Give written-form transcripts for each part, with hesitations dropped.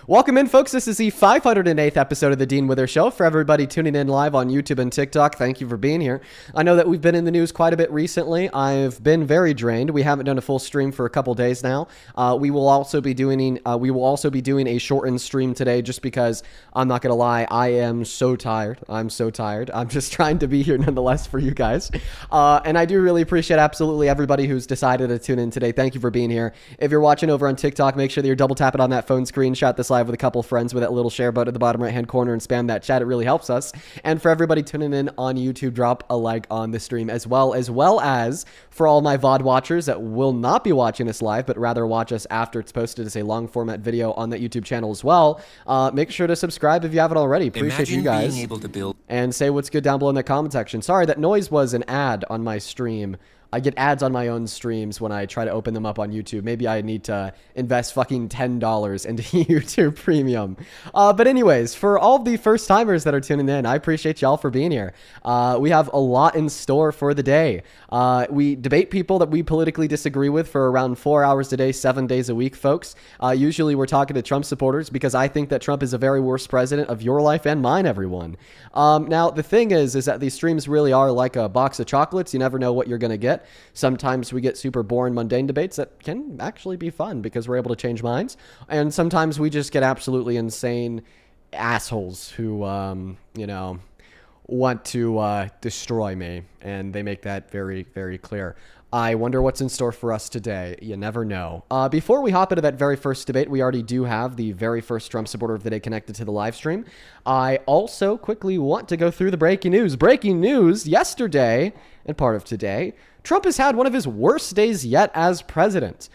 Welcome in, folks. This is the 508th episode of the Dean Wither Show. For everybody tuning in live on YouTube and TikTok, thank you for being here. I know that we've been in the news quite a bit recently. I've been very drained. We haven't done a full stream for a couple days now. We will also be doing a shortened stream today, just because I'm not gonna lie, I am so tired. I'm so tired. I'm just trying to be here nonetheless for you guys, and I do really appreciate absolutely everybody who's decided to tune in today. Thank you for being here. If you're watching over on TikTok, make sure that you're double tapping on that phone screenshot this live with a couple friends with that little share button at the bottom right hand corner and spam that chat. It really helps us. And for everybody tuning in on YouTube, drop a like on the stream, as well as for all my VOD watchers that will not be watching this live but rather watch us after it's posted as a long format video on that YouTube channel as well. Make sure to subscribe if you haven't already. Appreciate you guys. Being able to build and say what's good down below in the comment section. Sorry, that noise was an ad on my stream. I get ads on my own streams when I try to open them up on YouTube. Maybe I need to invest fucking $10 into YouTube Premium. But anyways, for all the first timers that are tuning in, I appreciate y'all for being here. We have a lot in store for the day. We debate people that we politically disagree with for around 4 hours a day, 7 days a week, folks. Usually we're talking to Trump supporters because I think that Trump is a very worst president of your life and mine, everyone. Now, the thing is that these streams really are like a box of chocolates. You never know what you're going to get. Sometimes we get super boring, mundane debates that can actually be fun because we're able to change minds. And sometimes we just get absolutely insane assholes who, want to destroy me. And they make that very, very clear. I wonder what's in store for us today. You never know. Before we hop into that very first debate, we already do have the very first Trump supporter of the day connected to the live stream. I also quickly want to go through the breaking news. Breaking news yesterday and part of today. Trump has had one of his worst days yet as president,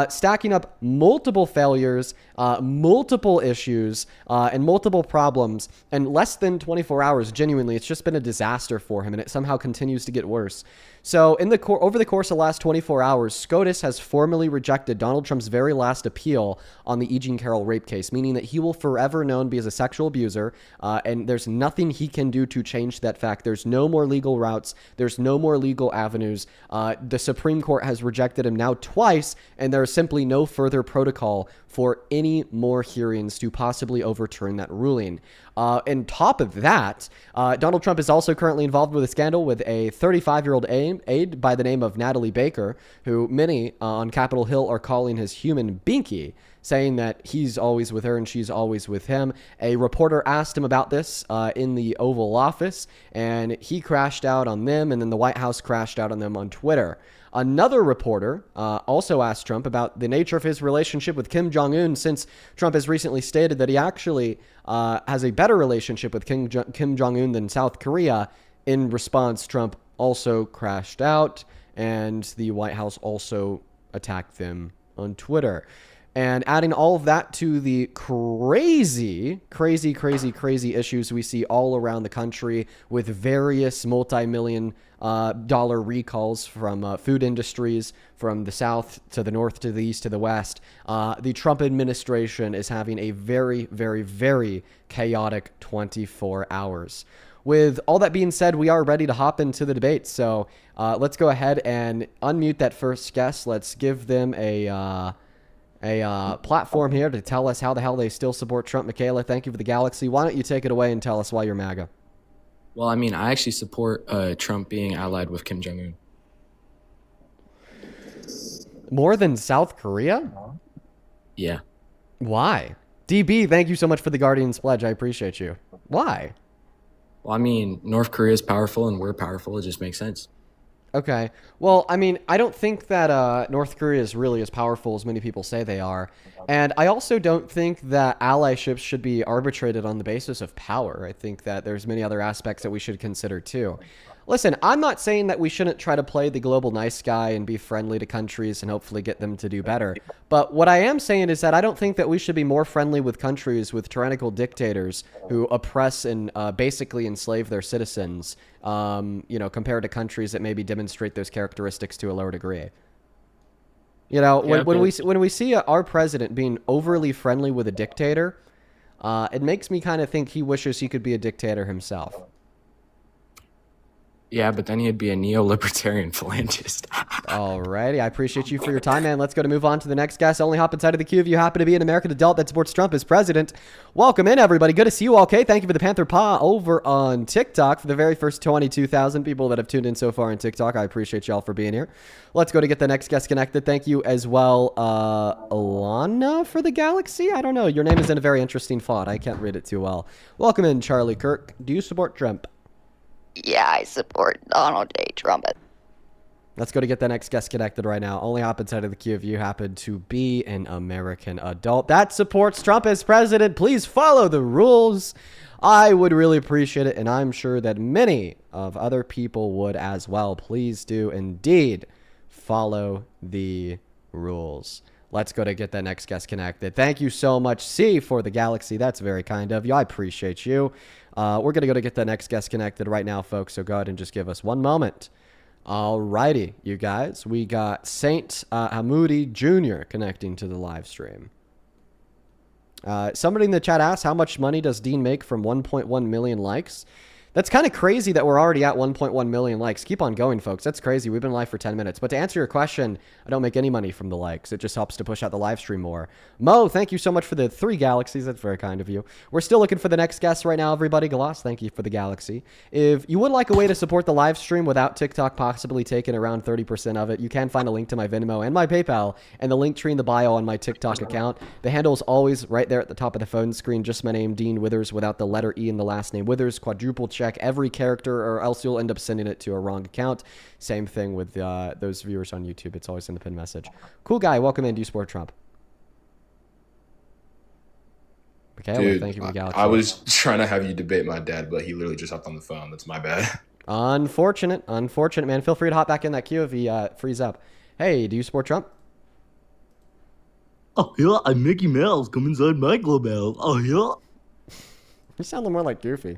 stacking up multiple failures, multiple issues, and multiple problems in less than 24 hours. Genuinely, it's just been a disaster for him, and it somehow continues to get worse. So over the course of the last 24 hours, SCOTUS has formally rejected Donald Trump's very last appeal on the E. Jean Carroll rape case, meaning that he will forever known be as a sexual abuser, and there's nothing he can do to change that fact. There's no more legal routes. There's no more legal avenues. The Supreme Court has rejected him now twice, and there is simply no further protocol for any more hearings to possibly overturn that ruling. On top of that, Donald Trump is also currently involved with a scandal with a 35-year-old aide by the name of Natalie Baker, who many on Capitol Hill are calling his human binky, saying that he's always with her and she's always with him. A reporter asked him about this in the Oval Office, and he crashed out on them, and then the White House crashed out on them on Twitter. Another reporter also asked Trump about the nature of his relationship with Kim Jong-un, since Trump has recently stated that he actually has a better relationship with Kim Jong-un than South Korea. In response, Trump also crashed out, and the White House also attacked them on Twitter. And adding all of that to the crazy issues we see all around the country with various multi-million dollar recalls from food industries, from the south to the north to the east to the west, the Trump administration is having a very, very, very chaotic 24 hours. With all that being said, we are ready to hop into the debate. So let's go ahead and unmute that first guest. Let's give them a platform here to tell us how the hell they still support Trump. Michaela, thank you for the galaxy. Why don't you take it away and tell us why you're MAGA? Well, I mean, I actually support Trump being allied with Kim Jong-un. More than South Korea? Yeah. Why? DB, thank you so much for the Guardian's pledge. I appreciate you. Why? Well, I mean, North Korea is powerful and we're powerful. It just makes sense. Okay. Well, I mean, I don't think that North Korea is really as powerful as many people say they are. And I also don't think that allyships should be arbitrated on the basis of power. I think that there's many other aspects that we should consider too. Listen, I'm not saying that we shouldn't try to play the global nice guy and be friendly to countries and hopefully get them to do better. But what I am saying is that I don't think that we should be more friendly with countries with tyrannical dictators who oppress and basically enslave their citizens, compared to countries that maybe demonstrate those characteristics to a lower degree. When we see our president being overly friendly with a dictator, it makes me kind of think he wishes he could be a dictator himself. Yeah, but then he'd be a neo-libertarian phalangist. Alrighty, I appreciate you for your time, man. Let's go to move on to the next guest. Only hop inside of the queue if you happen to be an American adult that supports Trump as president. Welcome in, everybody. Good to see you all, okay? Thank you for the Panther Paw over on TikTok for the very first 22,000 people that have tuned in so far on TikTok. I appreciate y'all for being here. Let's go to get the next guest connected. Thank you as well, Alana for the Galaxy. I don't know. Your name is in a very interesting font. I can't read it too well. Welcome in, Charlie Kirk. Do you support Trump? Yeah, I support Donald J. Trump. Let's go to get the next guest connected right now. Only hop inside of the queue if you happen to be an American adult that supports Trump as president. Please follow the rules. I would really appreciate it, and I'm sure that many of other people would as well. Please do indeed follow the rules. Let's go to get that next guest connected. Thank you so much, C, for the Galaxy. That's very kind of you. I appreciate you. We're going to go to get the next guest connected right now, folks, so go ahead and just give us one moment. Alrighty, you guys. We got Saint Hamoudi Jr. connecting to the live stream. Somebody in the chat asked, how much money does Dean make from 1.1 million likes? That's kind of crazy that we're already at 1.1 million likes. Keep on going, folks. That's crazy. We've been live for 10 minutes. But to answer your question, I don't make any money from the likes. It just helps to push out the live stream more. Mo, thank you so much for the 3 galaxies. That's very kind of you. We're still looking for the next guest right now, everybody. Galas, thank you for the galaxy. If you would like a way to support the live stream without TikTok possibly taking around 30% of it, you can find a link to my Venmo and my PayPal and the link tree in the bio on my TikTok account. The handle is always right there at the top of the phone screen. Just my name, Dean Withers, without the letter E in the last name. Withers, quadruple check every character, or else you'll end up sending it to a wrong account. Same thing with those viewers on YouTube. It's always in the pinned message. Cool guy, welcome in. Do you support Trump? Okay, Dude, well, thank you for the galaxy. I was trying to have you debate my dad, but he literally just hopped on the phone. That's my bad. Unfortunate, man. Feel free to hop back in that queue if he frees up. Hey, do you support Trump? Oh yeah, I'm Mickey Mouse. Come inside my clubhouse. Oh yeah. You sound a little more like Goofy.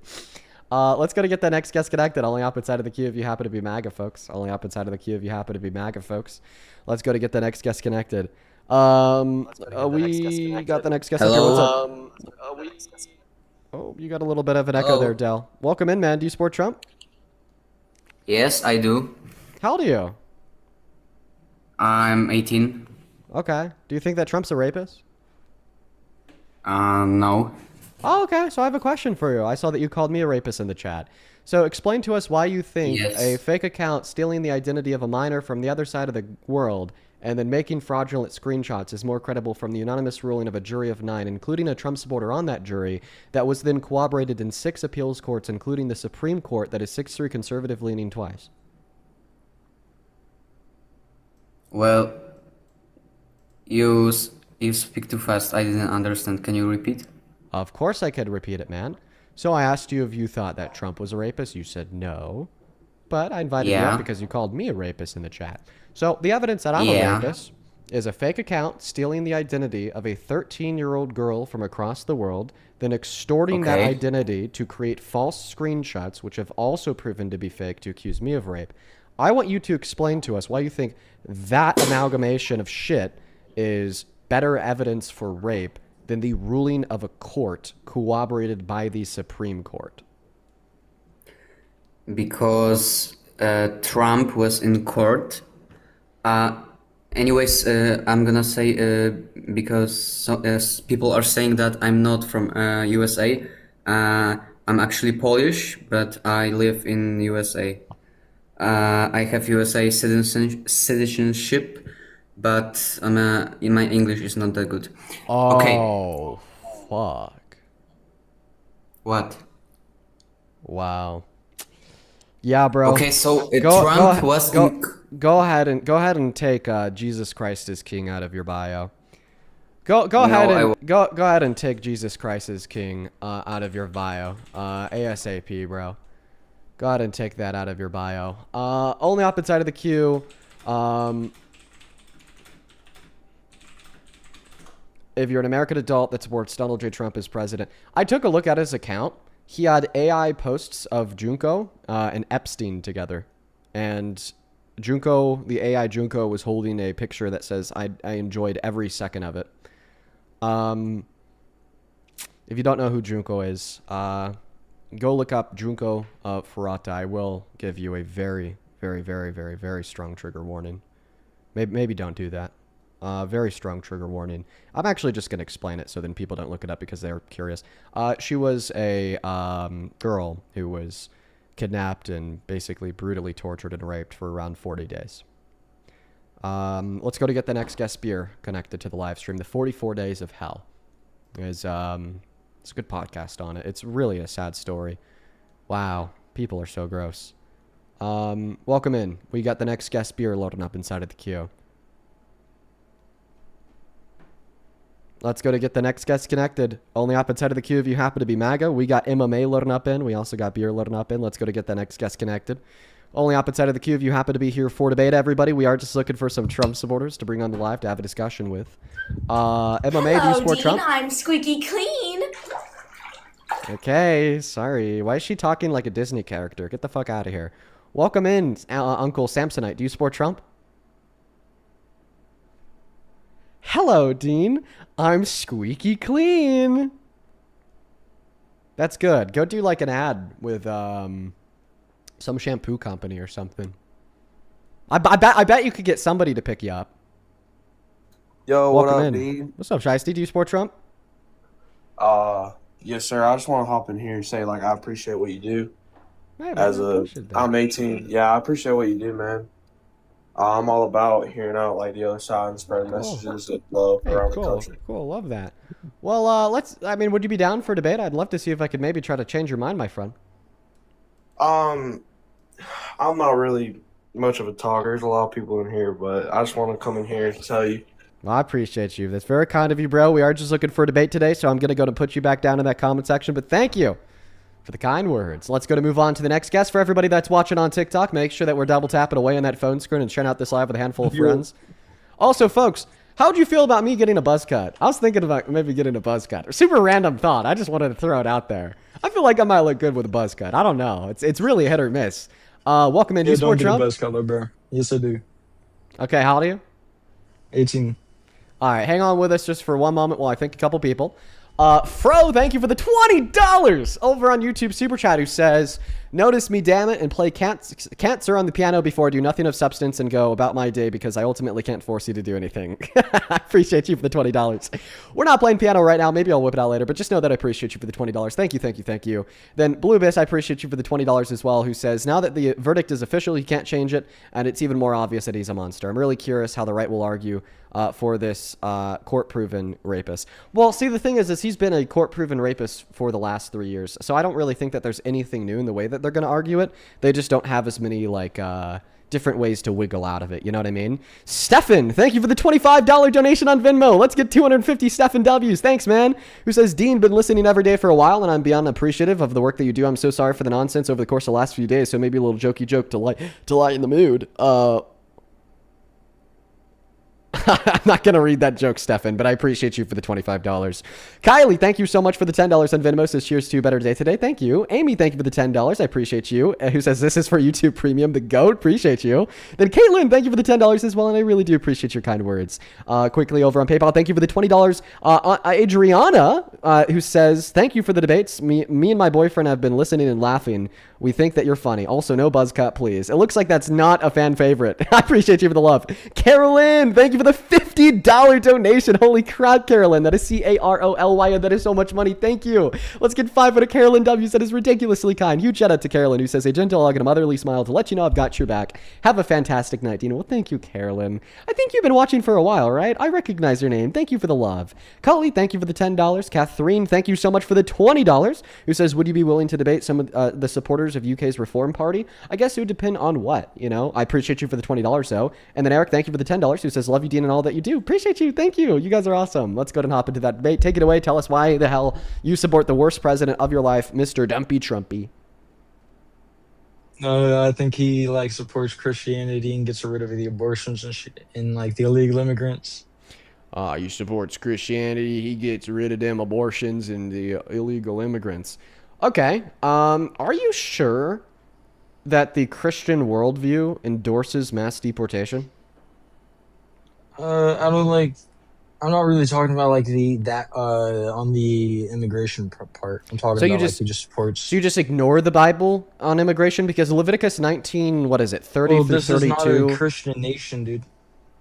Let's go to get the next guest connected. Only hop inside of the queue if you happen to be MAGA, folks. Only hop inside of the queue if you happen to be MAGA, folks. Let's go to get the next guest connected. We got the next guest. Hello. What's up? Oh, you got a little bit of an echo there, Del. Welcome in, man. Do you support Trump? Yes, I do. How old are you? I'm 18. Okay. Do you think that Trump's a rapist? No. Oh, okay. So I have a question for you. I saw that you called me a rapist in the chat. So explain to us why you think Yes. a fake account stealing the identity of a minor from the other side of the world and then making fraudulent screenshots is more credible from the unanimous ruling of a jury of 9, including a Trump supporter on that jury, that was then corroborated in 6 appeals courts, including the Supreme Court that is 6-3 conservative leaning twice. Well, you speak too fast. I didn't understand. Can you repeat? Of course I could repeat it, man. So I asked you if you thought that Trump was a rapist. You said no. But I invited you Yeah. up because you called me a rapist in the chat. So the evidence that I'm a Yeah. rapist is a fake account stealing the identity of a 13-year-old girl from across the world, then extorting that Okay. identity to create false screenshots, which have also proven to be fake, to accuse me of rape. I want you to explain to us why you think that amalgamation of shit is better evidence for rape than the ruling of a court corroborated by the Supreme Court. Because Trump was in court. Anyways, I'm gonna say because people are saying that I'm not from USA. I'm actually Polish, but I live in USA. I have USA citizenship, but my English is not that good. Okay. Oh, fuck. What? Wow. Yeah, bro. Okay, so Trump was in... Go ahead and take Jesus Christ is King out of your bio. Go ahead and take Jesus Christ is King out of your bio. ASAP, bro. Go ahead and take that out of your bio. Only up inside of the queue. If you're an American adult that supports Donald J. Trump as president, I took a look at his account. He had AI posts of Junko and Epstein together, and Junko, the AI Junko, was holding a picture that says, I enjoyed every second of it. If you don't know who Junko is, go look up Junko Furata. I will give you a very, very, very, very, very strong trigger warning. Maybe don't do that. Very strong trigger warning. I'm actually just going to explain it so then people don't look it up because they're curious. She was a girl who was kidnapped and basically brutally tortured and raped for around 40 days. Let's go to get the next guest beer connected to the live stream. The 44 Days of Hell is it's a good podcast on it. It's really a sad story. Wow, people are so gross. Welcome in. We got the next guest beer loading up inside of the queue. Let's go to get the next guest connected. Only up inside of the queue if you happen to be MAGA. We got MMA loading up in. We also got beer loading up in. Let's go to get the next guest connected. Only up inside of the queue if you happen to be here for debate, everybody. We are just looking for some Trump supporters to bring on the live to have a discussion with. MMA, Hello, do you support Dean. Trump? I'm squeaky clean. Okay, sorry. Why is she talking like a Disney character? Get the fuck out of here. Welcome in, Uncle Samsonite. Do you support Trump? Hello, Dean. I'm squeaky clean. That's good. Go do like an ad with some shampoo company or something. I bet you could get somebody to pick you up. Yo, Welcome what up, in. Dean? What's up, Shiesty? Do you support Trump? Yes, sir. I just want to hop in here and say, like, I appreciate what you do. Hey, man, As I a, appreciate that. I'm 18. Yeah, I appreciate what you do, man. I'm all about hearing out like the other side and spreading Cool. messages of love Hey, around the cool, country. cool. Love that. Well, would you be down for a debate? I'd love to see if I could maybe try to change your mind, my friend. I'm not really much of a talker. There's a lot of people in here, but I just want to come in here and tell you. Well, I appreciate you. That's very kind of you, bro. We are just looking for a debate today, so I'm going to go to put you back down in that comment section. But thank you for the kind words. Let's go to move on to the next guest. For everybody that's watching on TikTok, make sure that we're double tapping away on that phone screen and sharing out this live with a handful of friends. Also, folks, how would you feel about me getting a buzz cut? I was thinking about maybe getting a buzz cut. Super random thought. I just wanted to throw it out there. I feel like I might look good with a buzz cut. I don't know. It's really a hit or miss. Welcome in. Do you support Trump? Buzz color, bro. Yes, I do. Okay, how old are you? 18. All right, hang on with us just for one moment while I think a couple people. Fro, thank you for the $20 over on YouTube Super Chat, who says, notice me, damn it, and play Cancer on the piano before I do nothing of substance and go about my day because I ultimately can't force you to do anything. I appreciate you for the $20. We're not playing piano right now. Maybe I'll whip it out later, but just know that I appreciate you for the $20. Thank you, thank you, thank you. Then Blue Abyss, I appreciate you for the $20 as well, who says, now that the verdict is official, he can't change it, and it's even more obvious that he's a monster. I'm really curious how the right will argue for this court-proven rapist. Well, see, the thing is he's been a court-proven rapist for the last 3 years, so I don't really think that there's anything new in the way that they're going to argue it. They just don't have as many, like, different ways to wiggle out of it, you know what I mean? Stefan, thank you for the $25 donation on Venmo. Let's get 250 Stefan W's. Thanks, man. Who says, Dean, been listening every day for a while, and I'm beyond appreciative of the work that you do. I'm so sorry for the nonsense over the course of the last few days, so maybe a little jokey joke to lighten the mood. I'm not going to read that joke, Stefan, but I appreciate you for the $25. Kylie, thank you so much for the $10 on Venmo. Says cheers to a better day today. Thank you. Amy, thank you for the $10. I appreciate you. Who says this is for YouTube Premium, the GOAT. Appreciate you. Then Caitlin, thank you for the $10 as well, and I really do appreciate your kind words. Quickly over on PayPal, thank you for the $20. Adriana, who says, thank you for the debates. Me and my boyfriend have been listening and laughing. We think that you're funny. Also, no buzz cut, please. It looks like that's not a fan favorite. I appreciate you for the love. Carolyn, thank you for the $50 donation. Holy crap, Carolyn. That is Caroly, and that is so much money. Thank you. Let's get 500 Carolyn W's. That is ridiculously kind. Huge shout out to Carolyn, who says, a gentle hug and a motherly smile to let you know I've got your back. Have a fantastic night, Dina. Well, thank you, Carolyn. I think you've been watching for a while, right? I recognize your name. Thank you for the love. Cully, thank you for the $10. Catherine, thank you so much for the $20. Who says, would you be willing to debate some of the supporters of UK's Reform Party? I guess it would depend on what, you know? I appreciate you for the $20, though. And then Eric, thank you for the $10, who says, love you, Dean, and all that you do. Appreciate you. Thank you. You guys are awesome. Let's go ahead and hop into that debate. Take it away. Tell us why the hell you support the worst president of your life, Mr. Dumpy Trumpy. No, I think he like supports Christianity and gets rid of the abortions and shit and like the illegal immigrants. He supports Christianity. He gets rid of them abortions and the illegal immigrants. Okay. Are you sure that the Christian worldview endorses mass deportation? I I'm not really talking about like that on the immigration part. I'm talking So about you just like he just supports. so you just ignore the Bible on immigration because Leviticus 19, what is it, 30 Well, through this is not a 32? Christian nation, dude.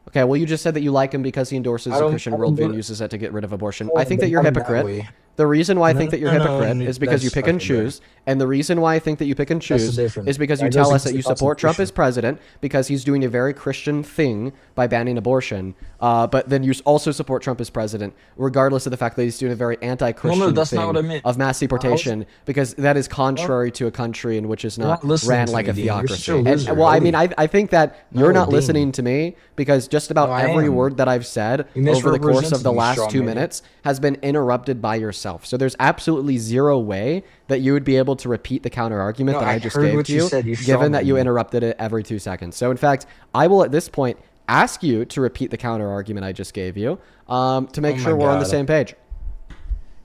Okay, well, you just said that you like him because he endorses the Christian I don't worldview and bel- uses that to get rid of abortion. oh, I think but that you're a not in that hypocrite. way. The reason why I think No, that you're a no, no, hypocrite no, is because you that's pick and okay, bro. choose. And the reason why I think that you pick and That's choose the difference. is because you That tell goes us that against you the support Trump Constitution. as president because he's doing a very Christian thing by banning abortion. But then you also support Trump as president, regardless of the fact that he's doing a very Well, anti-Christian no, that's not thing what I meant. of mass I was deportation, because that is contrary to a country in which is you're not not listening ran to like me, a Dean. You're such a theocracy. And, loser, well, I mean, Ellie. I think that you're No, not Dean. listening to me because just about No, I every am. word that I've said You over the course misrepresented of the me, last straw 2 man. minutes has been interrupted by yourself. So there's absolutely zero way that you would be able to repeat the counter argument No, that I I just heard gave what to you you, said. You given that you strawmanned me. interrupted it every 2 seconds. So in fact, I will at this point ask you to repeat the counter argument I just gave you to make Oh my sure we're on the God. same page.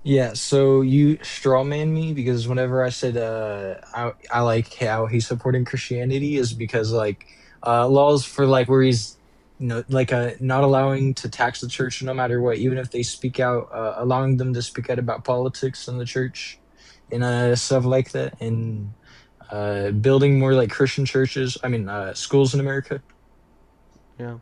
Yeah, so you strawman me because whenever I said I like how he's supporting Christianity is because like laws for like where he's like not allowing to tax the church no matter what, even if they speak out, allowing them to speak out about politics in the church and stuff like that, and building more like Christian churches. I mean schools in America. Yeah.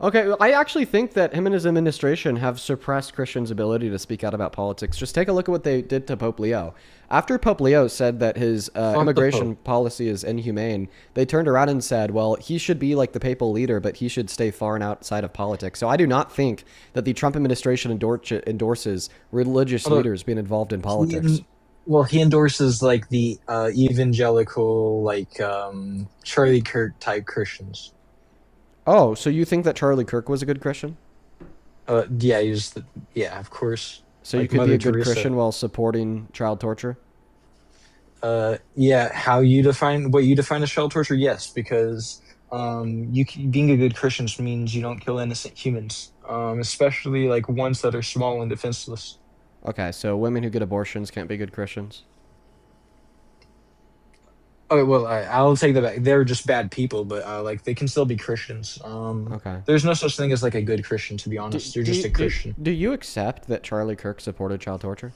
Okay, well, I actually think that him and his administration have suppressed Christians' ability to speak out about politics. Just take a look at what they did to Pope Leo. After Pope Leo said that his the immigration Pope. policy is inhumane, they turned around and said, well, he should be like the papal leader, but he should stay far and outside of politics. So I do not think that the Trump administration endorses religious Although leaders being involved in politics. well, he endorses like the evangelical, like Charlie Kirk type Christians. Oh, so you think that Charlie Kirk was a good Christian? Yeah, yeah, of course. So you Like could be Mother a good Teresa. Christian while supporting child torture? Yeah, what you define as child torture? Yes, because being a good Christian means you don't kill innocent humans, especially like ones that are small and defenseless. Okay, so women who get abortions can't be good Christians? Oh well, I'll take that back. They're just bad people, but like they can still be Christians. Okay. There's no such thing as like a good Christian, to be honest. You're just a Christian. Do you accept that Charlie Kirk supported child torture?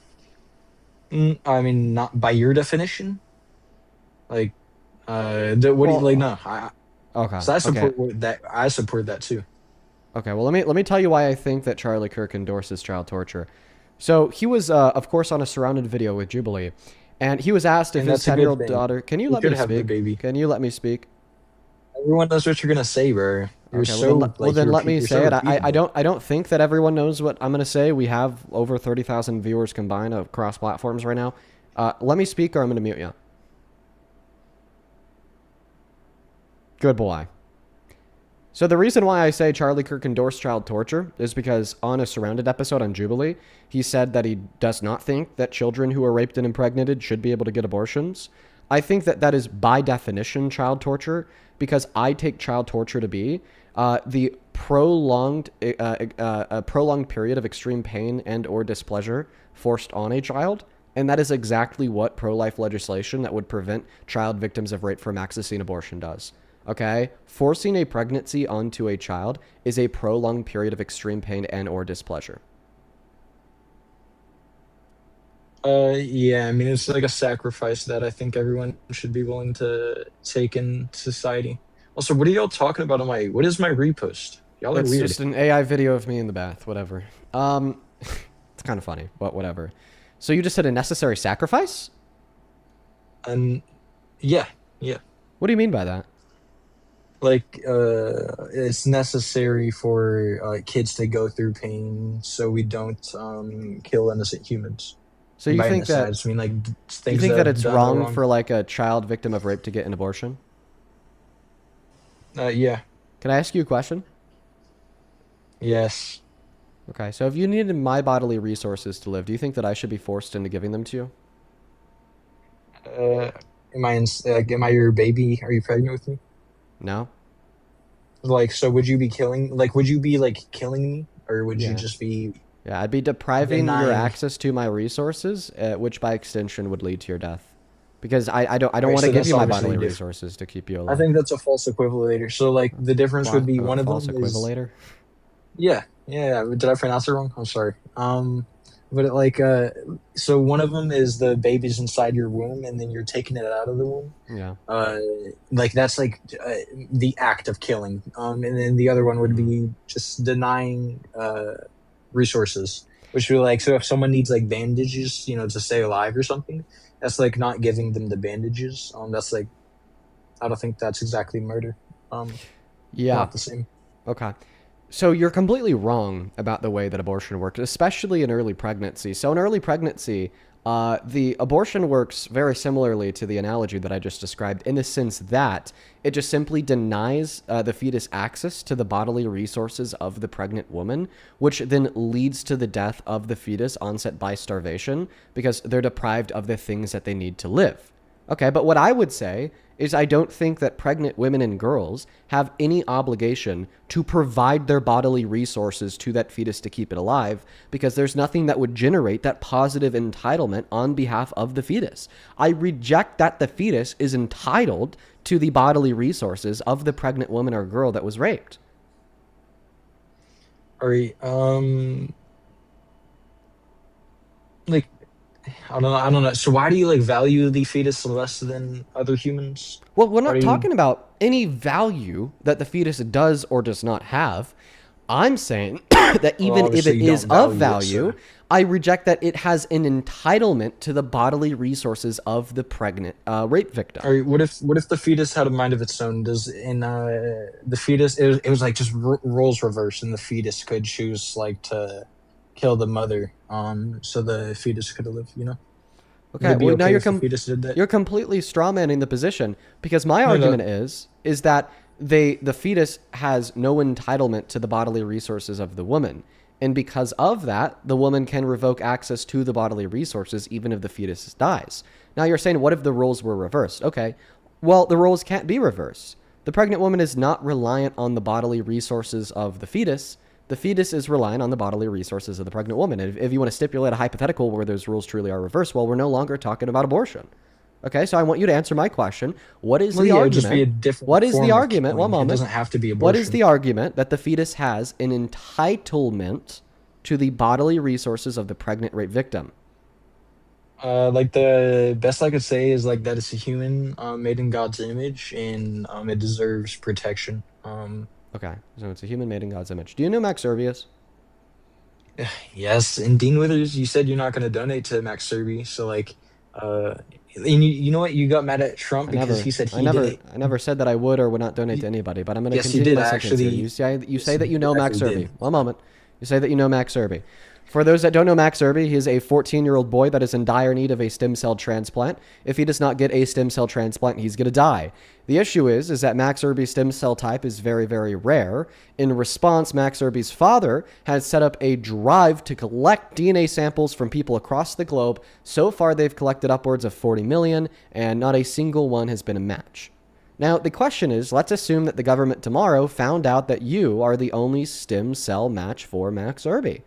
I mean, not by your definition. Like, what do you like? No, Okay. so I support Okay. that. I support that too. Okay. Well, let me tell you why I think that Charlie Kirk endorses child torture. So he was, of course, on a surrounded video with Jubilee, and he was asked if And his that's a good 10-year-old thing. daughter. Can you You let me should have the speak? baby. Can you let me speak? Everyone knows what you're gonna say, bro. You're Okay. so Well then you're let me you're say so it. I repeatable. don't think that everyone knows what I'm gonna say. We have over 30,000 viewers combined across platforms right now. Let me speak, or I'm gonna mute you. Good boy. So the reason why I say Charlie Kirk endorsed child torture is because on a Surrounded episode on Jubilee, he said that he does not think that children who are raped and impregnated should be able to get abortions. I think that that is by definition child torture because I take child torture to be the a prolonged period of extreme pain and or displeasure forced on a child. And that is exactly what pro-life legislation that would prevent child victims of rape from accessing abortion does. Okay? Forcing a pregnancy onto a child is a prolonged period of extreme pain and or displeasure. Yeah, I mean it's like a sacrifice that I think everyone should be willing to take in society. Also, what are y'all talking about on what is my repost? Y'all are It's weird. just an AI video of me in the bath, whatever. It's kind of funny, but whatever. So you just said a necessary sacrifice? And yeah, yeah. What do you mean by that? Like it's necessary for kids to go through pain so we don't kill innocent humans. So you By think innocent, I that just mean like you things think that it's done wrong for like a child victim of rape to get an abortion? Yeah. Can I ask you a question? Yes. Okay, so if you needed my bodily resources to live, do you think that I should be forced into giving them to you? Am I your baby? Are you pregnant with me? No? Like, so would you be killing? Like, would you be like killing me, or would Yeah. you just be? Yeah, I'd be depriving your Denying. access to my resources, which by extension would lead to your death. Because I don't Right, want to so give that's you my obviously bodily different. resources to keep you I alive. think that's a false equivalator. So like the difference would be one of them false is equivalator. yeah. Yeah, did I pronounce it wrong? I'm sorry. But so one of them is the baby's inside your womb, and then you're taking it out of the womb. Yeah. Like that's the act of killing. And then the other one would be just denying resources, which would be like, so if someone needs like bandages, to stay alive or something, that's like not giving them the bandages. That's like, I don't think that's exactly murder. Yeah. Not the same. Okay. So you're completely wrong about the way that abortion works, especially in early pregnancy. So in early pregnancy, the abortion works very similarly to the analogy that I just described, in the sense that it just simply denies the fetus access to the bodily resources of the pregnant woman, which then leads to the death of the fetus onset by starvation because they're deprived of the things that they need to live. Okay, but what I would say is I don't think that pregnant women and girls have any obligation to provide their bodily resources to that fetus to keep it alive, because there's nothing that would generate that positive entitlement on behalf of the fetus. I reject that the fetus is entitled to the bodily resources of the pregnant woman or girl that was raped. All right. Like, I don't know. So why do you like value the fetus less than other humans? Well, we're Why not do you? talking about any value that the fetus does or does not have. I'm saying that Well, even if obviously it you is don't of value it, value, I reject that it has an entitlement to the bodily resources of the pregnant rape victim. All right. What if the fetus had a mind of its own? Does in the fetus it was like just roles reversed, and the fetus could choose like to kill the mother, so the fetus could live. Would Okay, it be well now okay if the fetus did that? you're completely strawmanning the position, because my No, no. argument is that the fetus has no entitlement to the bodily resources of the woman. And because of that, the woman can revoke access to the bodily resources even if the fetus dies. Now you're saying, what if the roles were reversed? Okay, well, the roles can't be reversed. The pregnant woman is not reliant on the bodily resources of the fetus. The fetus is reliant on the bodily resources of the pregnant woman. And if you want to stipulate a hypothetical where those rules truly are reversed, well, we're no longer talking about abortion. Okay, so I want you to answer my question. What is Well, the yeah, it would argument? just be a different What is form the of argument? One killing. It moment. doesn't have to be What is abortion. the argument that the fetus has an entitlement to the bodily resources of the pregnant rape victim? Like the best I could say is like that it's a human made in God's image, and it deserves protection. Okay, so it's a human made in God's image. Do you know Max Servius? Yes, and Dean Withers, you said you're not going to donate to Max Serby, so like, and you know what? You got mad at Trump because he said he did it. I never said that I would or would not donate to You- anybody, but I'm going to yes, you continue did my sentence here. actually. You Yes, say that you you know Max actually Serby. did. One moment. You say that you know Max Serby. For those that don't know Max Serby, he is a 14-year-old boy that is in dire need of a stem cell transplant. If he does not get a stem cell transplant, he's going to die. The issue is that Max Serby's stem cell type is very, very rare. In response, Max Serby's father has set up a drive to collect DNA samples from people across the globe. So far, they've collected upwards of 40 million, and not a single one has been a match. Now, the question is, let's assume that the government tomorrow found out that you are the only stem cell match for Max Irby.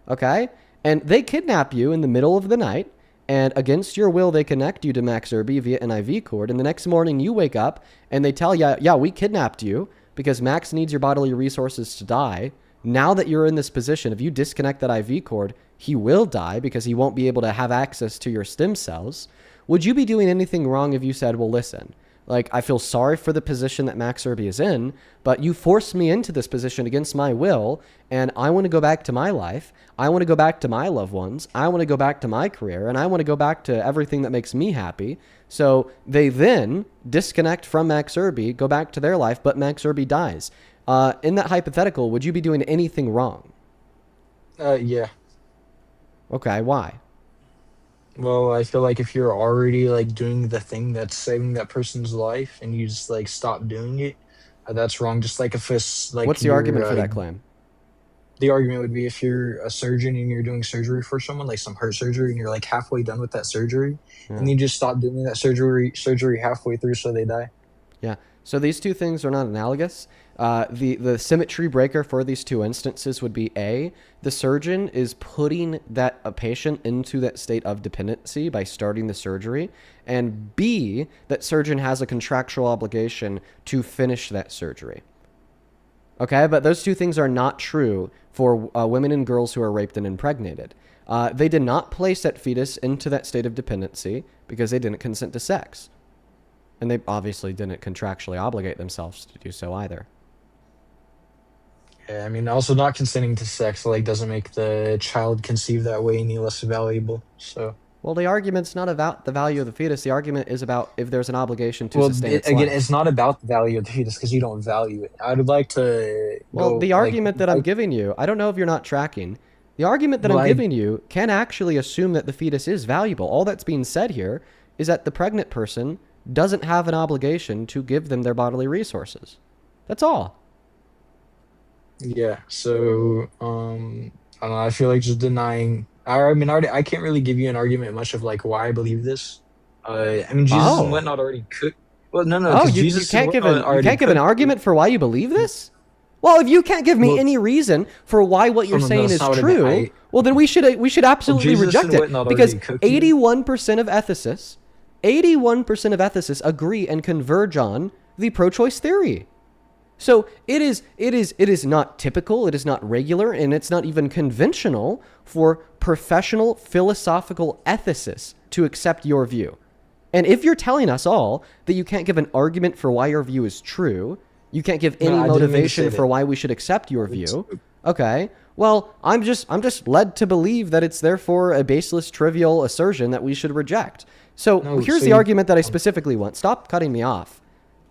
Okay? And they kidnap you in the middle of the night, and against your will, they connect you to Max Irby via an IV cord. And the next morning, you wake up, and they tell you, yeah, we kidnapped you because Max needs your bodily resources to die. Now that you're in this position, if you disconnect that IV cord, he will die because he won't be able to have access to your stem cells. Would you be doing anything wrong if you said, well, listen, like, I feel sorry for the position that Max Irby is in, but you forced me into this position against my will, and I want to go back to my life. I want to go back to my loved ones. I want to go back to my career, and I want to go back to everything that makes me happy. So they then disconnect from Max Irby, go back to their life, but Max Irby dies. In that hypothetical, would you be doing anything wrong? Yeah. Okay, why? Well, I feel like if you're already like doing the thing that's saving that person's life, and you just like stop doing it, that's wrong. Just like if it's like What's the argument for that claim? the argument would be if you're a surgeon and you're doing surgery for someone, like some heart surgery, and you're like halfway done with that surgery, and Yeah. you just stop doing that surgery halfway through, so they die. Yeah. So these two things are not analogous. The symmetry breaker for these two instances would be A, the surgeon is putting a patient into that state of dependency by starting the surgery, and B, that surgeon has a contractual obligation to finish that surgery. Okay, but those two things are not true for women and girls who are raped and impregnated. They did not place that fetus into that state of dependency because they didn't consent to sex. And they obviously didn't contractually obligate themselves to do so either. Yeah, I mean, also not consenting to sex like doesn't make the child conceived that way any less valuable. So, Well, the argument's not about the value of the fetus. The argument is about if there's an obligation to well, sustain its again, life. it's not about the value of the fetus because you don't value it. I would like to Well, go the like, argument that I'm giving you, I don't know if you're not tracking. The argument that Well, I'm giving you can actually assume that the fetus is valuable. All that's being said here is that the pregnant person doesn't have an obligation to give them their bodily resources. That's all. Yeah. So, I don't know. I feel like just denying. I mean, I can't really give you an argument much of like why I believe this. I mean, Jesus Oh. and whatnot already cooked. Well, no, Oh, 'cause you Jesus can't and give whatnot you already can't give an cooked. argument for why you believe this? Well, if you can't give me Well, any reason for why what you're no, saying that's is not what I meant. true, well then we should absolutely Jesus reject and it whatnot because already cooked you. 81% of ethicists agree and converge on the pro-choice theory. So it is not typical, it is not regular, and it's not even conventional for professional philosophical ethicists to accept your view. And if you're telling us all that you can't give an argument for why your view is true, you can't give any No, I didn't mean to motivation say for that. why we should accept your view, okay, well, I'm just led to believe that it's therefore a baseless, trivial assertion that we should reject. So No, here's so the you- argument that I specifically want. Stop cutting me off.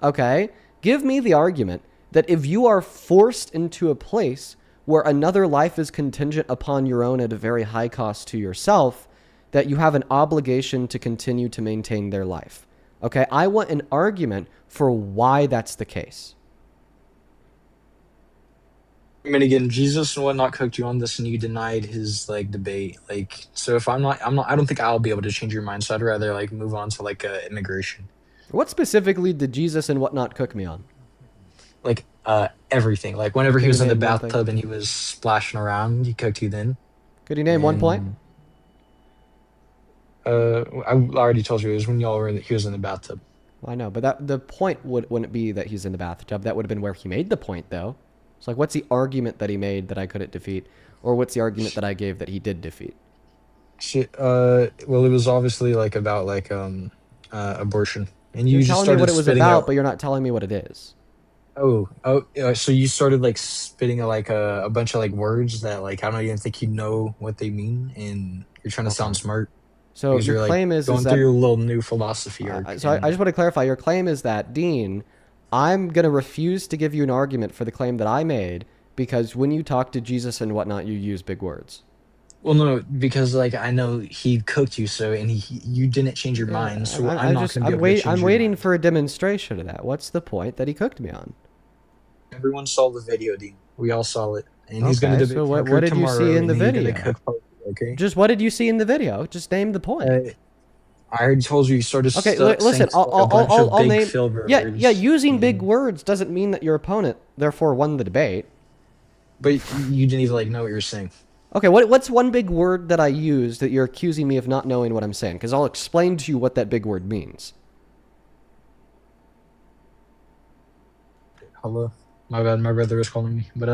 Okay? Give me the argument that if you are forced into a place where another life is contingent upon your own at a very high cost to yourself, that you have an obligation to continue to maintain their life. Okay? I want an argument for why that's the case. I mean, again, Jesus and whatnot cooked you on this, and you denied his like debate. Like, so if I'm not, I don't think I'll be able to change your mind. So I'd rather like move on to like immigration, What specifically did Jesus and whatnot cook me on? like everything. Like whenever he was in the Name one thing. bathtub and he was splashing around, he cooked you then. Could you name one point? I already told you it was when y'all were he was in the bathtub. I know, but the point wouldn't be that he's in the bathtub. That would have been where he made the point, though. It's like, what's the argument that he made that I couldn't defeat, or what's the argument that I gave that he did defeat? Shit. Well, it was obviously like about like abortion, and you You're just telling me started what it was spitting about, out. but you're not telling me what it is. So you started like spitting like a bunch of like words that like I don't even think you know what they mean, and you're trying to sound smart. So Because your you're, like, claim is going that through your little new philosophy arc. so I just want to clarify. Your claim is that, Dean, I'm gonna refuse to give you an argument for the claim that I made because when you talk to Jesus and whatnot, you use big words. Well, no, because like I know he cooked you, so and you didn't change your mind, so I'm not going to be able to change I'm your waiting mind. for a demonstration of that. What's the point that he cooked me on? Everyone saw the video, Dean. We all saw it, and he's going Okay, to debate so what Parker did you see tomorrow, in the and he's gonna video? cook Parker, okay. Just what did you see in the video? Just name the point. I already told you started. Okay, saying listen. a bunch of I'll big name. filler Yeah, words, yeah. Using big and- words doesn't mean that your opponent therefore won the debate. But you didn't even like know what you were saying. Okay, what's one big word that I used that you're accusing me of not knowing what I'm saying? Because I'll explain to you what that big word means. Hello, my bad. My brother was calling me, but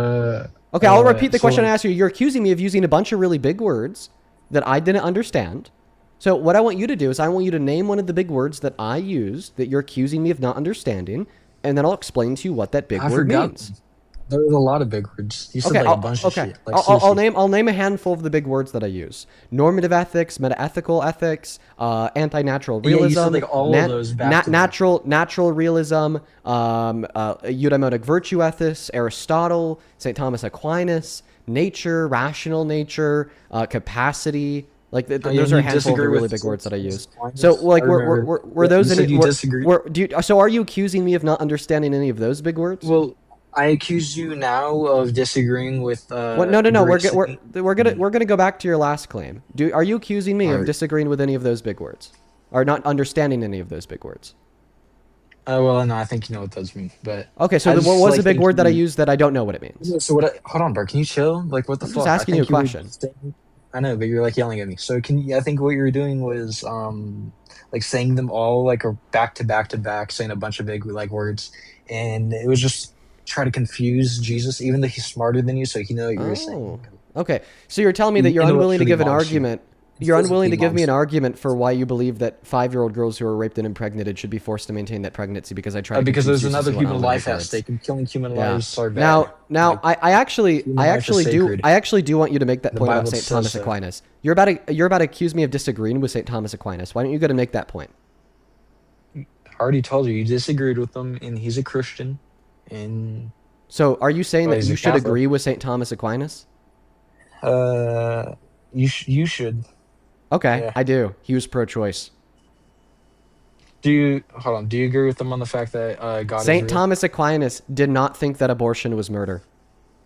Okay, I'll repeat the so, question I like, asked you. You're accusing me of using a bunch of really big words that I didn't understand. So what I want you to do is I want you to name one of the big words that I used that you're accusing me of not understanding, and then I'll explain to you what that big I word forgot. means. There was a lot of big words. You said Okay, like a bunch of okay. shit. Like, I'll seriously. name a handful of the big words that I use: normative ethics, metaethical ethics, anti-natural Yeah, you realism, said, like, all of those back to back. natural realism, eudaimotic virtue ethics, Aristotle, St. Thomas Aquinas, nature, rational nature, capacity. Like yeah, those are a you handful of the disagree really with big words that I Thomas used. Aquinas? So like I were remember. those You said any? you disagree? So are you accusing me of not understanding any of those big words? Well, I accuse you now of disagreeing with. What? No. great We're saint. gonna go back to your last claim. Are you accusing me of Alright. disagreeing with any of those big words, or not understanding any of those big words? Well, no, I think you know what those mean, but Okay, so I what just, was like, the big think word that I you- used that I don't know what it means? Yeah, so what? Hold on, bro. Can you chill? Like, what the I'm fuck? just asking I you a think were question. I know, but you're like yelling at me. So can you? I think what you were doing was like saying them all like back to back to back, saying a bunch of big like words, and it was just try to confuse Jesus, even though he's smarter than you, so he know what you're saying. Okay. So you're telling me that you're unwilling to give an argument. You're unwilling to give me an argument for why you believe that 5-year-old girls who are raped and impregnated should be forced to maintain that pregnancy because I tried to because confuse there's Jesus another in what human Alan life at regards. stake, and killing human Yeah. lives are bad. Now, I actually life is sacred. do want you to make that The point about Bible Saint says Thomas so. Aquinas. You're about to accuse me of disagreeing with Saint Thomas Aquinas. Why don't you go to make that point? I already told you disagreed with him, and he's a Christian, and So, are you saying that he's you a should Catholic. agree with Saint Thomas Aquinas? You should. Okay, Yeah. I do. He was pro-choice. Do you agree with him on the fact that God is Saint real? Thomas Aquinas did not think that abortion was murder.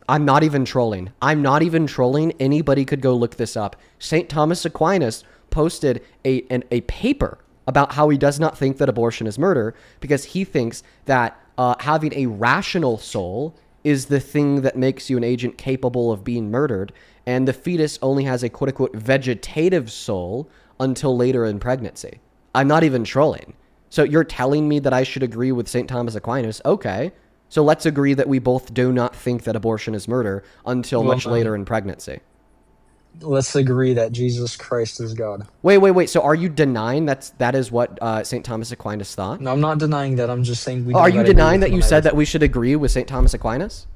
I'm not even trolling. Anybody could go look this up. Saint Thomas Aquinas posted a paper about how he does not think that abortion is murder because he thinks that having a rational soul is the thing that makes you an agent capable of being murdered, and the fetus only has a quote-unquote vegetative soul until later in pregnancy. I'm not even trolling. So you're telling me that I should agree with St. Thomas Aquinas? Okay. So let's agree that we both do not think that abortion is murder until much later in pregnancy. Let's agree that Jesus Christ is God. Wait. So are you denying that is what St. Thomas Aquinas thought? No, I'm not denying that. I'm just saying we. Are don't you gotta agree denying with that him you on said that everything. we should agree with St. Thomas Aquinas?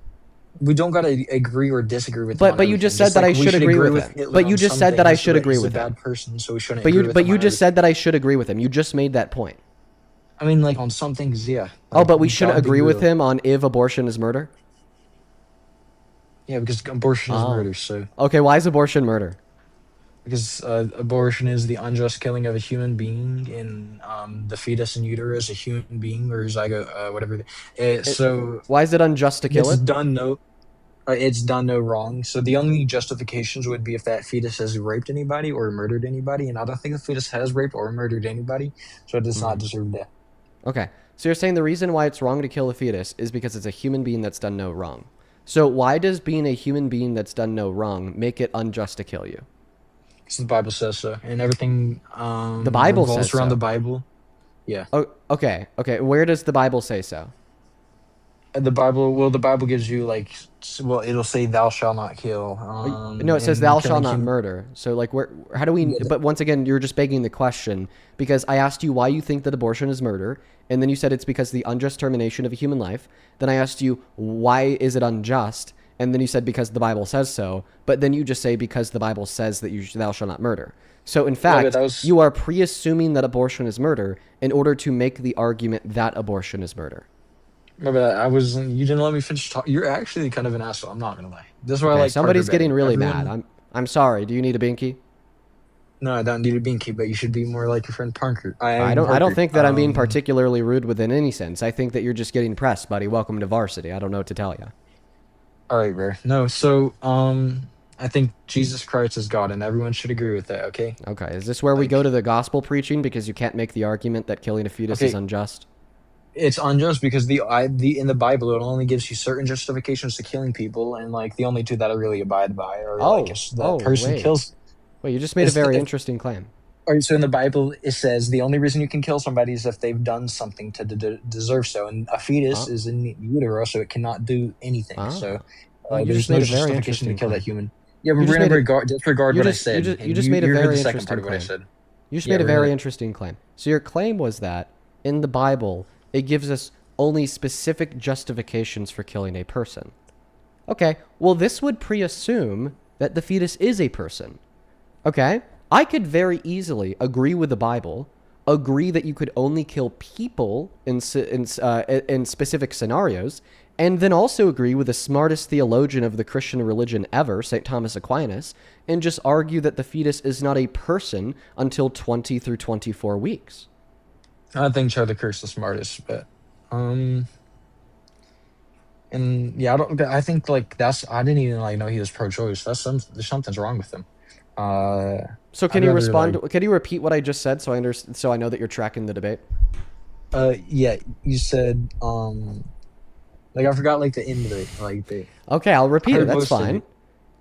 We don't gotta agree or disagree with him on But you everything. just said that I we should agree with him. Hitler But you on just some said that I things, should but agree he's with a him. bad person, so we shouldn't But agree with you him on just everything. said that I should agree with him. You just made that point. I mean, like, on some things, yeah. Oh, but we God shouldn't be agree with real. him on if abortion is murder? Yeah, because abortion is murder, so. Okay, why is abortion murder? Because abortion is the unjust killing of a human being, and the fetus in utero is a human being, or zygote, whatever. So Why is it unjust to kill it's it? it's done no wrong. So the only justifications would be if that fetus has raped anybody or murdered anybody, and I don't think the fetus has raped or murdered anybody, so it does not deserve death. Okay, so you're saying the reason why it's wrong to kill a fetus is because it's a human being that's done no wrong. So why does being a human being that's done no wrong make it unjust to kill you? Because the Bible says so, and everything The Bible revolves says around so. the Bible. Yeah. Oh, okay. Where does the Bible say so? The Bible gives you it'll say thou shalt not kill. No, it says and thou killing shalt not human- murder. So like how do we, but once again, you're just begging the question because I asked you why you think that abortion is murder. And then you said it's because of the unjust termination of a human life. Then I asked you, why is it unjust? And then you said because the Bible says so. But then you just say because the Bible says that thou shalt not murder. So in fact, you are pre-assuming that abortion is murder in order to make the argument that abortion is murder. Remember that you didn't let me finish talking. You're actually kind of an asshole. I'm not gonna lie. This is why I Okay, like somebody's Parker getting better. really Everyone- mad. I'm sorry. Do you need a binky? No, I don't need a binky, but you should be more like your friend Parker. I don't think that I'm being particularly rude within any sense. I think that you're just getting pressed, buddy. Welcome to varsity. I don't know what to tell you. All right, bro. No, so I think Jesus Christ is God, and everyone should agree with that. Okay. Okay, is this where we go to the gospel preaching because you can't make the argument that killing a fetus is unjust? It's unjust because in the Bible it only gives you certain justifications to killing people, and like the only two that I really abide by are like if the person wait. kills. Wait, you just made a very interesting claim. All right, so in the Bible it says the only reason you can kill somebody is if they've done something to deserve so, and a fetus is in utero, so it cannot do anything. So Well, you there's just no made a very justification interesting to kill claim. that human. Yeah, but You we're just gonna made a- disregard what I said. You just made a heard very the second interesting part of what I claim. said. You just Yeah, made a we're very gonna- interesting claim. So your claim was that in the Bible it gives us only specific justifications for killing a person. Okay, well this would pre-assume that the fetus is a person. Okay, I could very easily agree with the Bible, agree that you could only kill people in specific scenarios, and then also agree with the smartest theologian of the Christian religion ever, St. Thomas Aquinas, and just argue that the fetus is not a person until 20 through 24 weeks. I think Charlie Kirk's the smartest, but and yeah, I think like I didn't even like know he was pro-choice. There's something's wrong with him. So can I'd you rather, respond? like- Can you repeat what I just said so I know that you're tracking the debate? Yeah, you said like I forgot like the end of it, like the. Okay, I'll repeat heard it. That's most of fine. it.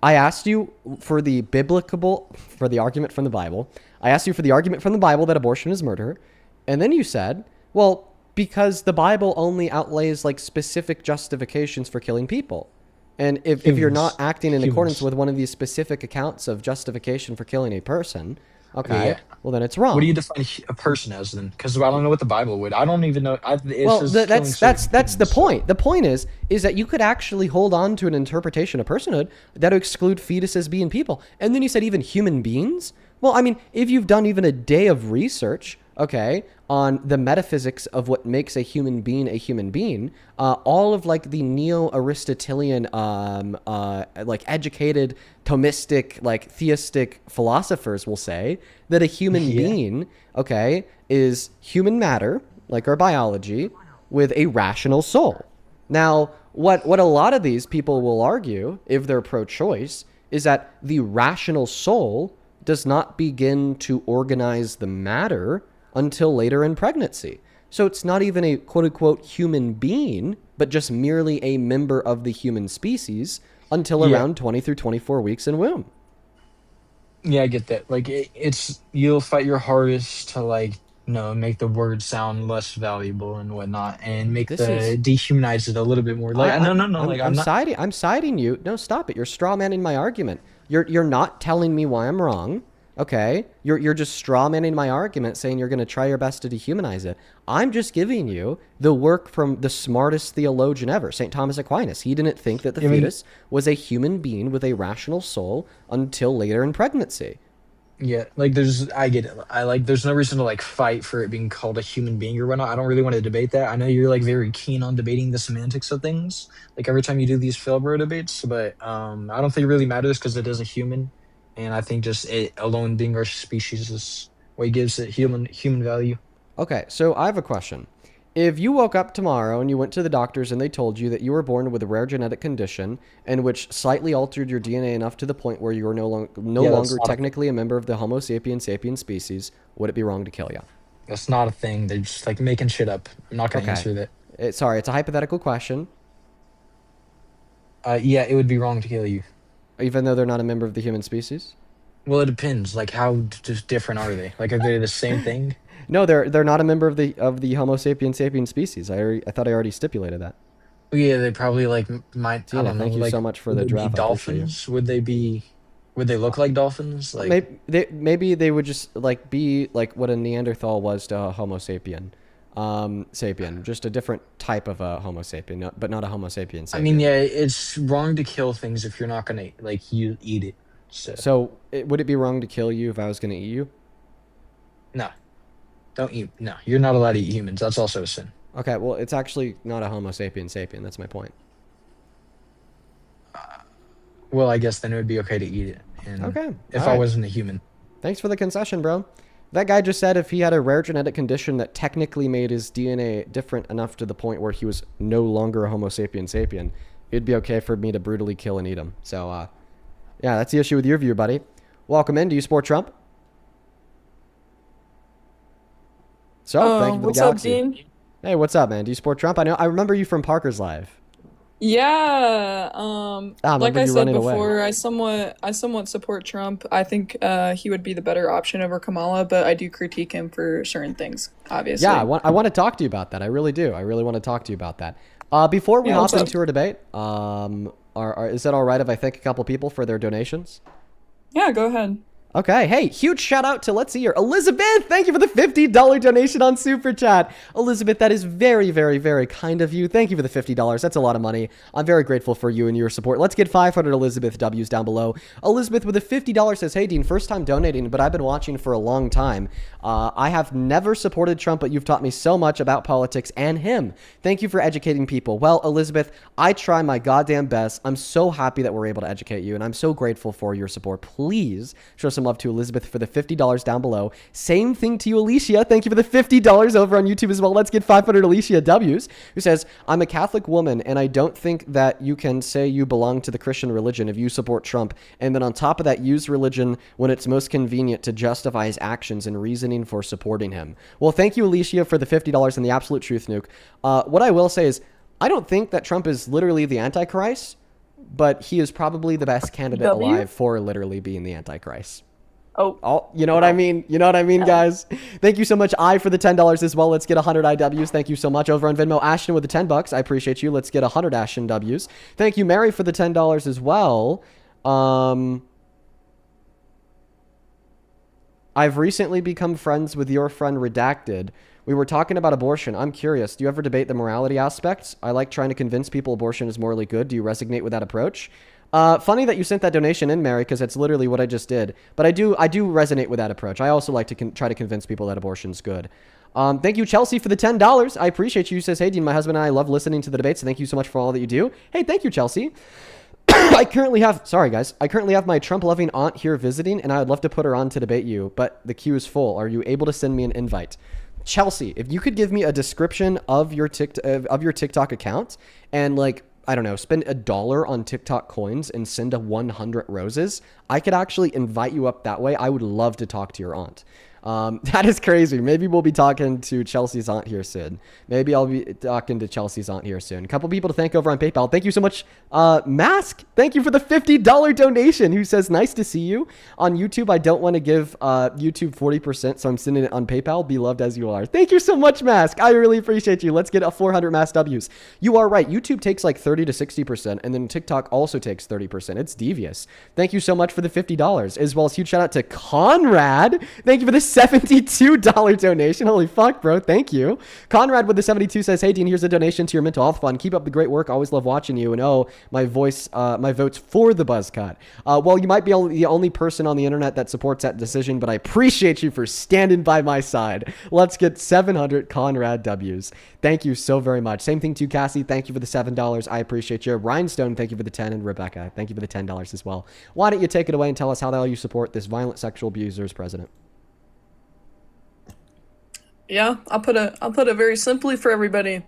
I asked you for the argument from the Bible. I asked you for the argument from the Bible that abortion is murder, and then you said, "Well, Because the Bible only outlays like specific justifications for killing people. And if you're not Humans. acting in accordance Humans. with one of these specific accounts of justification for killing a person, okay, Yeah. well then it's wrong. What do you define a person as then? Because I don't know what the Bible would. I don't even know. It's Well, just killing that's certain the humans, so- point. The point is that you could actually hold on to an interpretation of personhood that would exclude fetuses being people. And then you said even human beings? Well, I mean, if you've done even a day of research, okay, on the metaphysics of what makes a human being, all of like the neo-Aristotelian, like educated, Thomistic, like theistic philosophers will say that a human Yeah. being, okay, is human matter, like our biology, with a rational soul. Now, what a lot of these people will argue, if they're pro-choice, is that the rational soul does not begin to organize the matter until later in pregnancy. So it's not even a quote-unquote human being, but just merely a member of the human species until Yeah. around 20 through 24 weeks in womb. Yeah, I get that. Like it's you'll fight your hardest to like make the word sound less valuable and whatnot, and make This is... dehumanize it a little bit more. Like no, like I'm not. I'm siding you. No, stop it. You're straw manning my argument. You're not telling me why I'm wrong. Okay, you're just straw manning my argument, saying you're going to try your best to dehumanize it. I'm just giving you the work from the smartest theologian ever, St. Thomas Aquinas. He didn't think that the fetus was a human being with a rational soul until later in pregnancy. Yeah, like I get it. There's no reason to like fight for it being called a human being or whatnot. I don't really want to debate that. I know you're like very keen on debating the semantics of things, like every time you do these Philbro debates, but I don't think it really matters because it is a human, and I think just it alone being our species is what gives it human value. Okay, so I have a question. If you woke up tomorrow and you went to the doctors and they told you that you were born with a rare genetic condition and which slightly altered your DNA enough to the point where you were no longer technically a member of the Homo sapiens sapiens species, would it be wrong to kill you? That's not a thing. They're just like making shit up. I'm not gonna answer that. Sorry, it's a hypothetical question. Yeah, it would be wrong to kill you. Even though they're not a member of the human species? Well, it depends. Like, how just different are they? Like, are they the same thing? No, they're not a member of the Homo sapiens sapiens species. I thought I already stipulated that. Well, yeah, they probably like might. Tina, I don't know. thank you like, so much for would the they be draft. dolphins? Would they be? Would they look like dolphins? Like maybe they would just like be like what a Neanderthal was to a Homo sapien. Sapien, just a different type of a Homo sapien, but not a Homo sapien sapien. I mean, yeah, it's wrong to kill things if you're not gonna like you eat it. So would it be wrong to kill you if I was going to eat you? No, don't eat. No, you're not allowed to eat humans. That's also a sin. Okay, well, it's actually not a Homo sapien sapien. That's my point. Well, I guess then it would be okay to eat it. And okay. If I wasn't a human. Thanks for the concession, bro. That guy just said if he had a rare genetic condition that technically made his DNA different enough to the point where he was no longer a Homo sapien sapien, it'd be okay for me to brutally kill and eat him. So, yeah, that's the issue with your view, buddy. Welcome in. Do you support Trump? So, thank you for the galaxy. What's up, Dean? Hey, what's up, man? Do you support Trump? I remember you from Parker's Live. Yeah. Like I said before, away. I somewhat support Trump. I think he would be the better option over Kamala, but I do critique him for certain things, obviously. Yeah, I want to talk to you about that. I really do. I really want to talk to you about that. Before we hop into our debate, is it all right if I thank a couple people for their donations? Yeah, go ahead. Okay, hey, huge shout out to, let's see here, Elizabeth. Thank you for the $50 donation on Super Chat. Elizabeth, that is very, very, very kind of you. Thank you for the $50. That's a lot of money. I'm very grateful for you and your support. Let's get 500 Elizabeth W's down below. Elizabeth with the $50 says, hey, Dean, first time donating, but I've been watching for a long time. I have never supported Trump, but you've taught me so much about politics and him. Thank you for educating people. Well, Elizabeth, I try my goddamn best. I'm so happy that we're able to educate you, and I'm so grateful for your support. Please show some love to Elizabeth for the $50 down below. Same thing to you, Alicia. Thank you for the $50 over on YouTube as well. Let's get 500 Alicia W's, who says, I'm a Catholic woman, and I don't think that you can say you belong to the Christian religion if you support Trump, and then on top of that, use religion when it's most convenient to justify his actions and reasoning for supporting him. Well, thank you, Alicia, for the $50 and the absolute truth nuke. What I will say is, I don't think that Trump is literally the Antichrist, but he is probably the best candidate alive for literally being the Antichrist. Oh, you know what I mean? You know what I mean, guys? Thank you so much, for the $10 as well. Let's get 100 IWs. Thank you so much. Over on Venmo, Ashton with the $10. I appreciate you. Let's get 100 Ashton Ws. Thank you, Mary, for the $10 as well. I've recently become friends with your friend Redacted. We were talking about abortion. I'm curious. Do you ever debate the morality aspects? I like trying to convince people abortion is morally good. Do you resonate with that approach? Funny that you sent that donation in, Mary, because it's literally what I just did. But I do resonate with that approach. I also like to try to convince people that abortion's good. Thank you, Chelsea, for the $10. I appreciate you. Says, hey, Dean, my husband and I love listening to the debates. So thank you so much for all that you do. Hey, thank you, Chelsea. I currently have my Trump-loving aunt here visiting, and I would love to put her on to debate you, but the queue is full. Are you able to send me an invite? Chelsea, if you could give me a description of your TikTok account and, like, I don't know, spend $1 on TikTok coins and send 100 roses, I could actually invite you up that way. I would love to talk to your aunt. That is crazy. Maybe we'll be talking to Chelsea's aunt here soon. Maybe I'll be talking to Chelsea's aunt here soon. A couple people to thank over on PayPal. Thank you so much, Mask. Thank you for the $50 donation. Who says, nice to see you. On YouTube, I don't want to give YouTube 40%, so I'm sending it on PayPal. Be loved as you are. Thank you so much, Mask. I really appreciate you. Let's get a 400 Mask Ws. You are right. YouTube takes like 30 to 60%, and then TikTok also takes 30%. It's devious. Thank you so much for the $50, as well as huge shout out to Conrad. Thank you for the $72 donation. Holy fuck, bro. Thank you. Conrad with the 72 says, hey, Dean, here's a donation to your mental health fund. Keep up the great work. Always love watching you. And oh, my vote's for the buzz cut. Well, you might be the only person on the internet that supports that decision, but I appreciate you for standing by my side. Let's get 700 Conrad W's. Thank you so very much. Same thing to Cassie. Thank you for the $7. I appreciate you. Rhinestone, thank you for the 10. And Rebecca, thank you for the $10 as well. Why don't you take it away and tell us how the hell you support this violent sexual abuser's president? Yeah, I'll put it very simply for everybody.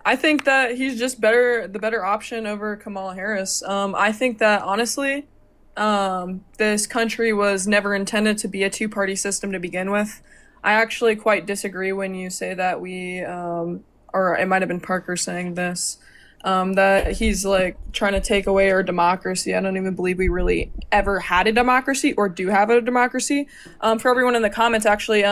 I think that he's just the better option over Kamala Harris. I think that honestly, this country was never intended to be a two-party system to begin with. I actually quite disagree when you say that or it might have been Parker saying this, that he's like trying to take away our democracy. I don't even believe we really ever had a democracy or do have a democracy. For everyone in the comments, actually,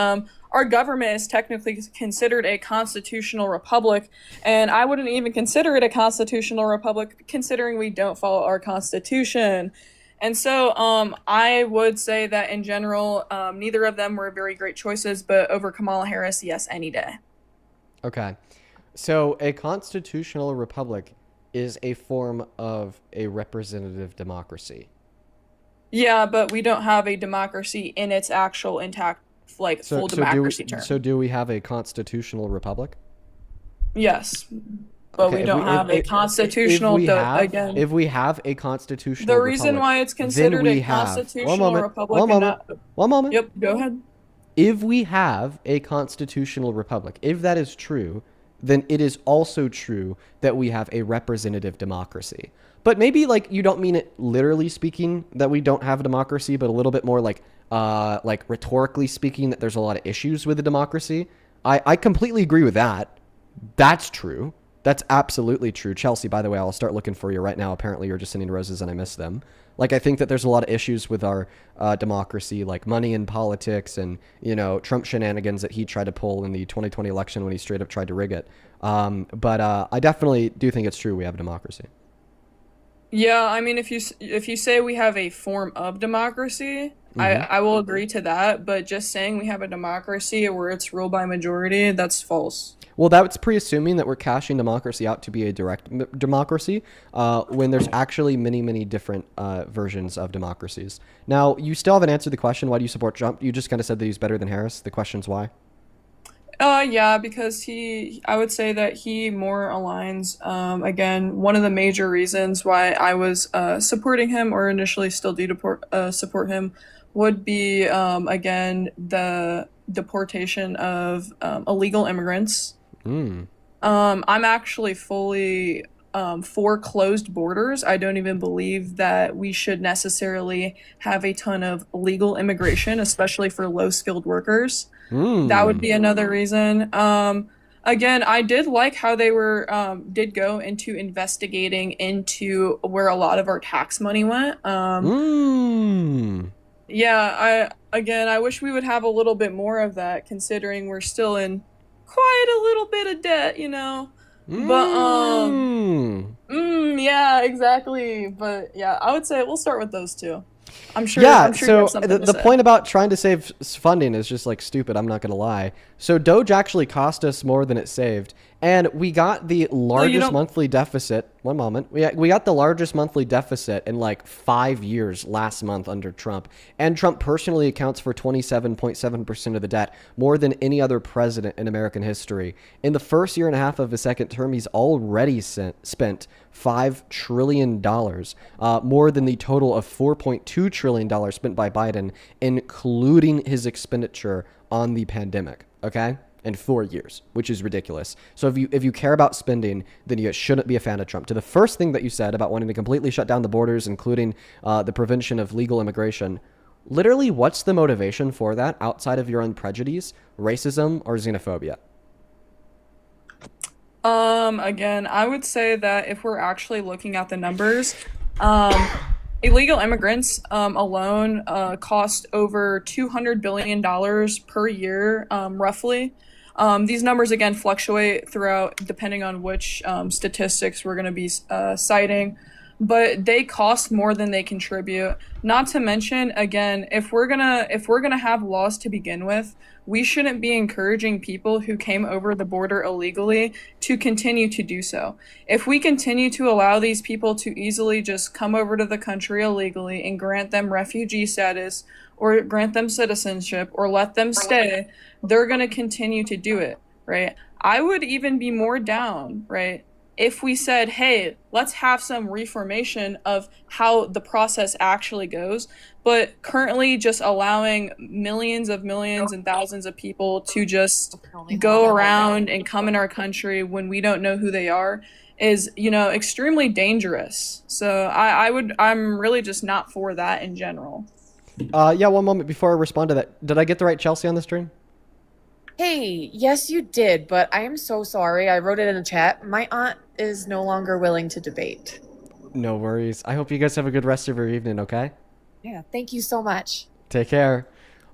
our government is technically considered a constitutional republic, and I wouldn't even consider it a constitutional republic considering we don't follow our constitution. And so I would say that in general, neither of them were very great choices, but over Kamala Harris, yes, any day. Okay. So a constitutional republic is a form of a representative democracy. Yeah, but we don't have a democracy in its actual intact, like, full democracy term. So do we have a constitutional republic? Yes. But okay, we don't have a constitutional, again. If we have a constitutional republic. The reason why it's considered a constitutional republic. One moment. Yep, go ahead. If we have a constitutional republic, if that is true, then it is also true that we have a representative democracy. But maybe, like, you don't mean it literally speaking that we don't have a democracy, but a little bit more like rhetorically speaking that there's a lot of issues with the democracy. I completely agree with that. That's true. That's absolutely true. Chelsea, by the way, I'll start looking for you right now. Apparently you're just sending roses and I missed them. Like, I think that there's a lot of issues with our democracy, like money in politics and, you know, Trump shenanigans that he tried to pull in the 2020 election when he straight up tried to rig it. But I definitely do think it's true we have a democracy. Yeah, I mean, if you say we have a form of democracy, I will agree to that. But just saying we have a democracy where it's ruled by majority, that's false. Well, that's pre-assuming that we're cashing democracy out to be a direct democracy when there's actually many, many different versions of democracies. Now, you still haven't answered the question, why do you support Trump? You just kind of said that he's better than Harris. The question's why? Yeah, because I would say that he more aligns, again, one of the major reasons why I was supporting him or initially still do support him would be, again, the deportation of illegal immigrants. I'm actually fully for closed borders. I don't even believe that we should necessarily have a ton of legal immigration, especially for low-skilled workers. That would be another reason. Again, I did like how they did go into investigating into where a lot of our tax money went. yeah, I wish we would have a little bit more of that, considering we're still in quite a little bit of debt, you know. But Mm. yeah, exactly. But yeah, I would say we'll start with those two. Yeah, I'm sure you have so something to the say. point about trying to save funding is just like stupid, I'm not going to lie. So Doge actually cost us more than it saved, and we got the No, you largest don't. monthly deficit. One moment. We got the largest monthly deficit in like 5 years last month under Trump. And Trump personally accounts for 27.7% of the debt, more than any other president in American history. In the first year and a half of his second term, he's already spent $5 trillion, more than the total of $4.2 trillion spent by Biden, including his expenditure on the pandemic, okay? In 4 years, which is ridiculous. So if you care about spending, then you shouldn't be a fan of Trump. To the first thing that you said about wanting to completely shut down the borders, including the prevention of legal immigration, literally, what's the motivation for that outside of your own prejudice, racism, or xenophobia? Again, I would say that if we're actually looking at the numbers, um, illegal immigrants alone cost over $200 billion per year, roughly. These numbers again fluctuate throughout depending on which statistics we're going to be citing, but they cost more than they contribute. Not to mention, again, if we're gonna have laws to begin with, we shouldn't be encouraging people who came over the border illegally to continue to do so. If we continue to allow these people to easily just come over to the country illegally and grant them refugee status or grant them citizenship or let them stay, they're going to continue to do it, right? I would even be more down, right? If we said, hey, let's have some reformation of how the process actually goes, but currently just allowing millions and thousands of people to just go around and come in our country when we don't know who they are is, extremely dangerous. So I'm really just not for that in general. Yeah, one moment before I respond to that. Did I get the right Chelsea on the stream? Hey, yes, you did, but I am so sorry. I wrote it in the chat. My aunt is no longer willing to debate. No worries. I hope you guys have a good rest of your evening, okay? Yeah, thank you so much. Take care.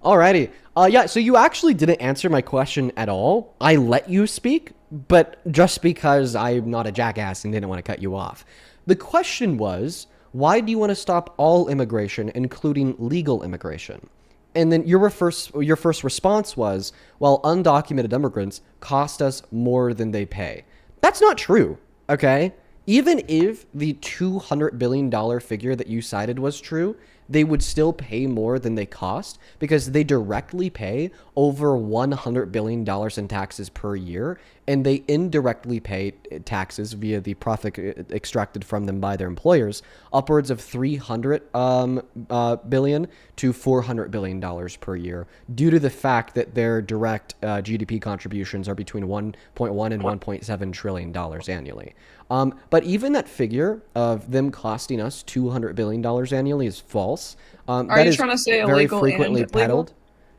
Alrighty. Yeah, so you actually didn't answer my question at all. I let you speak, but just because I'm not a jackass and didn't want to cut you off. The question was, why do you want to stop all immigration, including legal immigration? And then your first response was, well, undocumented immigrants cost us more than they pay. That's not true, okay? Even if the $200 billion figure that you cited was true, they would still pay more than they cost because they directly pay over $100 billion in taxes per year, and they indirectly pay taxes via the profit extracted from them by their employers, upwards of $300 billion to $400 billion per year, due to the fact that their direct GDP contributions are between 1.1 and $1.7 trillion annually. But even that figure of them costing us $200 billion annually is false. Are you trying to say very illegal frequently and legal? peddled.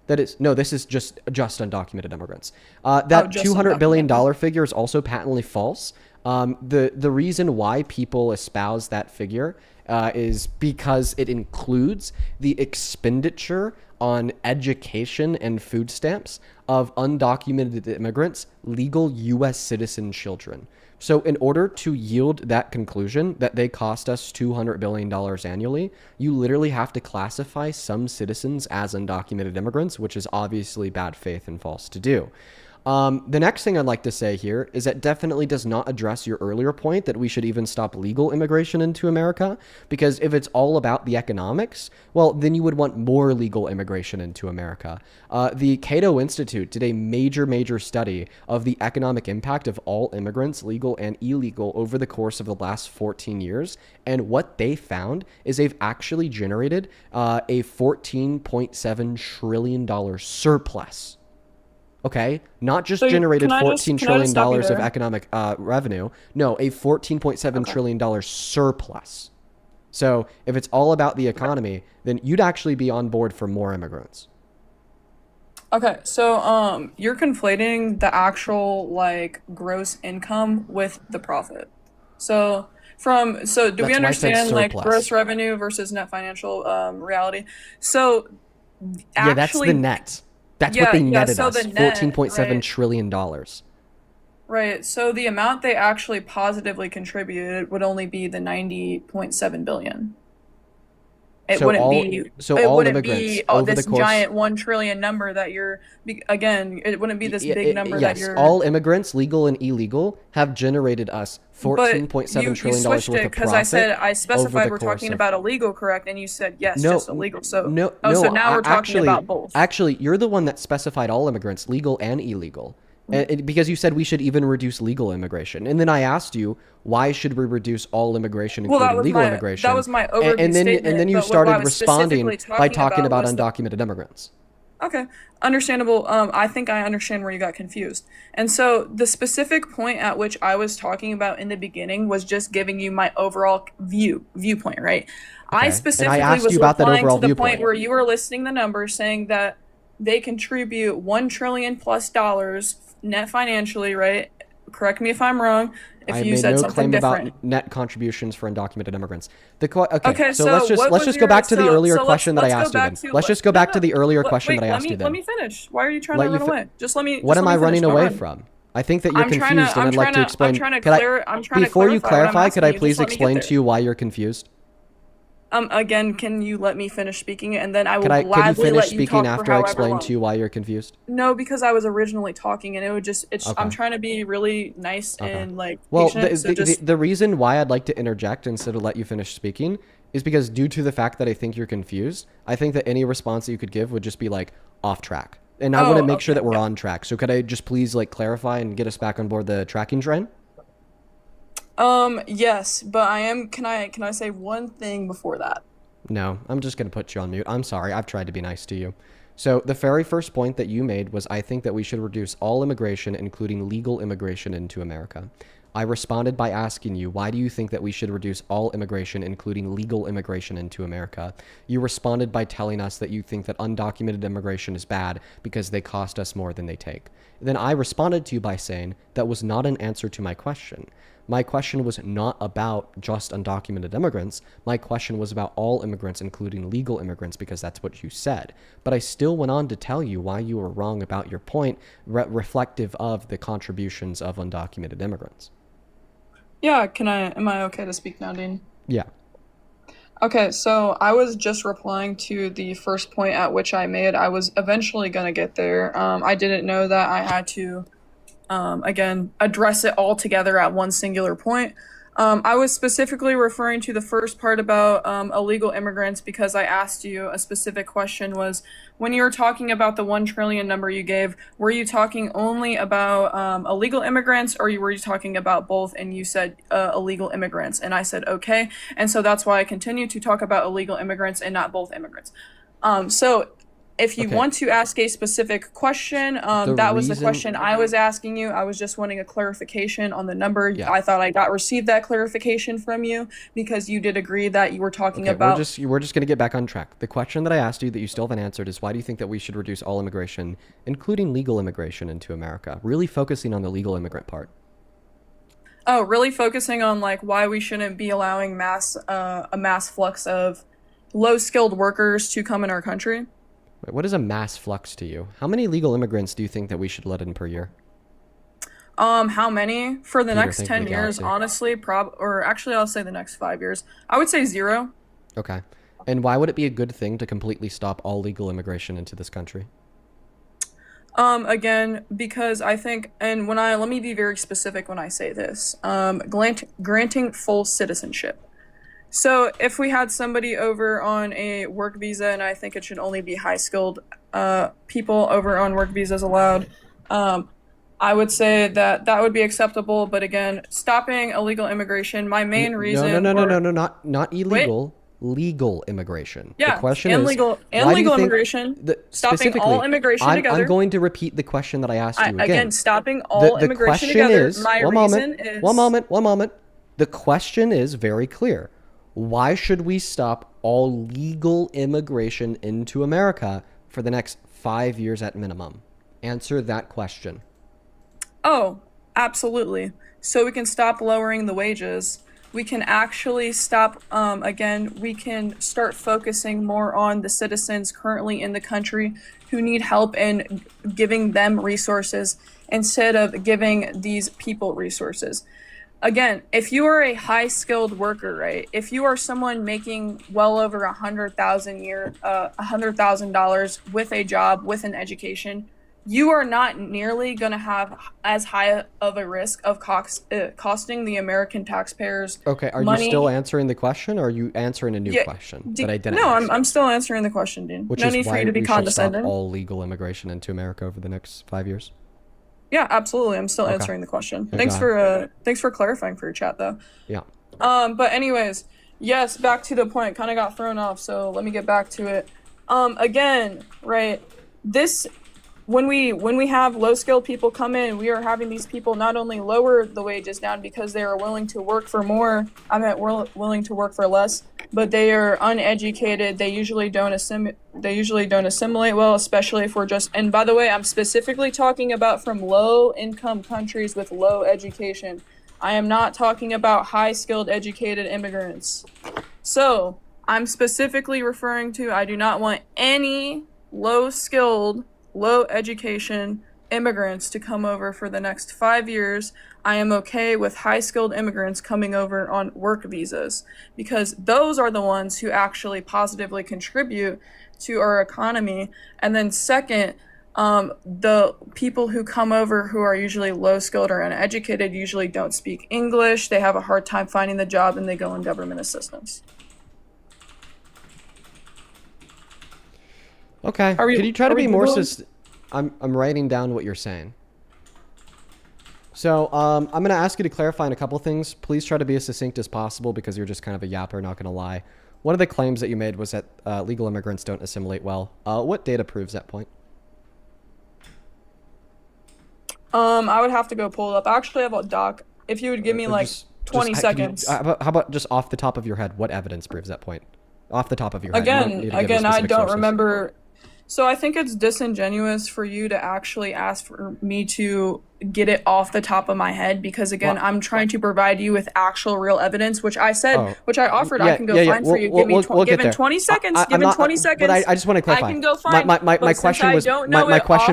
That is no. This is just undocumented immigrants. Oh, That just $200 billion undocumented. figure is also patently false. The reason why people espouse that figure is because it includes the expenditure on education and food stamps of undocumented immigrants, legal U.S. citizen children. So in order to yield that conclusion that they cost us $200 billion annually, you literally have to classify some citizens as undocumented immigrants, which is obviously bad faith and false to do. The next thing I'd like to say here is that definitely does not address your earlier point that we should even stop legal immigration into America, because if it's all about the economics, well, then you would want more legal immigration into America. The Cato Institute did a major study of the economic impact of all immigrants, legal and illegal, over the course of the last 14 years. And what they found is they've actually generated a $14.7 trillion surplus. Okay, not just So generated can I $14 just trillion stop you of there? economic revenue. No, a $14.7 trillion surplus. So if it's all about the economy, then you'd actually be on board for more immigrants. Okay, so you're conflating the actual like gross income with the profit. So So do we That's why I said understand like surplus. gross revenue versus net financial reality? So Yeah, that's the actually, net. That's yeah, what they yeah. netted So us. the net, $14.7 right? trillion dollars. Right. So the amount they actually positively contributed would only be the 90.7 billion. It So wouldn't all be so it all wouldn't immigrants be over the this course. giant 1 trillion number that you're again, it wouldn't be this big number that Yes, you're all immigrants, legal and illegal, have generated us but $14.7 you trillion switched worth it of because I said profit I over specified the we're course talking of. about illegal, correct? And you said yes, No, just illegal. So no. now we're talking about both. Actually, you're the one that specified all immigrants, legal and illegal, because you said we should even reduce legal immigration, and then I asked you why should we reduce all immigration, Well, including legal immigration, that was my overview and then statement. you But what I started was responding specifically by talking talking about was the undocumented immigrants. okay, understandable. I think I understand where you got confused. And so the specific point at which I was talking about in the beginning was just giving you my overall viewpoint, right? I Okay, and I specifically asked was you about that replying overall to the point viewpoint. where you were listing the numbers saying that they contribute 1 trillion plus dollars net financially, right? Correct me if I'm wrong if I you made said no something claim different. about net contributions for undocumented immigrants. Okay, So so let's what was just go your back to the earlier so question that I let's go asked you back then. to Let's just go back to the earlier let- question wait, that I let asked me you let then. me finish. Why are you trying Let to you run fi- away? Just let me What just am let I me finish. running Don't away run. from? I think that you're I'm trying confused, to and I'm I'd like trying to to explain. I'm trying to Could I, clear I'm trying to before you clarify what I'm clarify, could asking I you. Just please let me get explain there. to you why you're confused? Again, can you let me finish speaking and then I will Could you gladly finish let you speaking talk for after I however explain to long. you why you're confused? No, because I was originally talking and it would just it's Okay. I'm trying to be really nice Okay. and like Well, patient. So just the reason why I'd like to interject instead of let you finish speaking is because due to the fact that I think you're confused, I think that any response that you could give would just be like off track. And I want to make sure okay, that we're yeah. on track. So could I just please like clarify and get us back on board the tracking train? Yes, but can I say one thing before that? No, I'm just going to put you on mute. I'm sorry. I've tried to be nice to you. So the very first point that you made was I think that we should reduce all immigration, including legal immigration, into America. I responded by asking you, why do you think that we should reduce all immigration, including legal immigration, into America? You responded by telling us that you think that undocumented immigration is bad because they cost us more than they take. Then I responded to you by saying that was not an answer to my question. My question was not about just undocumented immigrants. My question was about all immigrants, including legal immigrants, because that's what you said. But I still went on to tell you why you were wrong about your point, reflective of the contributions of undocumented immigrants. Yeah, am I okay to speak now, Dean? Yeah. Okay, so I was just replying to the first point at which I made. I was eventually gonna get there. I didn't know that I had to, again, address it all together at one singular point. I was specifically referring to the first part about illegal immigrants because I asked you a specific question was when you were talking about the 1 trillion number you gave, were you talking only about illegal immigrants or were you talking about both? And you said illegal immigrants. And I said, okay. And so that's why I continue to talk about illegal immigrants and not both immigrants. So if you Okay. want to ask a specific question, that was the reason- question I was asking you. I was just wanting a clarification on the number. Yeah. I thought I received that clarification from you because you did agree that you were talking Okay, about. we're just going to get back on track. The question that I asked you that you still haven't answered is why do you think that we should reduce all immigration, including legal immigration, into America? Really focusing on the legal immigrant part. Oh, really focusing on like why we shouldn't be allowing a mass flux of low-skilled workers to come in our country. Wait, what is a mass flux to you? How many legal immigrants do you think that we should let in per year? How many for the Peter, next think 10 of the years? galaxy. Honestly, or actually, I'll say the next 5 years. I would say 0. Okay. And why would it be a good thing to completely stop all legal immigration into this country? Again, because I think, and let me be very specific when I say this, granting full citizenship. So if we had somebody over on a work visa, and I think it should only be high-skilled people over on work visas allowed, I would say that would be acceptable. But again, stopping illegal immigration, my main reason. No, not illegal. Legal immigration. Yeah, The question and is, legal why do you think immigration. Stopping specifically, all immigration together. I'm going to repeat the question that I asked you again. Again, stopping all The immigration question together. is, My one reason moment, is one moment. The question is very clear. Why should we stop all legal immigration into America for the next 5 years at minimum? Answer that question. Oh, absolutely. So we can stop lowering the wages. we can actually stop, again, we can start focusing more on the citizens currently in the country who need help and giving them resources instead of giving these people resources. Again, if you are a high skilled worker, right? If you are someone making well over $100,000 with a job, with an education, you are not nearly going to have as high of a risk of costing the American taxpayers Okay, are money. you still answering the question, or are you answering a new question that I didn't No, ask? I'm still answering the question, Dean. Which No is need for why you to be we should stop condescending. all legal immigration into America over the next 5 years. Yeah, absolutely. I'm still Okay. answering the question. Yeah, Thanks go for clarifying for your chat though. Yeah. But anyways, yes, back to the point. Kind of got thrown off, so let me get back to it. Again, right? This when we have low skilled people come in, we are having these people not only lower the wages down because they are willing to work for more. I meant willing to work for less, but they are uneducated. They usually don't assimilate well, especially if we're just. And by the way, I'm specifically talking about from low income countries with low education. I am not talking about high skilled educated immigrants. So I'm specifically referring to. I do not want any low skilled, low education immigrants to come over for the next 5 years. I am okay with high skilled immigrants coming over on work visas because those are the ones who actually positively contribute to our economy. And then second, the people who come over who are usually low skilled or uneducated usually don't speak English. They have a hard time finding the job and they go on government assistance. Okay. Could you try to be more I'm writing down what you're saying. So, I'm going to ask you to clarify on a couple things. Please try to be as succinct as possible because you're just kind of a yapper, not going to lie. One of the claims that you made was that legal immigrants don't assimilate well. What data proves that point? I would have to go pull it up. I actually have a doc. If you would give me like 20 seconds. How about just off the top of your head, what evidence proves that point? Off the top of your head. You don't need to give me Again, I specific don't sources. remember. So I think it's disingenuous for you to actually ask for me to get it off the top of my head because again, I'm trying to provide you with actual real evidence, which I said, which I offered. I can go find for you. Given 20 seconds. Given 20 seconds. But I just want to clarify. I can go find. My question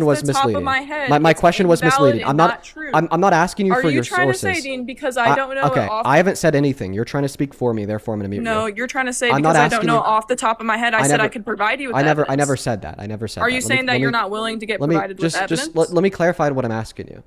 was misleading. My question was misleading. I'm not asking you for your sources. Are you trying to say, Dean, because I don't know? Okay, I haven't said anything. You're trying to speak for me, therefore I'm going to mute you. No, you're trying to say because I don't know off the top of my head. I said I could provide you with evidence. I never said that. I never said that. Are you saying that you're not willing to get provided with evidence? Let me clarify what I'm asking you.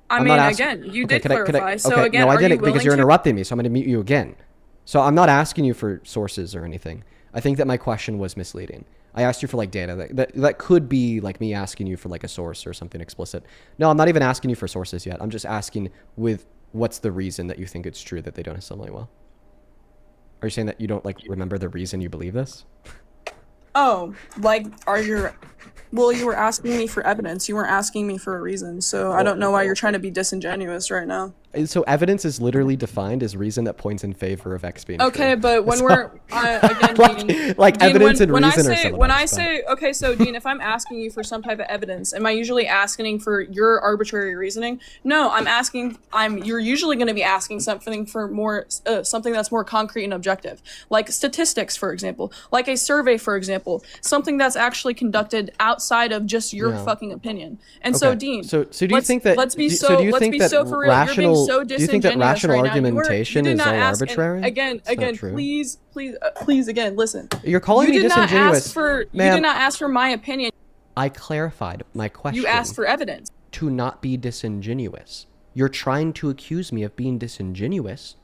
I mean, again, you did clarify. So again, no, I are you didn't because you're willing to- interrupting me, so I'm going to mute you again. So I'm not asking you for sources or anything. I think that my question was misleading. I asked you for like data that could be like me asking you for like a source or something explicit. No, I'm not even asking you for sources yet. I'm just asking with what's the reason that you think it's true that they don't assimilate well? Are you saying that you don't like remember the reason you believe this? Oh, like well, you were asking me for evidence. You weren't asking me for a reason. So I don't know why you're trying to be disingenuous right now. So evidence is literally defined as reason that points in favor of X being okay, true. but when we're again, Dean, evidence and when reason I are say similar. when I say okay, so Dean, if I'm asking you for some type of evidence, am I usually asking for your arbitrary reasoning? No, you're usually going to be asking something for more something that's more concrete and objective, like statistics, for example, like a survey, for example, something that's actually conducted outside of just your fucking opinion. And so, Dean, so do you think that let's be so do you think that so for real. You're being so do you think that rational right argumentation you is not all ask, arbitrary? Again, please, again, listen. You're calling me disingenuous. You did not ask for my opinion. I clarified my question. You asked for evidence. To not be disingenuous. You're trying to accuse me of being disingenuous.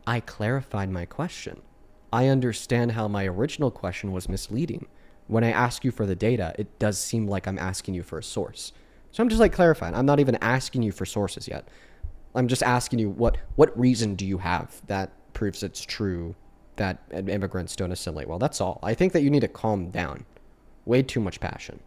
I clarified my question. I understand how my original question was misleading. When I ask you for the data, it does seem like I'm asking you for a source. So I'm just like clarifying. I'm not even asking you for sources yet. I'm just asking you what reason do you have that proves it's true that immigrants don't assimilate well? That's all. I think that you need to calm down. Way too much passion.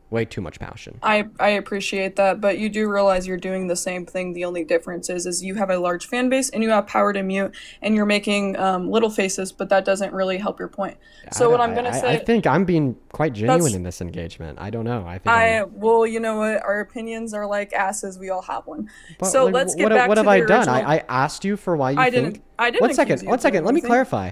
Way too much passion. I appreciate that, but you do realize you're doing the same thing. The only difference is you have a large fan base and you have power to mute, and you're making little faces, but that doesn't really help your point. So what I'm gonna say, I think I'm being quite genuine in this engagement. I don't know. I think well, you know what? Our opinions are like asses. We all have one. But, So like, let's get back what to have the I done? original- I asked you for why you I think. didn't. I didn't. One accuse second. you One of second. doing Let me anything. clarify.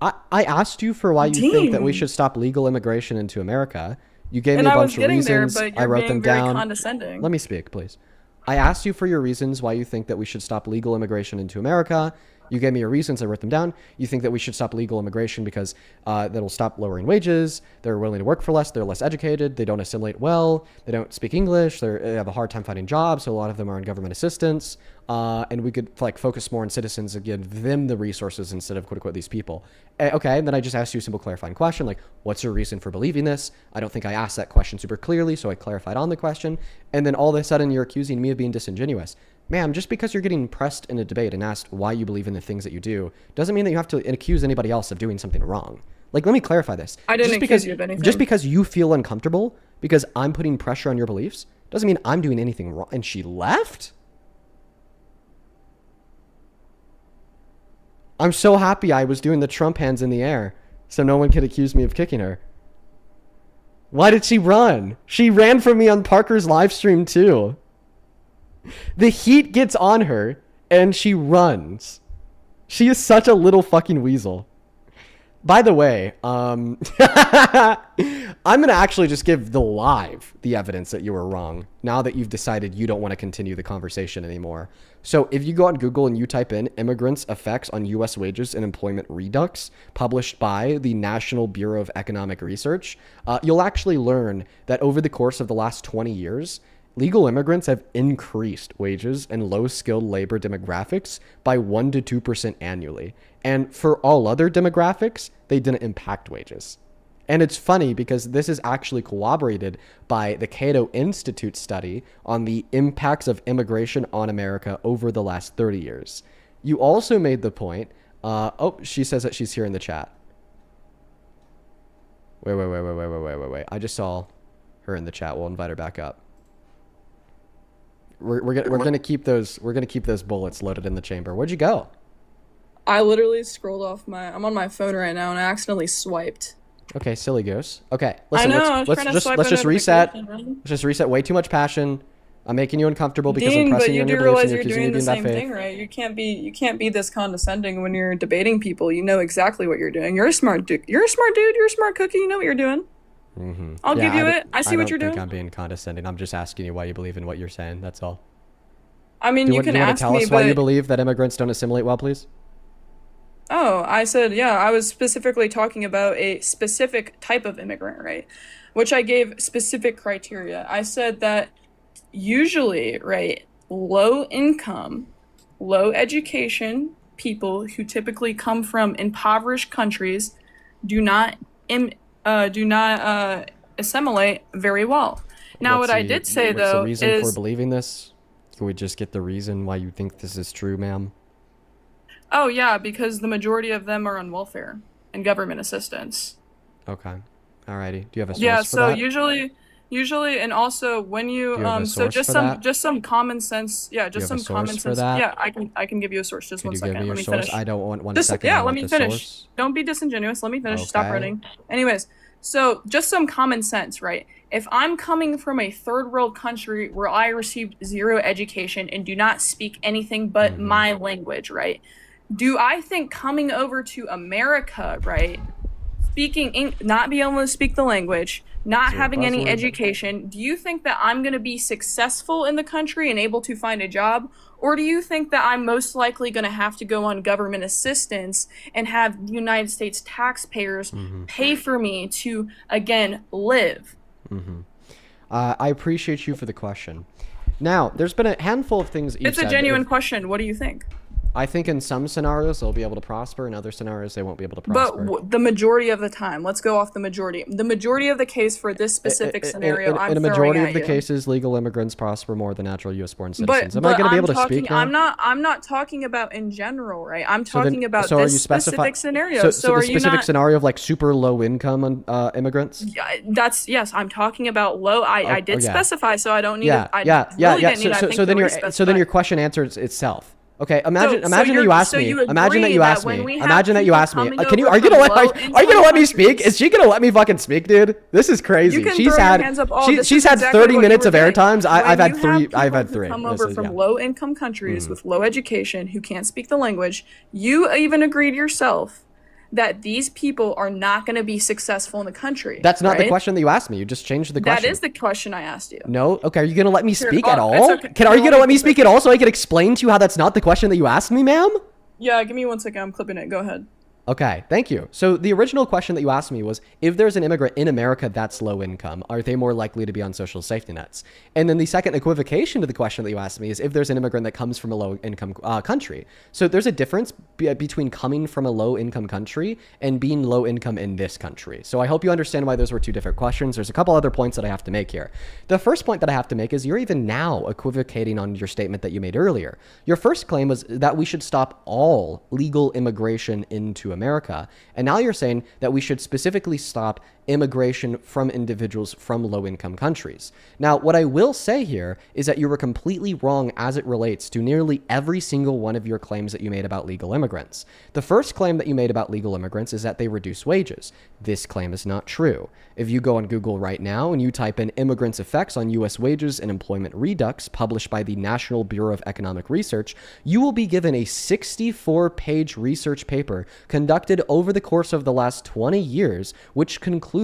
I asked you for why you think that we Dean. should stop legal immigration into America. You gave And me a I was bunch of getting there, reasons. but I you're wrote them being very down. condescending. Let me speak, please. I asked you for your reasons why you think that we should stop legal immigration into America. You gave me your reasons. I wrote them down. You think that we should stop legal immigration because that'll stop lowering wages. They're willing to work for less. They're less educated. They don't assimilate well. They don't speak English. They have a hard time finding jobs. So a lot of them are on government assistance. And we could like focus more on citizens and give them the resources instead of quote unquote these people. Okay. And then I just asked you a simple clarifying question. Like, what's your reason for believing this? I don't think I asked that question super clearly. So I clarified on the question. And then all of a sudden you're accusing me of being disingenuous. Ma'am, just because you're getting pressed in a debate and asked why you believe in the things that you do doesn't mean that you have to accuse anybody else of doing something wrong. Like, let me clarify this. I didn't just accuse because, you of anything. Just because you feel uncomfortable because I'm putting pressure on your beliefs doesn't mean I'm doing anything wrong. And she left? I'm so happy I was doing the Trump hands in the air so no one could accuse me of kicking her. Why did she run? She ran from me on Parker's live stream too. The heat gets on her and she runs. She is such a little fucking weasel. By the way, I'm going to actually just give the evidence that you were wrong now that you've decided you don't want to continue the conversation anymore. So if you go on Google and you type in immigrants' effects on U.S. wages and employment redux, published by the National Bureau of Economic Research, you'll actually learn that over the course of the last 20 years, legal immigrants have increased wages and low-skilled labor demographics by 1 to 2% annually. And for all other demographics, they didn't impact wages. And it's funny because this is actually corroborated by the Cato Institute study on the impacts of immigration on America over the last 30 years. You also made the point, she says that she's here in the chat. Wait. I just saw her in the chat. We'll invite her back up. We're gonna keep those bullets loaded in the chamber. Where'd you go? I literally scrolled off I'm on my phone right now and I accidentally swiped. Okay, silly goose. Okay, listen, I know, I was let's trying to swipe let's a just reset. notification, man. Let's just reset. Way too much passion. I'm making you uncomfortable because I'm Dean, but pressing you you on do your beliefs and realize you're you're accusing me doing of the being that same faith. thing, right? You can't be this condescending when you're debating people. You know exactly what you're doing. You're a smart dude. You're a smart dude. You're a smart cookie. You know what you're doing. Mm-hmm. I'll give you it. I see what you're I don't doing. think I'm being condescending. I'm just asking you why you believe in what you're saying. That's all. I mean, Do you you can want to ask tell me, us why you but believe that immigrants don't assimilate well, please? oh, I said, yeah, I was specifically talking about a specific type of immigrant, right? Which I gave specific criteria. I said that usually, right, low income, low education people who typically come from impoverished countries do not assimilate very well. Now, what I did say what's though the reason is for believing this? Can we just get the reason why you think this is true, ma'am? oh yeah, because the majority of them are on welfare and government assistance. Okay. Alrighty. Do you have a source Yeah, for so that? usually and also when you Do you have a so source just for some that? just some common sense, yeah, just have a some common source for sense. that? Yeah, I can give you a source. Just Could one you second. give me your Let me source? finish. I don't want one Just second. yeah, I let want me the finish. source. Don't be disingenuous. Let me finish. Stop Okay. running. Anyways, so just some common sense, right? If I'm coming from a third world country where I received zero education and do not speak anything but my language, right? Do I think coming over to America, right, not being able to speak the language, not Is there a having any buzzword? education, do you think that I'm going to be successful in the country and able to find a job? Or do you think that I'm most likely going to have to go on government assistance and have United States taxpayers pay for me to, again, live? I appreciate you for the question. Now, there's been a handful of things that you've It's a said. genuine question. What do you think? I think in some scenarios they'll be able to prosper, in other scenarios they won't be able to prosper. But the majority of the time, let's go off the majority. The majority of the case for this specific scenario, in a majority of the cases, legal immigrants prosper more than natural U.S.-born citizens. Am I going to be able to speak now? I'm not talking about in general, right? I'm talking about so this specific scenario. So the specific scenario of like super low income immigrants. Yes. I'm talking about low. I did specify, so I don't need. So then your question answers itself. Okay, imagine that you asked me. Imagine that you asked me. Are you gonna let me speak? Is she gonna let me fucking speak, dude? This is crazy. She's had 30 minutes of airtimes. I've had 3. I've had 3. Come over from low income countries with low education who can't speak the language. You even agreed yourself that these people are not going to be successful in the country. That's not the question that you asked me. You just changed the question. That is the question I asked you. No? Okay, are you going to let me speak at all? Okay. Are you going to let me speak at all so I can explain to you how that's not the question that you asked me, ma'am? Yeah, give me 1 second. I'm clipping it. Go ahead. Okay, thank you. So the original question that you asked me was, if there's an immigrant in America that's low income, are they more likely to be on social safety nets? And then the second equivocation to the question that you asked me is, if there's an immigrant that comes from a low income country. So there's a difference between coming from a low income country and being low income in this country. So I hope you understand why those were 2 different questions. There's a couple other points that I have to make here. The first point that I have to make is you're even now equivocating on your statement that you made earlier. Your first claim was that we should stop all legal immigration into America. And now you're saying that we should specifically stop immigration from individuals from low-income countries. Now, what I will say here is that you were completely wrong as it relates to nearly every single one of your claims that you made about legal immigrants. The first claim that you made about legal immigrants is that they reduce wages. This claim is not true. If you go on Google right now and you type in immigrants' effects on U.S. wages and employment redux, published by the National Bureau of Economic Research, you will be given a 64-page research paper conducted over the course of the last 20 years, which concluded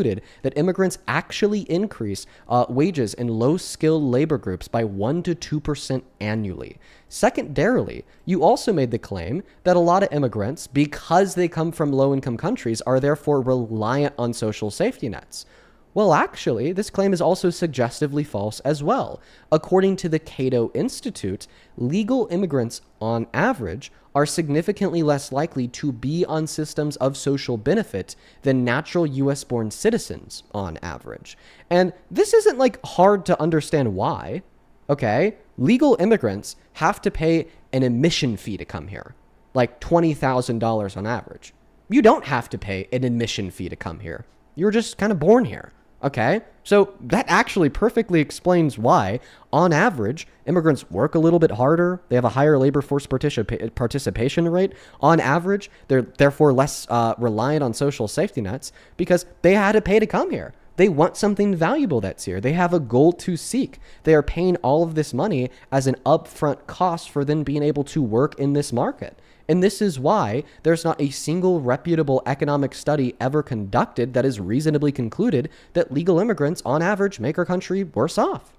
that immigrants actually increase wages in low-skilled labor groups by 1 to 2% annually. Secondarily, you also made the claim that a lot of immigrants, because they come from low-income countries, are therefore reliant on social safety nets. Well, actually, this claim is also suggestively false as well. According to the Cato Institute, legal immigrants, on average, are significantly less likely to be on systems of social benefit than natural US-born citizens, on average. And this isn't, like, hard to understand why. Okay, legal immigrants have to pay an admission fee to come here, like $20,000 on average. You don't have to pay an admission fee to come here. You're just kind of born here. Okay, so that actually perfectly explains why, on average, immigrants work a little bit harder. They have a higher labor force participation rate. On average, they're therefore less reliant on social safety nets because they had to pay to come here. They want something valuable that's here. They have a goal to seek. They are paying all of this money as an upfront cost for them being able to work in this market. And this is why there's not a single reputable economic study ever conducted that has reasonably concluded that legal immigrants, on average, make our country worse off.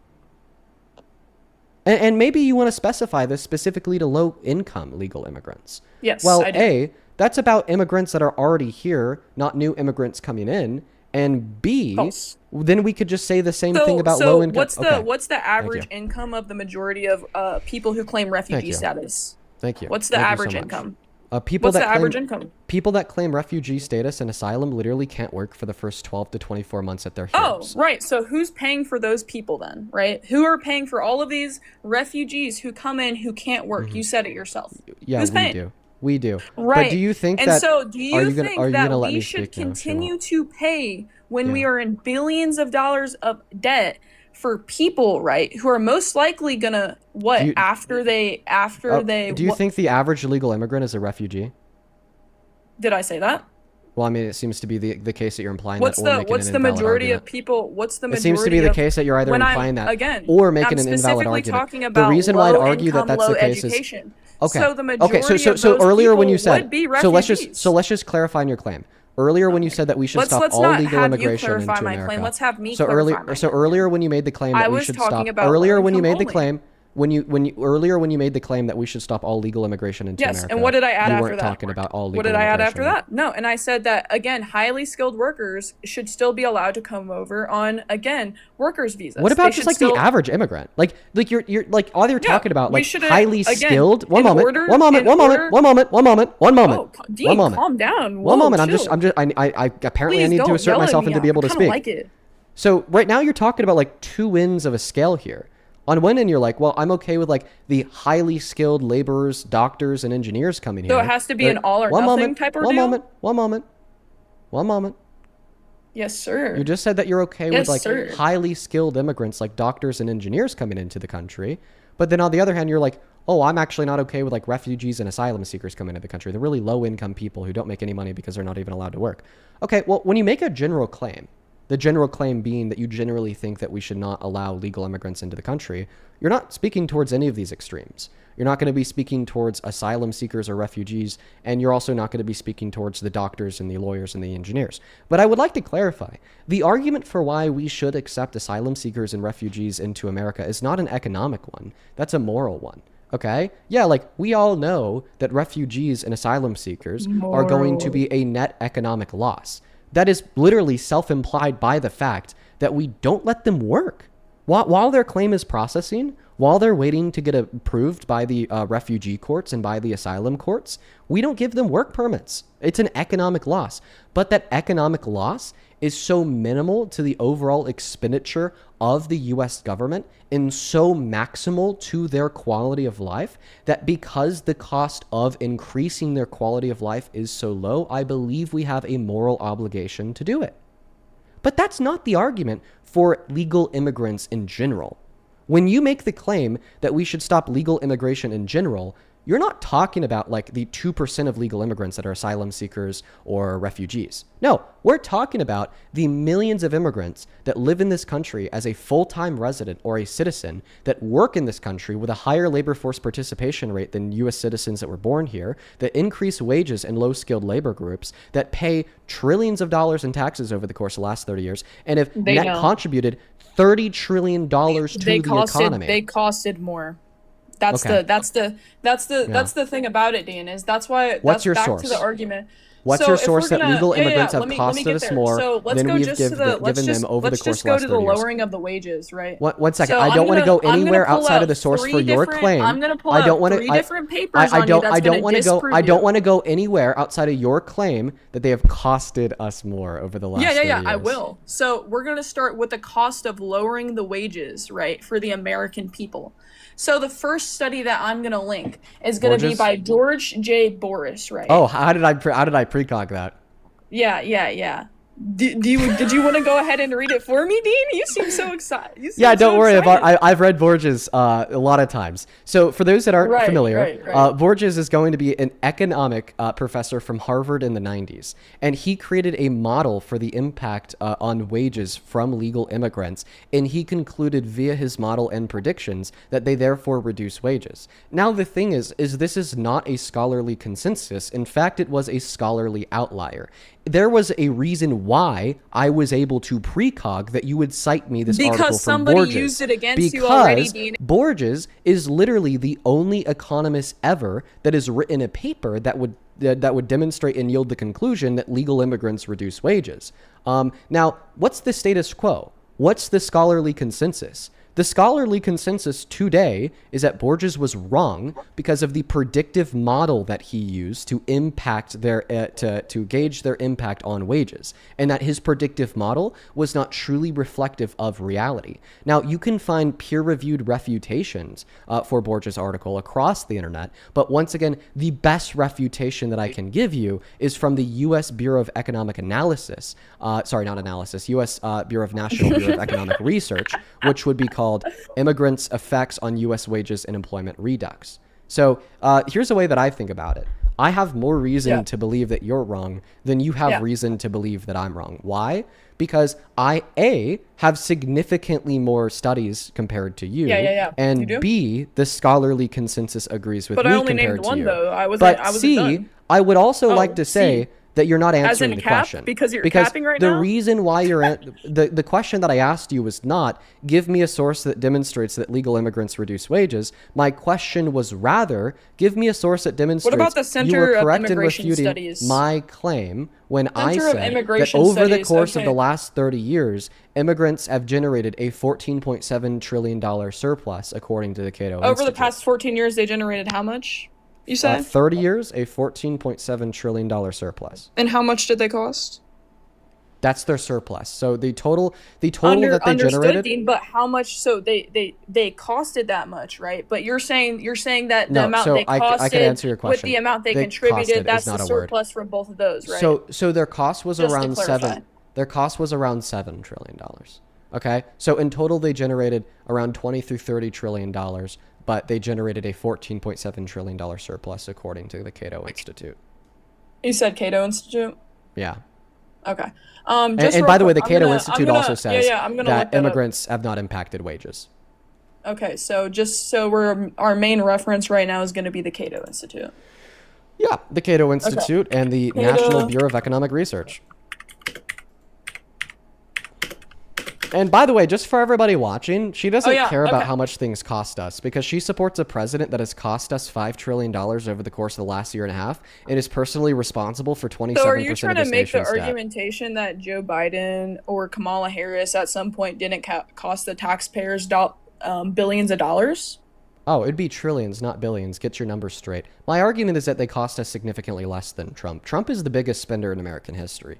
And maybe you want to specify this specifically to low-income legal immigrants. Yes, well, I do. A, that's about immigrants that are already here, not new immigrants coming in. And B, False. Then we could just say the same thing about low income. What's the average income of the majority of people who claim refugee status? Thank you. What's the average income? What's the average income? People that claim refugee status and asylum literally can't work for the first 12 to 24 months that they're here. Oh, right. So who's paying for those people then, right? Who are paying for all of these refugees who come in who can't work? Mm-hmm. You said it yourself. Yeah, who's paying? We do. Right. But do you think and that... so do you think that we speak should now, continue to pay when we are in billions of dollars of debt for people, right, who are most likely gonna after they do you think the average illegal immigrant is a refugee? Did I say that? Well, I mean, it seems to be the case that you're implying what's that. What's the majority of people? What's the majority? It seems to be the case that you're either implying that or making an invalid argument. Talking about the reason why I'd argue that that's the case is okay. So the majority of so those earlier when you people said would be refugees. so let's just clarify your claim. Earlier when you said that we should stop all legal immigration into America. Let's have me clarify. So earlier when you made the claim that we should stop. Earlier when you made the claim. when you earlier when you made the claim that we should stop all legal immigration into Yes, America. and what did I add you after weren't that? talking about all legal What did I add immigration. after that? No, and I said that again, highly skilled workers should still be allowed to come over on again workers visas. What They about just should like still- the average immigrant? Like you're like all you're talking about we like should've- highly again, skilled. in order- One moment. Oh, Dean, One moment. calm down. One Whoa, moment. chill. I apparently Please I need to don't assert yell at myself me. and to be able to I kinda speak. like it. So right now you're talking about like two ends of a scale here. On one end, you're like, well, I'm okay with like the highly skilled laborers, doctors, and engineers coming here. So it has to be an all or nothing type of One deal? moment. Yes, sir. You just said that you're okay with Yes, like sir. highly skilled immigrants like doctors and engineers coming into the country. But then on the other hand, you're like, oh, I'm actually not okay with like refugees and asylum seekers coming into the country. They're really low income people who don't make any money because they're not even allowed to work. Okay, well, when you make a general claim, the general claim being that you generally think that we should not allow legal immigrants into the country, you're not speaking towards any of these extremes. You're not going to be speaking towards asylum seekers or refugees, and you're also not going to be speaking towards the doctors and the lawyers and the engineers. But I would like to clarify, the argument for why we should accept asylum seekers and refugees into America is not an economic one. That's a moral one. Okay? Yeah, like we all know that refugees and asylum seekers are going to be a net economic loss. That is literally self-implied by the fact that we don't let them work. While their claim is processing, while they're waiting to get approved by the refugee courts and by the asylum courts, we don't give them work permits. It's an economic loss. But that economic loss is so minimal to the overall expenditure of the US government and so maximal to their quality of life that because the cost of increasing their quality of life is so low, I believe we have a moral obligation to do it. But that's not the argument for legal immigrants in general. When you make the claim that we should stop legal immigration in general, you're not talking about like the 2% of legal immigrants that are asylum seekers or refugees. No, we're talking about the millions of immigrants that live in this country as a full-time resident or a citizen that work in this country with a higher labor force participation rate than US citizens that were born here, that increase wages in low-skilled labor groups, that pay trillions of dollars in taxes over the course of the last 30 years, and have net contributed $30 trillion to the economy. They costed more. That's Okay. the thing about it, Dean, is that's why What's that's your back source? to the argument. What's So your if source we're that gonna- legal yeah, yeah, immigrants let have me get costed us there. more So let's than go we've just to given the- let's them just- over the let's course just of the go last to the 30 years? lowering of the wages, right? One second. So I don't want to go I'm gonna anywhere pull outside out of the source three for your different- claim. I'm gonna pull I don't out want three to. different papers on you don't. that's I don't gonna want to go. disprove I don't you. want to go anywhere outside of your claim that they have costed us more over the last. 30 I years. will. So we're gonna start with the cost of lowering the wages, right, for the American people. So the first study that I'm gonna link is gonna be Borges? by George J. Boris, right? Oh, how did I precog that? Yeah. Did you want to go ahead and read it for me, Dean? You seem so excited. Yeah, don't worry. I've read Borges a lot of times. So for those that aren't Right, familiar, right. Borges is going to be an economic professor from Harvard in the 90s. And he created a model for the impact on wages from legal immigrants. And he concluded via his model and predictions that they therefore reduce wages. Now, the thing is this is not a scholarly consensus. In fact, it was a scholarly outlier. There was a reason why I was able to precog that you would cite me this article from Because somebody Borges. used it against you already, Because Dean. Borges is literally the only economist ever that has written a paper that would demonstrate and yield the conclusion that legal immigrants reduce wages. Now, what's the status quo? What's the scholarly consensus? The scholarly consensus today is that Borges was wrong because of the predictive model that he used to impact their to gauge their impact on wages, and that his predictive model was not truly reflective of reality. Now, you can find peer-reviewed refutations for Borges' article across the internet, but once again, the best refutation that I can give you is from the U.S. Bureau of Economic Analysis. U.S. Bureau of National Bureau of Economic Research, which would be called Immigrants' Effects on U.S. Wages and Employment Redux. So here's the way that I think about it. I have more reason to believe that you're wrong than you have reason to believe that I'm wrong. Why? Because I, A, have significantly more studies compared to you, and You do? B, the scholarly consensus agrees with But me I only compared named to one you. though. I wasn't But done. C, I would also like to say C. that you're not As answering in the cap? question. Because you're capping right the now? reason why the question that I asked you was not, give me a source that demonstrates that legal immigrants reduce wages. My question was rather, give me a source that demonstrates about the you Center were of correct in Immigration refuting Studies? my claim when I Center of said that Immigration over the Studies, course of okay. the last 30 years, immigrants have generated a $14.7 trillion surplus, according to the Cato Over Institute. the past 14 years, they generated how much? You said? 30 years, a $14.7 trillion surplus. And how much did they cost? That's their surplus. So the total that they Understood, generated. Dean, but how much? So they costed that much, right? But you're saying that the No, amount so they costed I can answer your with question. the amount they They contributed, costed that's is the not a word. surplus from both of those, right? So their cost was Just to around clarify. $7 trillion. Okay, so in total they generated around 20 through 30 trillion dollars, but they generated a $14.7 trillion surplus, according to the Cato Institute. You said Cato Institute? Yeah. Okay. And Just real by the way, quick, the Cato I'm Institute gonna- also says I'm gonna look that that up. immigrants have not impacted wages. Okay, so just so our main reference right now is going to be the Cato Institute. Yeah, the Cato Institute and the National Bureau of Economic Research. And by the way, just for everybody watching, she doesn't care about how much things cost us because she supports a president that has cost us $5 trillion over the course of the last year and a half and is personally responsible for 27% So are you trying of to this make the nation's debt. argumentation that Joe Biden or Kamala Harris at some point didn't cost the taxpayers billions of dollars? Oh, it'd be trillions, not billions. Get your numbers straight. My argument is that they cost us significantly less than Trump. Trump is the biggest spender in American history.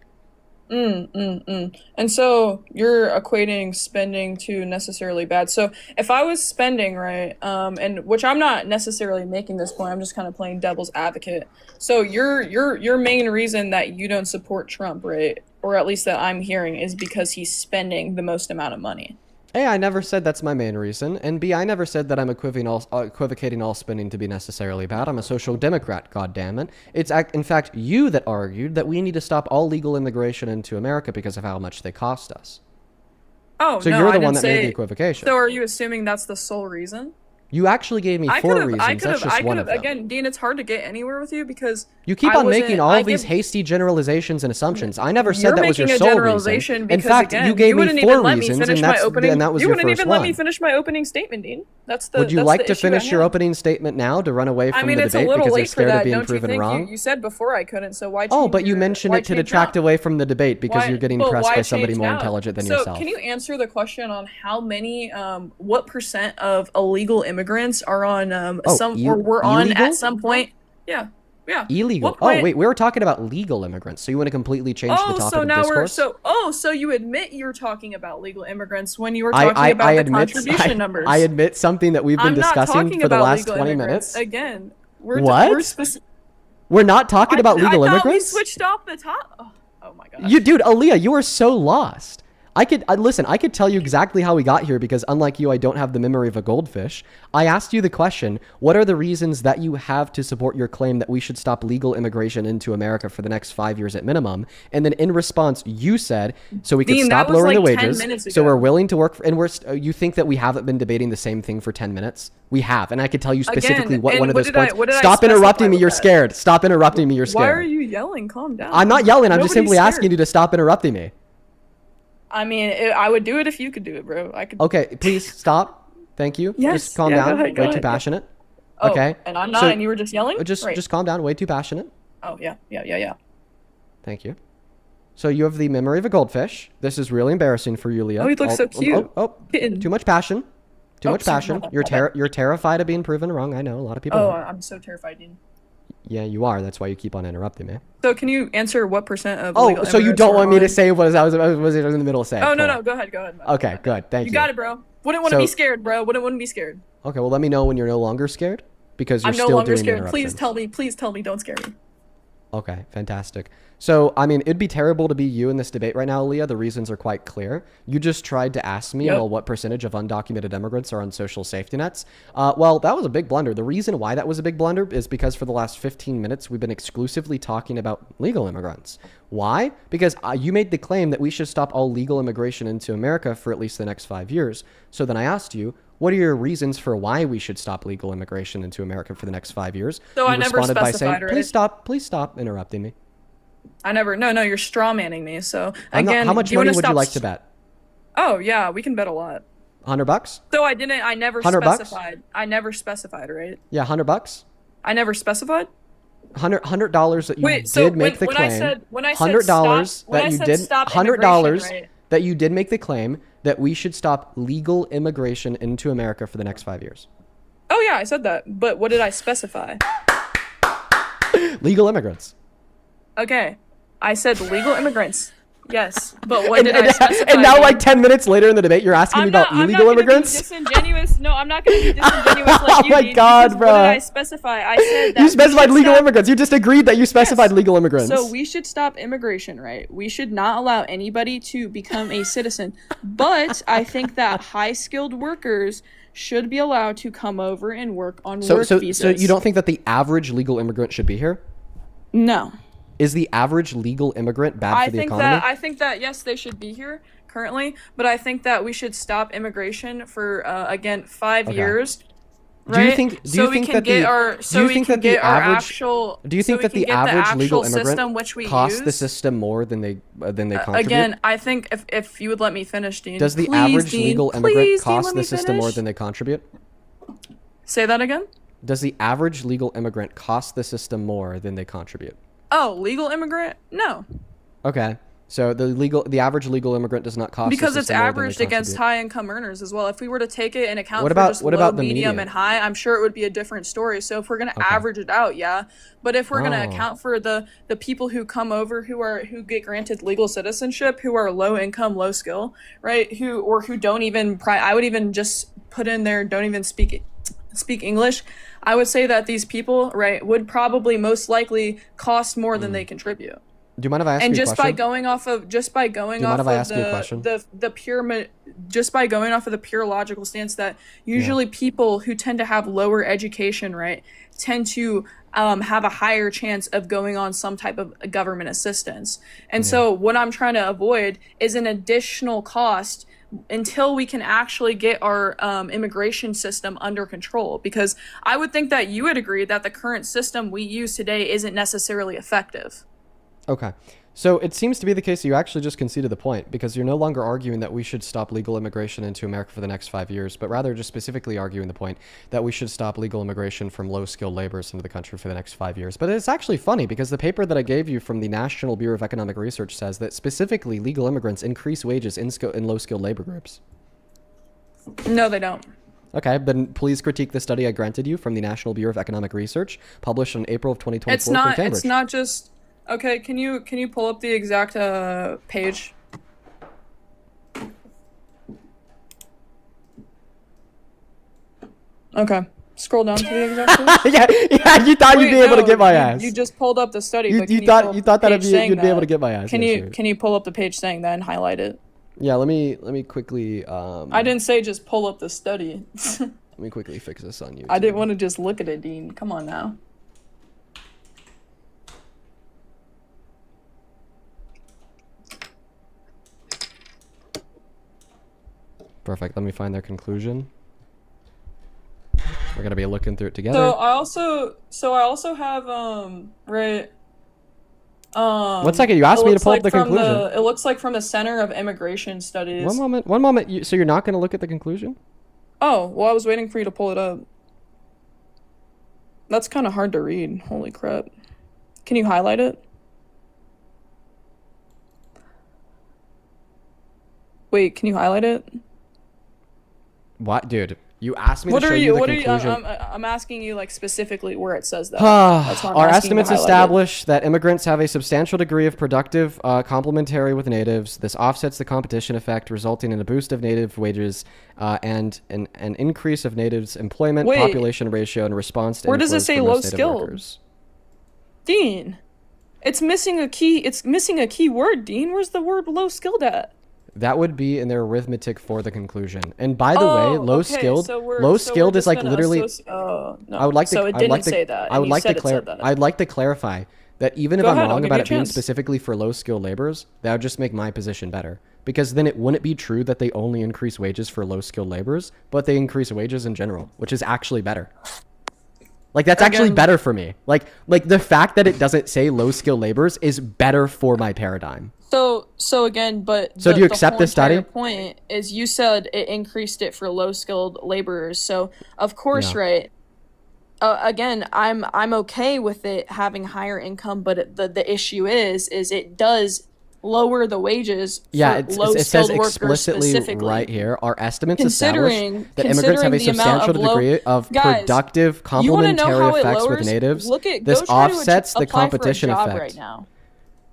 And so you're equating spending to necessarily bad. So if I was spending, right, and which I'm not necessarily making this point, I'm just kind of playing devil's advocate. So your main reason that you don't support Trump, right, or at least that I'm hearing, is because he's spending the most amount of money. A, I never said that's my main reason, and B, I never said that I'm equivocating all spending to be necessarily bad. I'm a social democrat, goddammit. It's in fact you that argued that we need to stop all legal immigration into America because of how much they cost us. Oh, so no, you're the I one didn't that made say. the equivocation. So are you assuming that's the sole reason? You actually gave me four reasons. That's just one of them. Again, Dean, it's hard to get anywhere with you because you keep on making all of these hasty generalizations and assumptions. I never said that was your sole reason. In fact, you gave me four reasons, and that was your first one. You wouldn't even let me finish my opening statement, Dean. Would you like to finish your opening statement now to run away from the debate because you're scared of being proven wrong? You said before I couldn't, so why? Oh, but you mentioned it to detract away from the debate because you're getting pressed by somebody more intelligent than yourself. So, can you answer the question on how many, what percent of illegal immigrants are on were on at some point? Yeah. Illegal. Oh, wait, we were talking about legal immigrants. So you want to completely change the topic so now of discourse? so you admit you're talking about legal immigrants when you were talking about the contribution numbers. I admit something that we've been discussing for the last 20 minutes. Again, We're not talking about legal immigrants? We switched off the top. Oh my gosh. Dude, Aaliyah, you are so lost. I could tell you exactly how we got here because unlike you, I don't have the memory of a goldfish. I asked you the question, what are the reasons that you have to support your claim that we should stop legal immigration into America for the next 5 years at minimum? And then in response, you said, so we could stop lowering the wages, so we're willing to work, and you think that we haven't been debating the same thing for 10 minutes? We have, and I could tell you specifically what one of those points. Stop interrupting me, you're scared. Stop interrupting me, you're scared. Why are you yelling? Calm down. I'm not yelling, I'm just simply asking you to stop interrupting me. I mean, I would do it if you could do it, bro. I could. Okay, please stop. Thank you. Yes. Just calm down. Way too passionate. Oh, okay. And I'm not, and you were just yelling? Just calm down. Way too passionate. Oh, yeah. Thank you. So you have the memory of a goldfish. This is really embarrassing for you, Leah. Oh, he looks so cute. Too much passion. Too much passion. You're terrified of being proven wrong. I know a lot of people. Oh, I'm so terrified, Dean. Yeah, you are. That's why you keep on interrupting me. So can you answer what percent of Oh, so you don't want me to say what I was in the middle of saying? Oh, no. Go ahead. Okay, good. Thank you. You got it, bro. Wouldn't want to be scared, bro. Wouldn't be scared. Okay, well, let me know when you're no longer scared because you're I'm no still longer doing scared. Please tell me. Don't scare me. Okay, fantastic. So, I mean, it'd be terrible to be you in this debate right now, Leah. The reasons are quite clear. You just tried to ask me, well, what percentage of undocumented immigrants are on social safety nets? Well, that was a big blunder. The reason why that was a big blunder is because for the last 15 minutes, we've been exclusively talking about legal immigrants. Why? Because you made the claim that we should stop all legal immigration into America for at least the next 5 years. So then I asked you, what are your reasons for why we should stop legal immigration into America for the next 5 years? So you I never responded by saying, specified, right? Please stop interrupting me. I never. No, no, you're straw manning me. So I'm not- again, how much do you money wanna would you stop like to bet? Oh yeah, we can bet a lot. $100? So I didn't. I never 100 bucks? specified. I never specified, right? Yeah, $100. I never specified. $100 that you Wait, so did make the when claim. I said $100 stop, when that I you said did. stop $100 immigration, right? that you did make the claim that we should stop legal immigration into America for the next 5 years. Oh yeah, I said that. But what did I specify? Legal immigrants. Okay, I said legal immigrants. Yes, but what did I specify? And now, like 10 minutes later in the debate, you're asking me about illegal immigrants? I'm not gonna be disingenuous. No, I'm not gonna be disingenuous like Oh you my did, God, because bro. What did I specify? I said that You specified we should legal stop- immigrants. You just agreed that you specified Yes. legal immigrants. So we should stop immigration, right? We should not allow anybody to become a citizen. But I think that high-skilled workers should be allowed to come over and work on work visas. So you don't think that the average legal immigrant should be here? No. Is the average legal immigrant bad I for the think economy? that I think that yes, they should be here currently, but I think that we should stop immigration for again 5 Okay. years. Do you Right? think? Do So you we think can that get the? our Do so you we think can that the get our average? actual Do you so think we that can the get average legal actual system immigrant which we costs the use? system more than they contribute? Again, I think if you would let me finish, Dean. Does the Please, average Dean, legal please, immigrant Dean, cost let the me system more finish. than they contribute? Say that again? Does the average legal immigrant cost the system more than they contribute? Oh, legal immigrant? No. Okay. So the average legal immigrant does not cost Because the it's system more than they averaged against contribute. high income earners as well. If we were to take it and account What for about- just what low, about the medium, median? and high, I'm sure it would be a different story. So if we're gonna Okay. average it out, yeah. But if we're gonna Oh. account for the people who come over who get granted legal citizenship, who are low income, low skill, right? Who don't even I would even just put in there don't even speak English. I would say that these people, right, would probably most likely cost more than they contribute. Do you mind if I ask And you a just question? by going off of just by going Do you mind off if I of ask you a question? the pure just by going off of the pure logical stance that usually people who tend to have lower education, right, tend to have a higher chance of going on some type of government assistance. And so what I'm trying to avoid is an additional cost until we can actually get our immigration system under control, because I would think that you would agree that the current system we use today isn't necessarily effective. Okay. So it seems to be the case that you actually just conceded the point, because you're no longer arguing that we should stop legal immigration into America for the next 5 years, but rather just specifically arguing the point that we should stop legal immigration from low-skilled laborers into the country for the next 5 years. But it's actually funny because the paper that I gave you from the National Bureau of Economic Research says that specifically legal immigrants increase wages in low-skilled labor groups. No, they don't. Okay, then please critique the study I granted you from the National Bureau of Economic Research, published in April of 2024 It's not. from Cambridge. It's not just. Okay, can you pull up the exact page? Okay, scroll down to the exact page. yeah, you thought you'd be able to get my you, ass. You just pulled up the study. You but can thought- pull up you thought the that'd page be- saying you'd be able that? to get my ass, Can yeah, you sure. can you pull up the page saying that and highlight it? Yeah, let me quickly I didn't say just pull up the study. let me quickly fix this on you. I didn't want to just look at it, Dean. Come on now. Perfect. Let me find their conclusion. We're gonna be looking through it together. So I also have right. 1 second, you asked it me to looks pull up like the from conclusion. It looks like from the Center of Immigration Studies. One moment. One moment. So you're not gonna look at the conclusion? Oh, well, I was waiting for you to pull it up. That's kind of hard to read. Holy crap. Can you highlight it? Wait, can you highlight it? What, dude? You asked me What to show are you you? the What are you? conclusion. I'm asking you like specifically where it says that. That's why I'm Our asking you to estimates highlight it. establish that immigrants have a substantial degree of productive complementary with natives. This offsets the competition effect, resulting in a boost of native wages and an increase of natives' employment Wait. population ratio in response to Where does it inflows say from low most native skilled? workers. Dean, it's missing a key. It's missing a key word. Dean, where's the word low skilled at? That would be in their arithmetic for the conclusion. And by the Oh, way, low okay, skilled, so we're- low so we're skilled is just like gonna literally. Oh no. I would like to. So it I would didn't like to, say that. I would and you like said to it said that. I'd like to clarify that even if Go I'm ahead, I'll wrong give about you a it being chance. specifically for low skilled laborers, that would just make my position better. Because then it wouldn't be true that they only increase wages for low skilled laborers, but they increase wages in general, which is actually better. Like that's actually Again- better for me. Like the fact that it doesn't say low skill laborers is better for my paradigm. So again, but So do you accept this study? The point is, you said it increased it for low skilled laborers. So of course, Yeah. right. Again, I'm okay with it having higher income, but the issue is it does lower the wages Yeah, for low it says skilled workers explicitly specifically. right here. Our estimates establish Considering that immigrants have a the amount substantial of low- degree of Guys, productive you wanna know complementary how it effects with lowers? natives. Look at This go try to offsets the apply competition for a job effect. right now.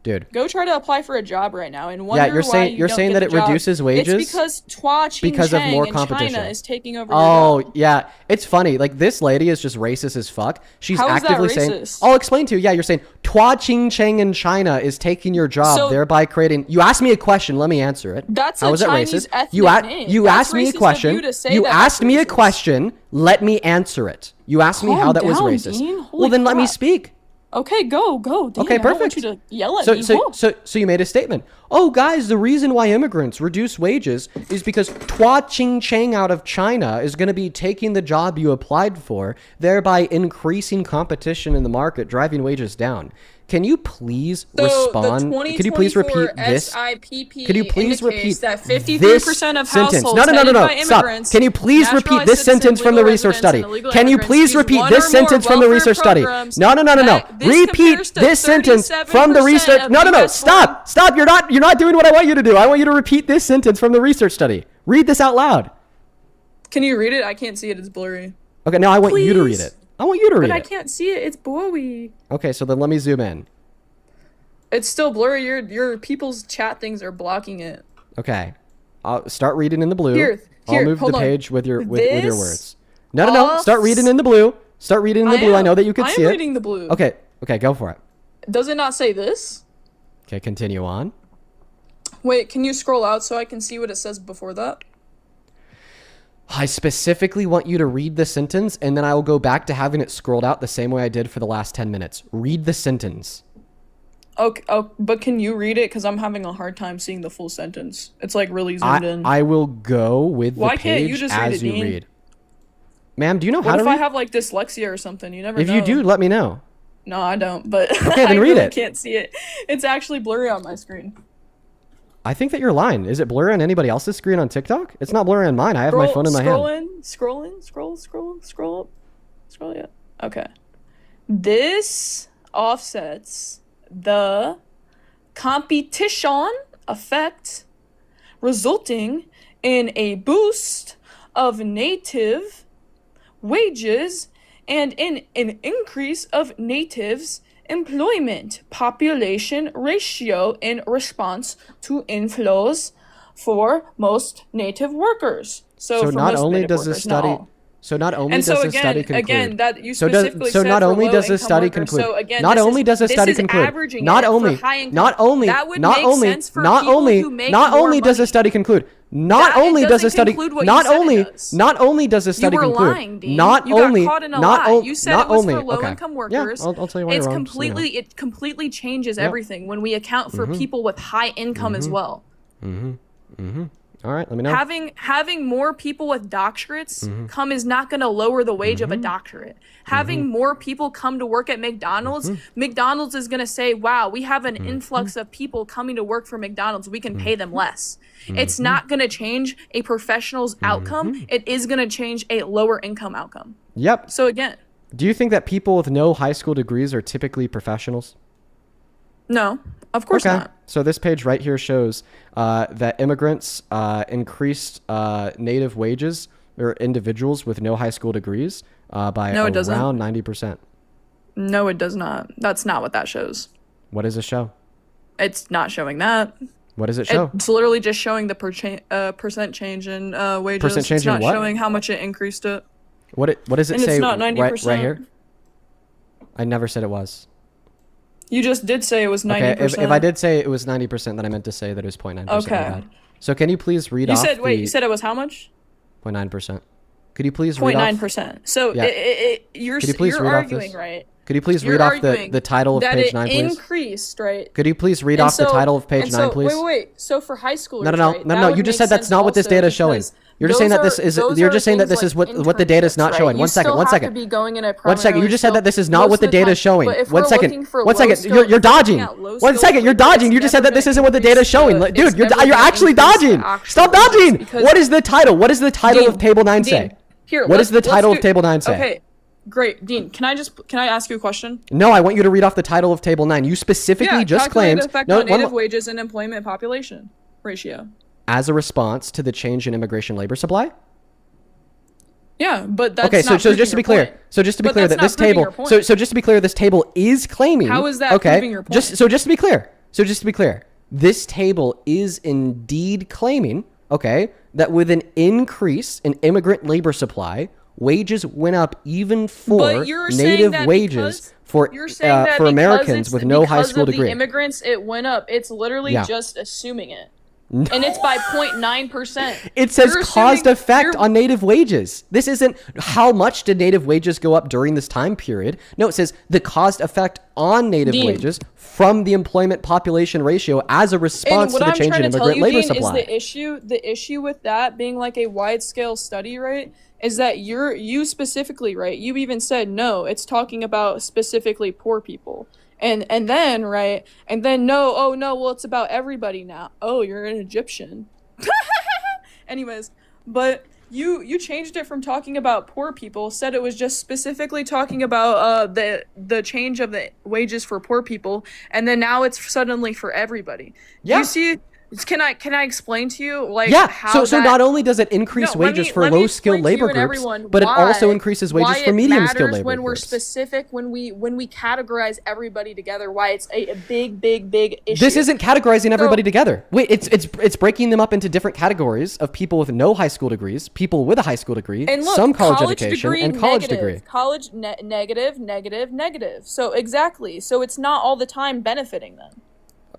Dude. Go try to apply for a job right now and wonder You're why saying- you you're don't saying get that the it job. reduces wages It's because because of more in competition. China is taking over your Oh, job. yeah. It's funny. Like, this lady is just racist as fuck. She's How is that actively saying... racist? I'll explain to you. Yeah, you're saying Tua Ching Cheng in China is taking your job, So- thereby creating... You asked me a question. Let me answer it. That's How a is that Chinese racist? ethnic You name. You That's asked me a racist of question. you to say You that asked that's me a racist. question. Let me answer it. You asked me Calm how that was down, racist. Dean. Well, Holy then let me crap. speak. Okay, go. Dean, Okay, I don't want perfect. you to yell at So, me. so, Whoa. so you made a statement. Oh, guys, the reason why immigrants reduce wages is because Tua Ching Cheng out of China is going to be taking the job you applied for, thereby increasing competition in the market, driving wages down. Can you please respond? Could you please repeat this? SIPP Could you please indicates repeat that 53% this of sentence? households No, headed by Stop. immigrants, Can you please repeat naturalized this citizens, sentence from the legal research residents, study? and illegal Can you immigrants please use repeat one this or more sentence from the welfare research study? programs? No. That this Repeat compares to this sentence from the 37% research. of No. US Stop. You're not doing what I want you to do. I want you to repeat this sentence from the research study. Read this out loud. Can you read it? I can't see it. It's blurry. Okay, now I want you to read Please. it. I want you to read But I it. can't see it. It's blowy. Okay, so then let me zoom in. It's still blurry. Your people's chat things are blocking it. Okay. I'll start reading in the blue. Here, I'll move the hold on. page with your with your This words. No. Start reading in the blue. Start reading in the blue. I know that you could see I it. am reading the blue. Okay, go for it. Does it not say this? Okay, continue on. Wait, can you scroll out so I can see what it says before that? I specifically want you to read the sentence, and then I will go back to having it scrolled out the same way I did for the last 10 minutes. Read the sentence. Okay, but can you read it? Because I'm having a hard time seeing the full sentence. It's like really zoomed in. I will go with the Why can't page you just read as it, you Dean? read. Ma'am, do you know how What to if read? I have like dyslexia or something? You never If know. you do, let me know. No, I don't. But Okay, then I read really it. can't see it. It's actually blurry on my screen. I think that you're lying. Is it blurry on anybody else's screen on TikTok? It's not blurry on mine. I have my phone in my hand. Scroll up. Scroll, yeah. Okay. This offsets the competition effect resulting in a boost of native wages and in an increase of natives' employment population ratio in response to inflows for most native workers. So for not most only native does this workers, not study all. So not only And does so this study conclude. again, that you so specifically so said not for only does this low-income study workers. conclude. So again, not this only is- does this study is conclude. averaging Not it for only. high income. Not only. That would Not make only. sense for Not people only. who make Not more only does money. this study conclude. Not That- it only does doesn't this study. conclude what you Not said it only. does. Not only does this study You were conclude. lying, Dean. Not You got only. caught in a Not lie. only. You said not it was only. for Okay. low-income Yeah, workers. I'll tell you why It's you're wrong. just, you know. it completely changes Yep. everything when we account for people with high income as well. All right. Let me know. Having more people with doctorates come is not going to lower the wage of a doctorate. Having more people come to work at McDonald's, McDonald's is going to say, "Wow, we have an influx of people coming to work for McDonald's. We can pay them less." It's not going to change a professional's outcome. It is going to change a lower income outcome. Yep. So again, Do you think that people with no high school degrees are typically professionals? no, of course not. So this page right here shows that immigrants increased native wages or individuals with no high school degrees by No, it doesn't. around 90%. No, it does not. That's not what that shows. What does it show? It's not showing that. What does it show? It's literally just showing the percent change in wages. Percent change it's in not what? showing how much it increased it. What does it And say it's not right 90%. here? I never said it was. You just did say it was 90%. Okay, if I did say it was 90%, then I meant to say that it was 0.9%. Okay. So can you please read You off said, wait, the you said it was how much? 0.9%? Could you please read off? 0.9%. So Yeah. you're Could you please you're read off arguing, this? right? Could you please You're read off arguing the title of that page it 9, please? increased, right? Could you please read And off the so- title of page and 9, so- please? Wait. So for high schoolers, No. right, No. that You would just make said that's sense not what this also data is showing. because You're just saying that this is. You're just saying that this is what the data is not showing. One second. One second. One second. You just said that this is not what the data is showing. One second. One second. You're dodging. 1 second. You're dodging. You just said that this isn't what the data is showing. Dude, you're actually dodging. Stop dodging. What is the title? What does the title of Table 9 say? What does the title of Table 9 say? Okay. Great, Dean. Can I ask you a question? No, I want you to read off the title of Table 9. You specifically just claimed effect on native wages and employment population ratio as a response to the change in immigration labor supply. Yeah, but that's okay. So just to be clear, that this table, just to be clear, this table is claiming. How is that proving your point? Just to be clear, this table is indeed claiming, okay, that with an increase in immigrant labor supply, wages went up even for native wages for Americans with no high school degree. The immigrants, it went up. It's literally just assuming it. And it's by 0.9%. It says caused effect on native wages. This isn't how much did native wages go up during this time period. No, it says the caused effect on native wages from the employment population ratio as a response to the change in immigrant labor supply. The issue with that being like a wide scale study, right, is that you specifically, right, you even said no, it's talking about specifically poor people. And then no, oh no, well it's about everybody now. Oh, you're an Egyptian. Anyways, but you changed it from talking about poor people, said it was just specifically talking about the change of the wages for poor people, and then now it's suddenly for everybody. Yeah. You see, can I explain to you how so not only does it increase wages for low skilled labor groups, but it also increases wages for medium skilled labor when we're groups. Specific when we categorize everybody together, why it's a big issue. This isn't categorizing everybody together. Wait, it's breaking them up into different categories of people with no high school degrees, people with a high school degree, and look, some college education, and college degree. College negative. So exactly. So it's not all the time benefiting them.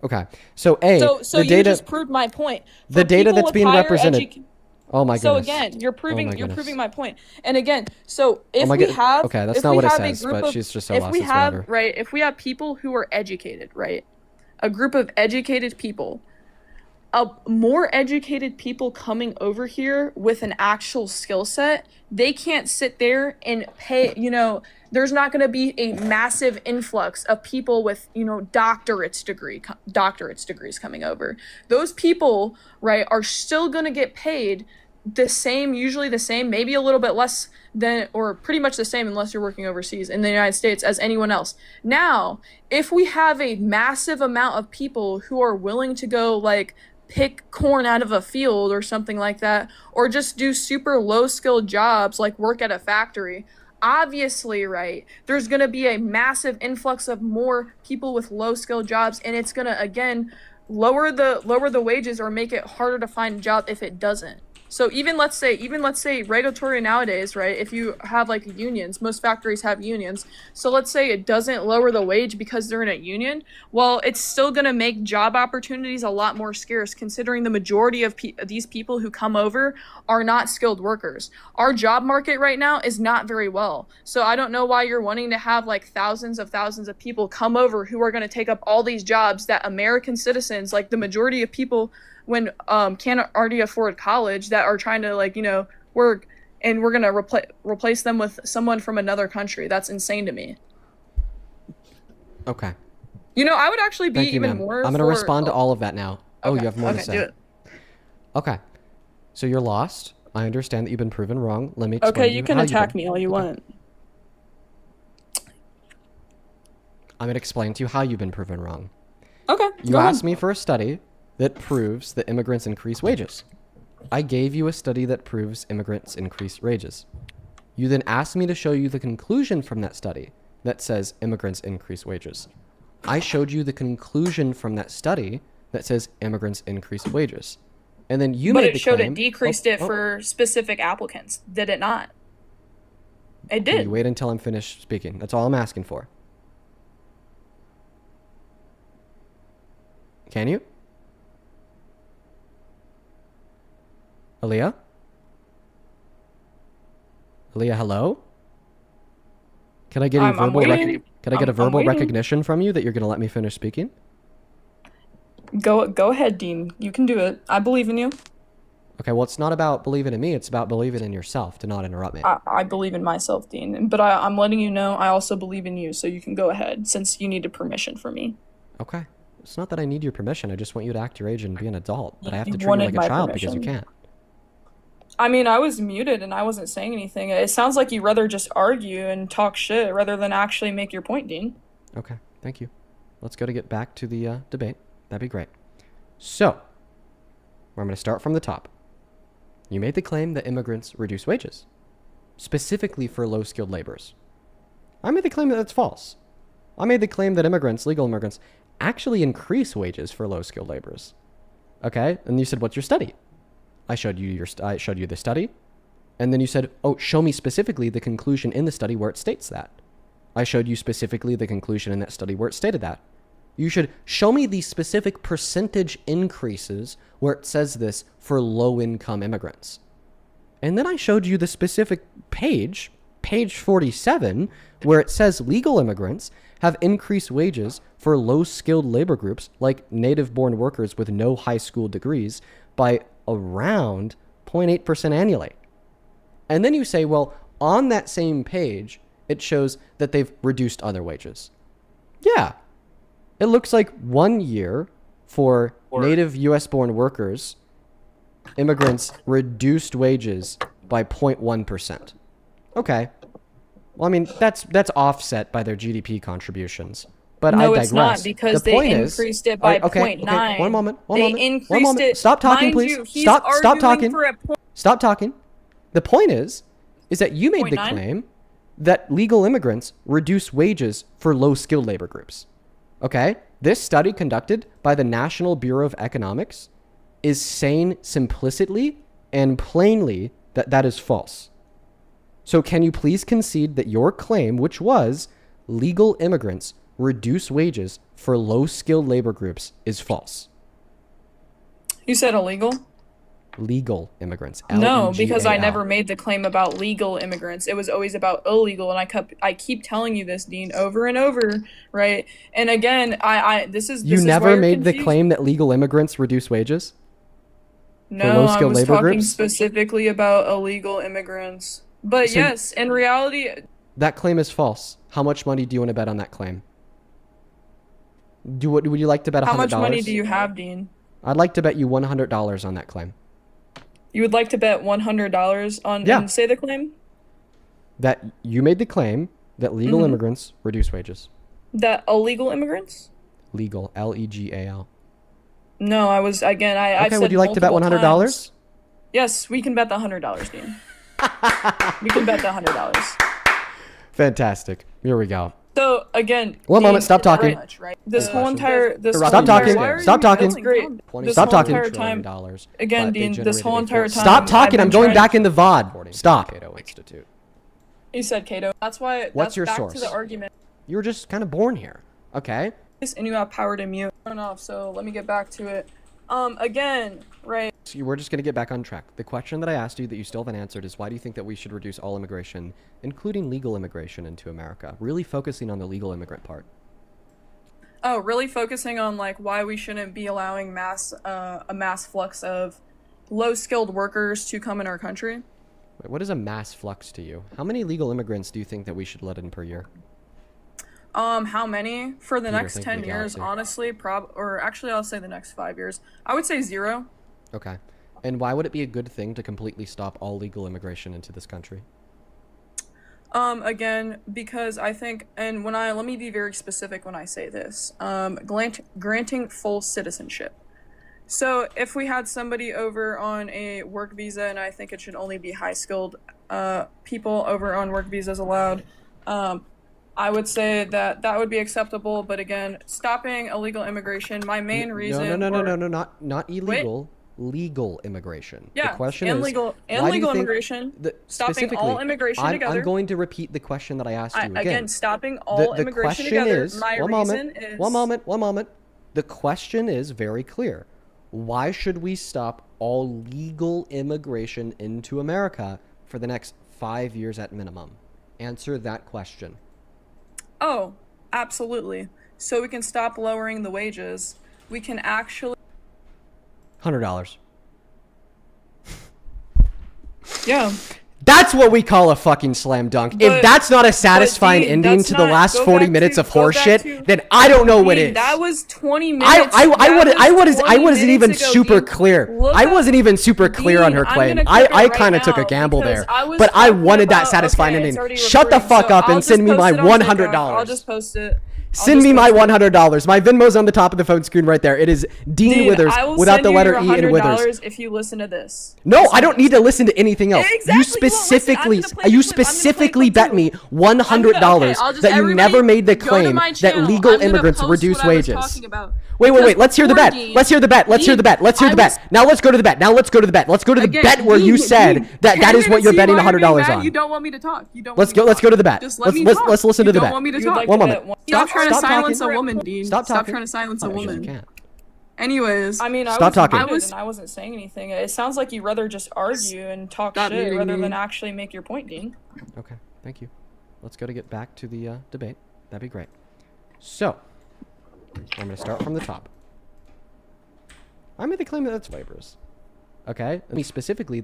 Okay, so the data, you just proved my point. The data that's being represented. Oh my goodness. So again, you're proving my point. And again, so if we have okay, that's not what it says, but she's just so lost. If we have people who are educated, right, a group of educated people, more educated people coming over here with an actual skill set, they can't sit there and pay, there's not going to be a massive influx of people with, doctorates degrees coming over. Those people, right, are still going to get paid usually the same, maybe a little bit less than, or pretty much the same unless you're working overseas in the United States as anyone else. Now, if we have a massive amount of people who are willing to go pick corn out of a field or something like that, or just do super low skilled jobs like work at a factory, obviously, right, there's going to be a massive influx of more people with low skilled jobs, and it's going to again lower the wages or make it harder to find a job if it doesn't. So even let's say regulatory nowadays, right, if you have unions, most factories have unions. So let's say it doesn't lower the wage because they're in a union. Well, it's still going to make job opportunities a lot more scarce, considering the majority of these people who come over are not skilled workers. Our job market right now is not very well. So I don't know why you're wanting to have thousands of people come over who are going to take up all these jobs that American citizens, the majority of people when can't already afford college, that are trying to work, and we're gonna replace them with someone from another country. That's insane to me. Okay. I would actually be more. I'm gonna respond to all of that now. Okay. Oh, you have more to say. Do it. Okay. So you're lost. I understand that you've been proven wrong. Let me explain. Okay, you can attack me all you want. I'm gonna explain to you how you've been proven wrong. Okay. You asked me for a study that proves that immigrants increase wages. I gave you a study that proves immigrants increase wages. You then asked me to show you the conclusion from that study that says immigrants increase wages. I showed you the conclusion from that study that says immigrants increase wages. And then you made the claim... But it showed it decreased it for specific applicants, did it not? It did. Can you wait until I'm finished speaking? That's all I'm asking for. Can you? Aaliyah? Aaliyah, hello? Can I get a verbal recognition from you that you're going to let me finish speaking? Go ahead, Dean. You can do it. I believe in you. Okay, well, it's not about believing in me. It's about believing in yourself. To not interrupt me. I believe in myself, Dean, but I'm letting you know I also believe in you, so you can go ahead since you needed permission from me. Okay. It's not that I need your permission. I just want you to act your age and be an adult. But I have to You treat you wanted like a my child because you permission. can't. I mean, I was muted and I wasn't saying anything. It sounds like you rather just argue and talk shit rather than actually make your point, Dean. Okay, thank you. Let's go to get back to the debate. That'd be great. So, I'm going to start from the top. You made the claim that immigrants reduce wages, specifically for low-skilled laborers. I made the claim that that's false. I made the claim that immigrants, legal immigrants, actually increase wages for low-skilled laborers. Okay, and you said, "What's your study?" I showed you I showed you the study, and then you said, "Oh, show me specifically the conclusion in the study where it states that." I showed you specifically the conclusion in that study where it stated that. You should show me the specific percentage increases where it says this for low-income immigrants. And then I showed you the specific page 47, where it says legal immigrants have increased wages for low-skilled labor groups like native-born workers with no high school degrees by around 0.8% annually. And then you say, well, on that same page, it shows that they've reduced other wages. Yeah. It looks like 1 year for native US-born workers, immigrants reduced wages by 0.1%. Okay. Well, I mean, that's offset by their GDP contributions. But No, I digress. it's not because The they point is- increased it by okay, 0.9. okay, one moment. They increased it. Stop talking, Mind please. you, he's Stop arguing talking. for a point. Stop talking. The point is that you made the 0.9? claim that legal immigrants reduce wages for low-skilled labor groups. Okay? This study conducted by the National Bureau of Economics is saying simplicitly and plainly that that is false. So can you please concede that your claim, which was legal immigrants reduce wages for low-skilled labor groups, is false? You said illegal? Legal immigrants. No, because I LEGAL. never made the claim about legal immigrants. It was always about illegal, and I keep telling you this, Dean, over and over, right? And again, this is You this is never why you're made the confused. claim that legal immigrants reduce wages? No, I low-skilled was labor talking groups? specifically about illegal immigrants. But So- yes, in reality, That claim is false. How much money do you want to bet on that claim? Would you like to bet $100? how much money do you have, Dean? I'd like to bet you $100 on that claim. You would like to bet $100 on Yeah. and say the claim That you made the claim that legal Mhm. immigrants reduce wages. that illegal immigrants? Legal, Legal. No, I was again. I've Okay, said would you like to bet multiple $100? times. Yes, we can bet the $100, Dean. We can bet the $100. Fantastic. Here we go. So again, One moment, Dean, stop talking. right? This whole entire Stop talking. Stop talking. That's great. This Stop whole talking. entire time. $27 Again, but they Dean, this generated whole a entire force. time. Stop talking. I've I'm been going trying- back in the VOD. Stop. Cato Institute. You said Cato. That's why. What's That's your back source? to the argument. You were just kind of born here. Okay. And you have power to mute. Turn off. So let me get back to it. Again, right? So we're just going to get back on track. The question that I asked you that you still haven't answered is, why do you think that we should reduce all immigration, including legal immigration, into America? Really focusing on the legal immigrant part. Oh, really focusing on like why we shouldn't be allowing a mass flux of low-skilled workers to come in our country. Wait, what is a mass flux to you? How many legal immigrants do you think that we should let in per year? How many for the Peter, next think 10 legality. years? Honestly, or actually, I'll say the next 5 years. I would say 0. Okay. And why would it be a good thing to completely stop all legal immigration into this country? Again, because I think, and let me be very specific when I say this. Granting full citizenship. So if we had somebody over on a work visa, and I think it should only be high-skilled people over on work visas allowed, I would say that would be acceptable. But again, stopping illegal immigration, my main reason. No, not illegal. Legal immigration. Yeah, The question and is, legal why do you think immigration. Stopping specifically, all immigration together. I'm going to repeat the question that I asked you again. Stopping all The immigration question together. is, My one reason is moment. The question is very clear. Why should we stop all legal immigration into America for the next 5 years at minimum? Answer that question. Oh, absolutely. So we can stop lowering the wages. We can actually. $100. Yeah. That's what we call a fucking slam dunk. But- if that's not a satisfying Dean, ending that's to the not- last go 40 back minutes to- of go back horseshit, to- then I don't know what Dean, is. That was 20 minutes. I That wasn't 20 even minutes ago, super Dean. clear. Look I up- wasn't even super clear on her Dean, I'm claim. gonna clip it I right kind of took a now gamble because there. I was But I talking wanted that about- satisfying okay, it's ending. already Shut the recording, fuck so up I'll and just send me post my it on $100. TikTok. I'll just post it. Send me my $100. My Venmo's on the top of the phone screen right there. It is Dean Withers I will without send the you letter your E in Withers. $100 if you listen to this. No, I don't need to listen to anything else. Exactly, You you won't listen. I'm specifically, gonna play the you clip. I'm gonna play specifically clip bet too. me $100 I'll just- that you everybody never made the go to claim my that channel. legal I'm gonna immigrants post reduce what I was wages. talking about. Wait. Because Let's hear the bet. Dean- Let's hear the bet. Let's hear the bet. Let's hear the I was- bet. Now let's go to the bet. Let's go to the Again, bet where you Dean, said Dean, that can is you what you're see betting why you're being $100 mad? on. You don't want me to talk. You don't. Let's want go. me to Let's go to the bet. Just let me Let's talk. listen to You the don't bet. want me to One talk. moment. Stop trying to Stop silence a talking. woman, Dean. Stop Stop talking. trying to silence a Oh, you woman. can't. Anyways, I mean, I Stop was talking. muted and I wasn't saying anything. It sounds like you rather just argue and talk Stop shit muting rather me. than actually make your point, Dean. Okay, thank you. Let's go to get back to the debate. That'd be great. So, I'm going to start from the top. I made the claim that that's waivers. Okay? I mean, specifically,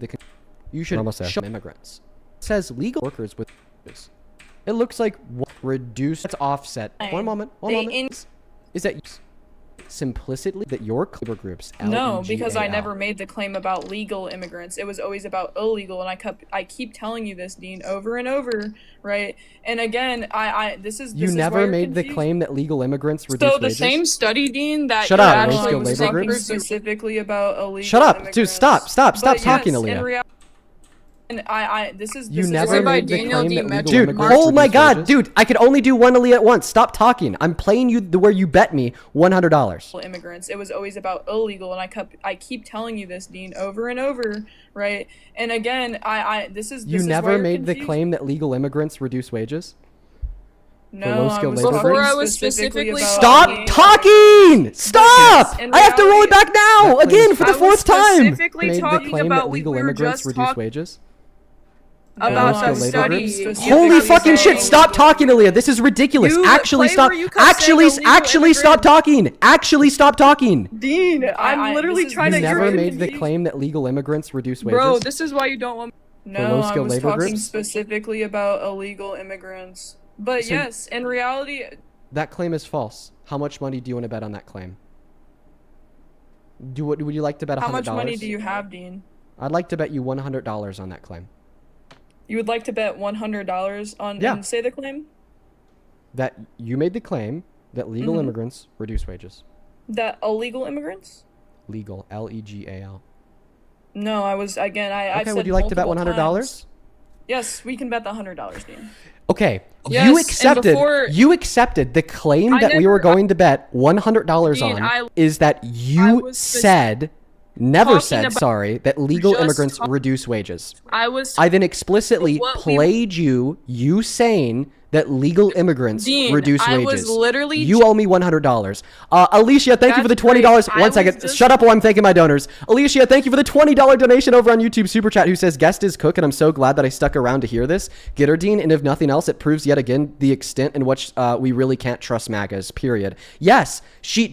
you should almost show immigrants. It says legal workers with it looks like reduced offset. One moment. Is that simplicitly that your labor groups No, because I LEGAL, never made the claim about legal immigrants. It was always about illegal, and I keep telling you this, Dean, over and over, right? And again, this is you why never you're made the confused. claim that legal immigrants reduce So the wages? same study, Dean, that Shut you're up, actually low-skilled labor talking groups. specifically about illegal. Shut up, dude! immigrants. Stop But talking, yes, Aaliyah. in reality, and this is You this never is why made the Daniel claim D. that legal Metro- dude, immigrants oh my reduce god, wages. dude, I could only do one Aaliyah at once. Stop talking. I'm playing you where you bet me $100. Immigrants. It was always about illegal, and I keep telling you this, Dean, over and over, right? And again, this is You why never you're made the confused. claim that legal immigrants reduce wages? No, low-skilled I was labor talking groups? I was specifically about Stop illegal- talking! Stop! in I have to roll it back now That claim again is- for the I was fourth time. specifically Made the talking claim about that we legal were immigrants just reduce talk- wages? about Low-skilled the labor study. groups? specifically Holy fucking about shit! Stop illegal- talking, Aaliyah. This is ridiculous. You Actually, play stop. where you kept saying Actually, illegal actually, stop talking. Actually, stop talking. Dean, I'm literally trying You to. never you're made the confused. claim that legal immigrants reduce wages? Bro, this is why you don't want. No, I low-skilled was labor talking groups? specifically about illegal immigrants. But So- yes, in reality, That claim is false. How much money do you want to bet on that claim? Would you like to bet $100? how much money do you have, Dean? I'd like to bet you $100 on that claim. You would like to bet $100 on Yeah. and say the claim That you made the claim that legal Mhm. immigrants reduce wages. that illegal immigrants? Legal, Legal. No, I was again. I've Okay, said would you like to bet multiple $100? times. Yes, we can bet the $100, Dean. Okay, Yes, you and accepted. before- You accepted the claim I that we were never- going to bet $100 Dean, on I- is that I you was said, never talking said, about- sorry, that legal just immigrants talk- reduce wages. I was. I then explicitly What we- played you saying that legal immigrants Dean, reduce I was wages. literally You owe me $100. Alicia, thank you for the That's great. $20. I One was second. just- Shut up while I'm thanking my donors. Alicia, thank you for the $20 donation over on YouTube Super Chat who says, guest is cook, and I'm so glad that I stuck around to hear this. Get her, Dean, and if nothing else, it proves yet again the extent in which we really can't trust MAGAs, period. Yes, she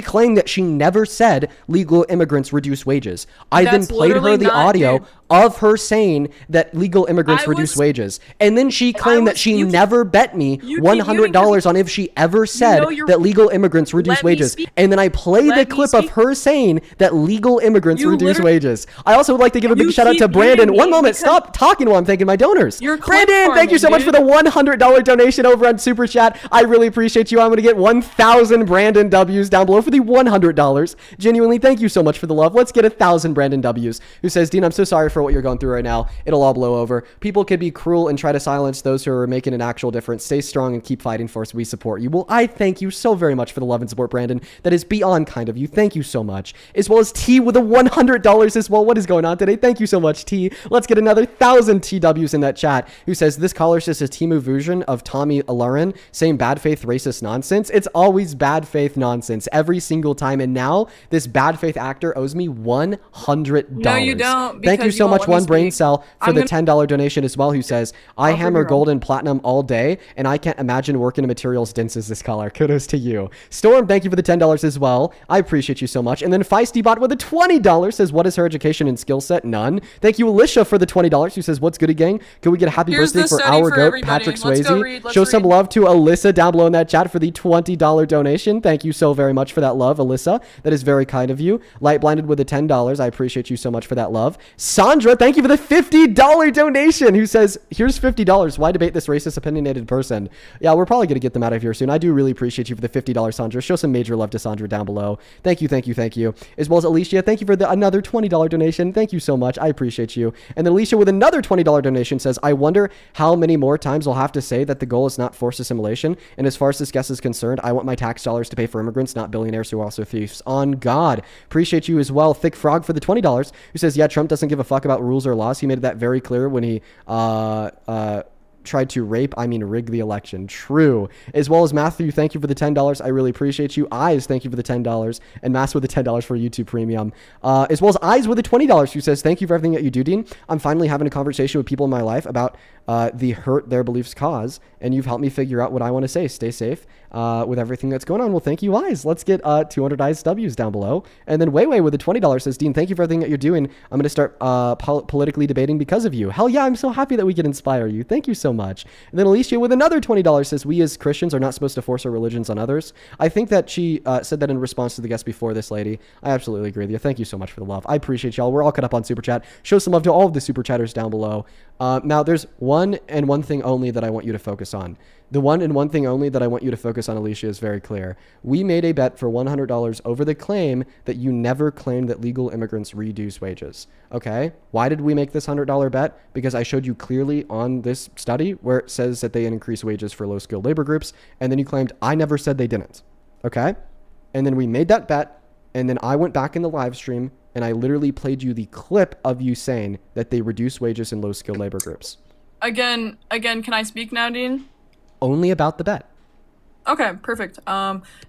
claimed that she never said legal immigrants reduce wages. I then That's played her literally the not, audio dude. of her saying that legal immigrants I reduce was- wages. And then she claimed that was- she you keep- never bet me you keep $100 on if she ever said know you're- that legal immigrants reduce Let me wages. speak. And then I played Let the me clip of speak. her saying that legal immigrants You reduce literally- wages. I also would like to give a big You shout out to keep Brandon. muting One me moment, because- stop talking while I'm thanking my donors. You're clip Brandon, thank you so farming, much for the $100 donation over on Super Chat. I really appreciate you. I'm going to get 1,000 Brandon W's down below for the $100. Genuinely, thank you so much for the love. Let's get 1,000 Brandon W's who says, Dean, I'm so sorry for what you're going through right now. It'll all blow over. People can be cruel and try to silence those who are making an actual difference. Stay strong and keep fighting for us. We support you. Well, I thank you so very much for the love and support, Brandon. That is beyond kind of you. Thank you so much. As well as T with the $100 as well. What is going on today? Thank you so much, T. Let's get another 1,000 TWs in that chat who says, this caller's just a Timu version of Tommy Alarin saying bad faith racist nonsense. It's always bad faith nonsense every single time. And now this bad faith actor owes me $100. No, you don't. Thank you because so much, let me One Brain speak. Cell, for I'm the gonna- $10 donation as well, who says, I I'll hammer figure gold and platinum all day, and I can't imagine working in materials dense as this color. Kudos to you. Storm, thank you for the $10 as well. I appreciate you so much. And then Feistybot with a $20 says, what is her education and skill set? None. Thank you, Alicia, for the $20, who says, what's goody gang? Can we get a happy Here's birthday the for study our for goat, everybody. Patrick Let's go Swayze? read, let's Show some read. love to Alyssa down below in that chat for the $20 donation. Thank you so very much for that love, Alyssa. That is very kind of you. Light Blinded with the $10. I appreciate you so much for that love. Sandra, thank you for the $50 donation, who says, here's $50. Why debate this racist, opinionated person? Yeah, we're probably going to get them out of here soon. I do really appreciate you for the $50, Sandra. Show some major love to Sandra down below. Thank you, thank you, thank you. As well as Alicia, thank you for another $20 donation. Thank you so much. I appreciate you. And then Alicia with another $20 donation says, I wonder how many more times I'll have to say that the goal is not forced assimilation. And as far as this guest is concerned, I want my tax dollars to pay for immigrants, not billionaires who are also thieves. On God. Appreciate you as well. Thick Frog for the $20, who says, yeah, Trump doesn't give a fuck about rules or laws. He made that very clear when he tried to rig the election. True. As well as Matthew, thank you for the $10. I really appreciate you. Eyes, thank you for the $10. And Mass with the $10 for YouTube Premium. As well as Eyes with the $20, who says, thank you for everything that you do, Dean. I'm finally having a conversation with people in my life about the hurt their beliefs cause, and you've helped me figure out what I want to say. Stay safe with everything that's going on. Well, thank you, Eyes. Let's get 200 Eyes W's down below. And then Way with the $20 says, Dean, thank you for everything that you're doing. I'm going to start politically debating because of you. Hell yeah, I'm so happy that we can inspire you. Thank you so much. And then Alicia with another $20 says, we as Christians are not supposed to force our religions on others. I think that she said that in response to the guest before this lady. I absolutely agree with you. Thank you so much for the love. I appreciate y'all. We're all caught up on Super Chat. Show some love to all of the Super Chatters down below. Now, there's one thing only that I want you to focus on. The one thing only that I want you to focus on, Alicia, is very clear. We made a bet for $100 over the claim that you never claimed that legal immigrants reduce wages. Okay? Why did we make this $100 bet? Because I showed you clearly on this study where it says that they increase wages for low-skilled labor groups, and then you claimed I never said they didn't. Okay? And then we made that bet, and then I went back in the live stream, and I literally played you the clip of you saying that they reduce wages in low-skilled labor groups. Again, can I speak now, Dean? Only about the bet. Okay, perfect.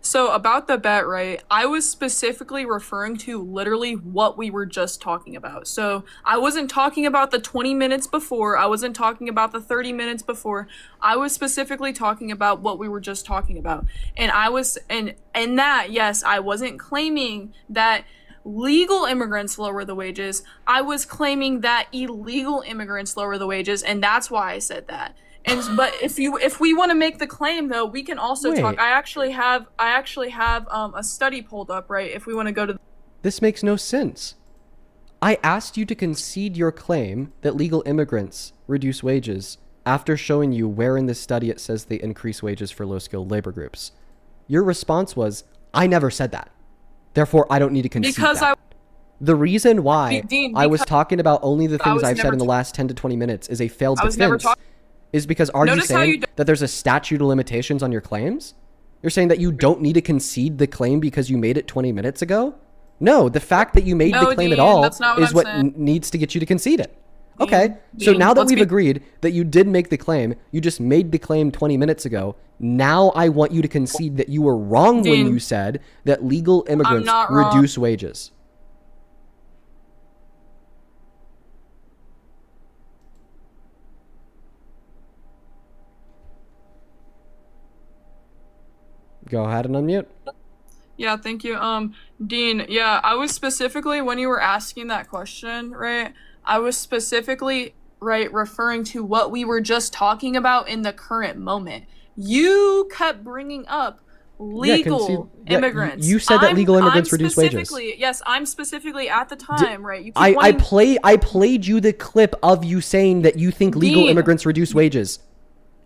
So about the bet, right? I was specifically referring to literally what we were just talking about. So I wasn't talking about the 20 minutes before. I wasn't talking about the 30 minutes before. I was specifically talking about what we were just talking about. And I was, and that, yes, I wasn't claiming that legal immigrants lower the wages. I was claiming that illegal immigrants lower the wages, and that's why I said that. But if we want to make the claim, though, we can also talk. I actually have a study pulled up, right? If we want to go to. This makes no sense. I asked you to concede your claim that legal immigrants reduce wages after showing you where in this study it says they increase wages for low-skilled labor groups. Your response was, I never said that. Therefore, I don't need to concede that. The reason why I was talking about only the things I've said in the last 10 to 20 minutes is a failed defense is because are you saying that there's a statute of limitations on your claims? You're saying that you don't need to concede the claim because you made it 20 minutes ago? No, the fact that you made the claim at all is what needs to get you to concede it. Okay, so now that we've agreed that you did make the claim, you just made the claim 20 minutes ago, now I want you to concede that you were wrong when you said that legal immigrants reduce wages. Go ahead and unmute. Yeah, thank you. Dean, yeah, I was specifically, when you were asking that question, right, I was specifically, right, referring to what we were just talking about in the current moment. You kept bringing up legal immigrants. You said that legal immigrants reduce wages. Yes, I'm specifically at the time, right? You keep I played you the clip of you saying that you think legal immigrants reduce wages.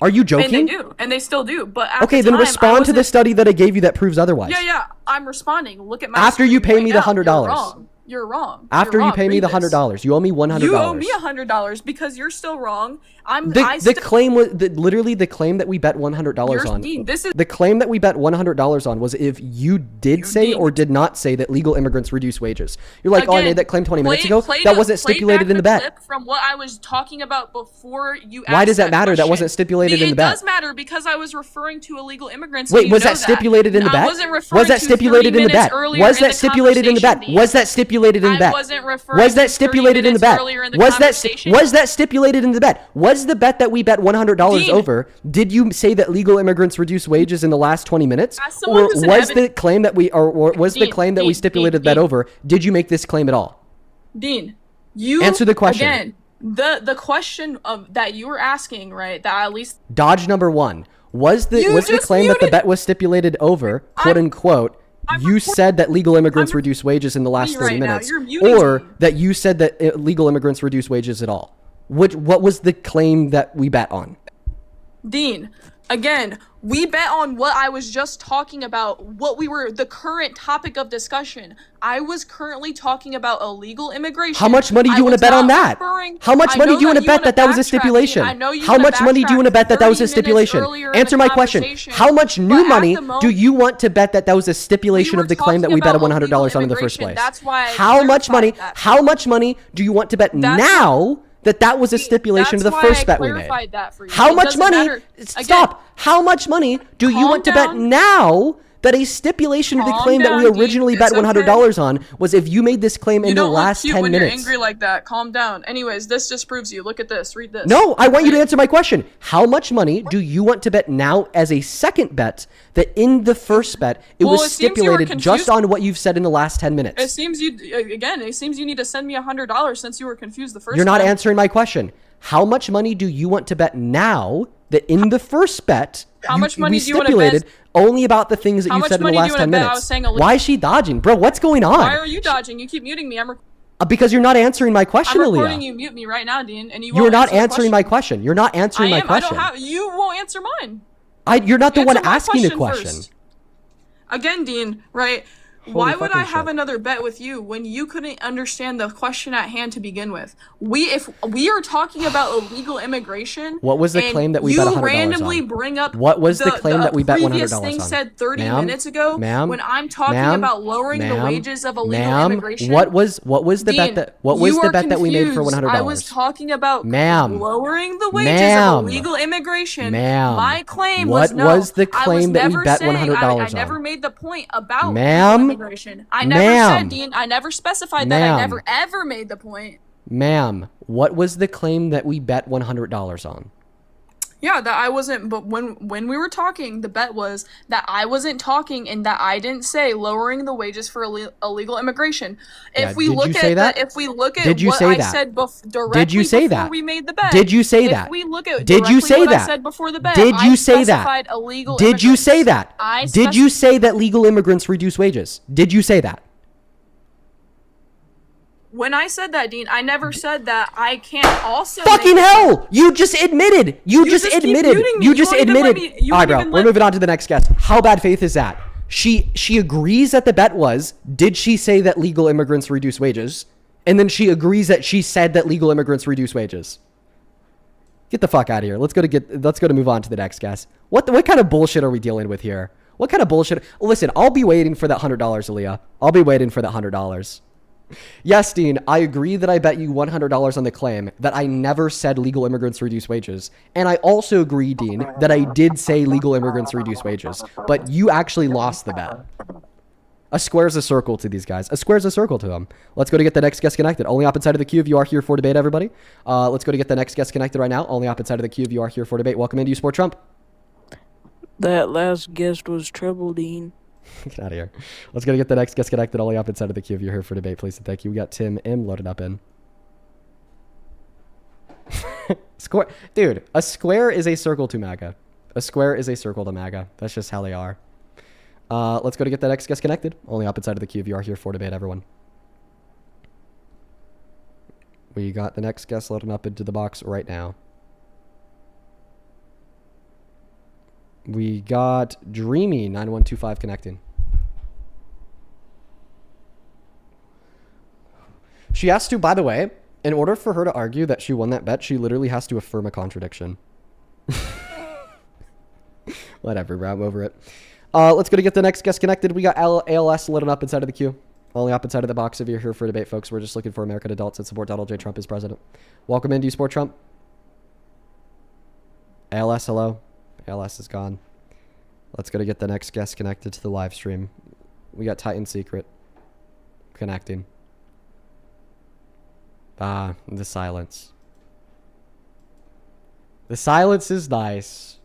Are you joking? And they do, and they still do. But at okay, the then time, respond to the study that I gave you that proves otherwise. Yeah, I'm responding. Look at my after you pay me the $100. You're wrong. After you pay me the $100, you owe me $100. You owe me $100 because you're still wrong. The claim was literally the claim that we bet $100 on. The claim that we bet $100 on was if you did say or did not say that legal immigrants reduce wages. You're like, again, oh, I made that claim 20 minutes ago. That wasn't stipulated in the bet. From what I was talking about before you asked why does that matter? That wasn't stipulated in the bet. It does matter because I was referring to illegal immigrants. Wait, was that stipulated in the bet? Was that stipulated in the bet? Was that stipulated in the bet? Was that stipulated stipulated in the bet? wasn't referring Was that to 30 stipulated in the minutes bet? earlier in the Was that conversation. was that stipulated in the bet? Was the bet that we bet $100 Dean. over? Did you say that legal immigrants reduce wages in the last 20 minutes? As someone Or who's an was the claim that we or was the Dean, claim that we Dean, stipulated Dean, that over? Did you make this claim at all? Dean, you Answer the question. again. The question that you were asking, right? That at least Dodge number 1. Was the You was the just claim that the muted- bet was stipulated over, quote unquote? You said that legal immigrants I'm reduce wages in the last 30 right now. minutes, You're muting or me. that you said that illegal immigrants reduce wages at all. What was the claim that we bet on? Dean, again, we bet on what I was just talking about, the current topic of discussion. I was currently talking about illegal immigration. How much money do you want to bet on that? How much money do you want to bet that that was a stipulation? How much money do you want to bet that that was a stipulation? Answer my question. How much new money do you want to bet that that was a stipulation of the claim that we bet $100 on in the first place? That's why I How much money? clarified that. How much money do you want to bet now that that was a stipulation of the That's why first I bet we made? clarified that for you. How It much doesn't money? matter. Stop. How much money do you Calm want to bet down. now that a stipulation of the Calm claim that we down, Dean. originally It's bet $100 on was if you made this claim in You the don't last look cute 10 when minutes? you're angry like that. Calm down. Anyways, this just proves you. Look at this. Read this. No, I want you to answer my question. How much money do you want to bet now as a second bet that in the first bet it Well, was it seems you were stipulated just confused. on what you've said in the last 10 It minutes? seems you need to send me $100 since you were confused the 1st You're not time. answering my question. How much money do you want to bet now that in the first bet How much money we do you wanna bet- stipulated only about the things that How you much said in the money do last you 10 wanna bet I minutes? was saying a li- Why is she dodging? Bro, what's going on? Why are you dodging? You keep muting me. Because you're not answering my question, I'm recording Aaliyah. you. Mute me right now, Dean. And you You're won't not answer the answering my question. You're not answering my I question. don't have. You won't answer mine. You're not the one Answer my asking the question. first. Again, Dean, right? Holy Why would I fucking have shit. another bet with you when you couldn't understand the question at hand to begin with? If we are talking about illegal immigration, What was the and claim that we you bet $100 randomly on? bring up What was the claim that we bet previous $100 thing on? said 30 Ma'am? minutes ago Ma'am? when I'm talking Ma'am? about lowering the Ma'am? wages of illegal Ma'am? immigration? What was the bet Dean, that what was you the are bet that we made for confused. $100? I was talking about Ma'am. lowering the wages Ma'am. of illegal immigration. Ma'am. My claim What was no. was the I claim that we never bet saying- $100 I never on? made the point about Ma'am? illegal immigration. I never Ma'am. said, Dean. I never specified that. Ma'am. I never ever made the point. Ma'am, what was the claim that we bet $100 on? Yeah, that I wasn't. But when we were talking, the bet was that I wasn't talking and that I didn't say lowering the wages for illegal immigration. Yeah, If we did look you at say that? if we look at Did you what say I that? said directly Did you say before that? we made the bet. Did you say if that? we look at Did you directly say what that? I said before the bet, Did you I say that? specified illegal Did you say immigrants. that? Did you say that legal immigrants reduce wages? Did you say that? When I said that, Dean, I never said that I can't also Fucking make- hell! You just admitted. You just just keep admitted. muting me. You You just won't even let admitted. me- you All right, won't bro. even We're let- moving on to the next guest. How bad faith is that? She agrees that the bet was, did she say that legal immigrants reduce wages? And then she agrees that she said that legal immigrants reduce wages. Get the fuck out of here. Let's go to move on to the next guest. What kind of bullshit are we dealing with here? What kind of bullshit? Listen, I'll be waiting for that $100, Aaliyah. I'll be waiting for that $100. Yes, Dean, I agree that I bet you $100 on the claim that I never said legal immigrants reduce wages. And I also agree, Dean, that I did say legal immigrants reduce wages. But you actually lost the bet. A square's a circle to these guys. A square's a circle to them. Let's go to get the next guest connected. Only up inside of the queue if you are here for debate, everybody. Let's go to get the next guest connected right now. Only up inside of the queue if you are here for debate. Welcome into You Sport Trump. That last guest was Treble Dean. Get out of here. Let's go to get the next guest connected. Only up inside of the queue if you're here for debate, please and thank you. We got Tim M loaded up in. Square, dude. A square is a circle to MAGA. A square is a circle to MAGA. That's just how they are. Let's go to get the next guest connected. Only up inside of the queue if you are here for debate, everyone. We got the next guest loading up into the box right now. We got Dreamy 9125 connecting. She has to, by the way, in order for her to argue that she won that bet, she literally has to affirm a contradiction. Whatever, bro. I'm over it. Let's go to get the next guest connected. We got ALS loading up inside of the queue. Only up inside of the box if you're here for debate, folks. We're just looking for American adults that support Donald J. Trump as president. Welcome in. Do you support Trump? ALS, hello. ALS is gone. Let's go to get the next guest connected to the live stream. We got Titan Secret connecting. Ah, the silence. The silence is nice.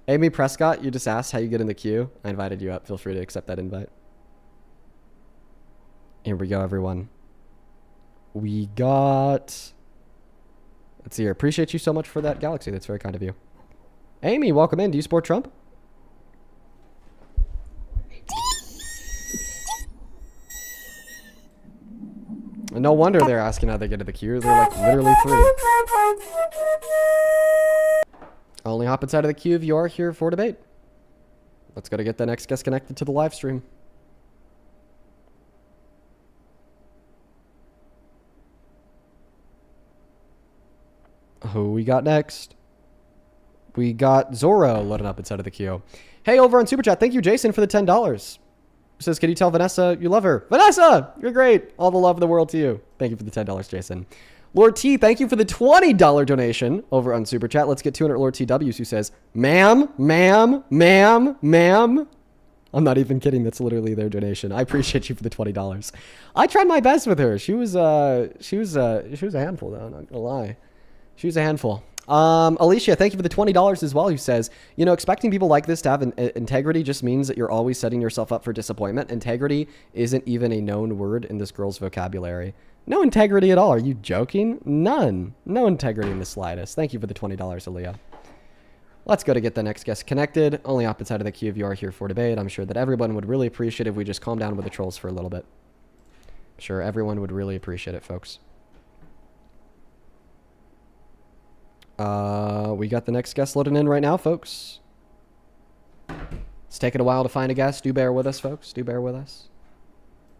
Amy Prescott, you just asked how you get in the queue. I invited you up. Feel free to accept that invite. Here we go, everyone. We got... Let's see here. Appreciate you so much for that galaxy. That's very kind of you. Amy, welcome in. Do you support Trump? No wonder they're asking how they get to the queue. They're like literally free. Only hop inside of the queue if you are here for debate. Let's go to get the next guest connected to the live stream. Who we got next? We got Zorro loading up inside of the queue. Hey, over on Super Chat, thank you, Jason, for the $10. Says, can you tell Vanessa you love her? Vanessa, you're great. All the love in the world to you. Thank you for the $10, Jason. Lord T, thank you for the $20 donation over on Super Chat. Let's get 200 Lord TWs who says, ma'am, ma'am, ma'am, ma'am. I'm not even kidding. That's literally their donation. I appreciate you for the $20. I tried my best with her. She was a handful though, not gonna lie. She was a handful. Alicia, thank you for the $20 as well, who says, you know, expecting people like this to have integrity just means that you're always setting yourself up for disappointment. Integrity isn't even a known word in this girl's vocabulary. No integrity at all. Are you joking? None. No integrity in the slightest. Thank you for the $20, Aaliyah. Let's go to get the next guest connected. Only opposite side of the queue if you are here for debate. I'm sure that everyone would really appreciate if we just calm down with the trolls for a little bit. I'm sure everyone would really appreciate it, folks. We got the next guest loading in right now, folks. It's taking a while to find a guest. Do bear with us, folks. Do bear with us.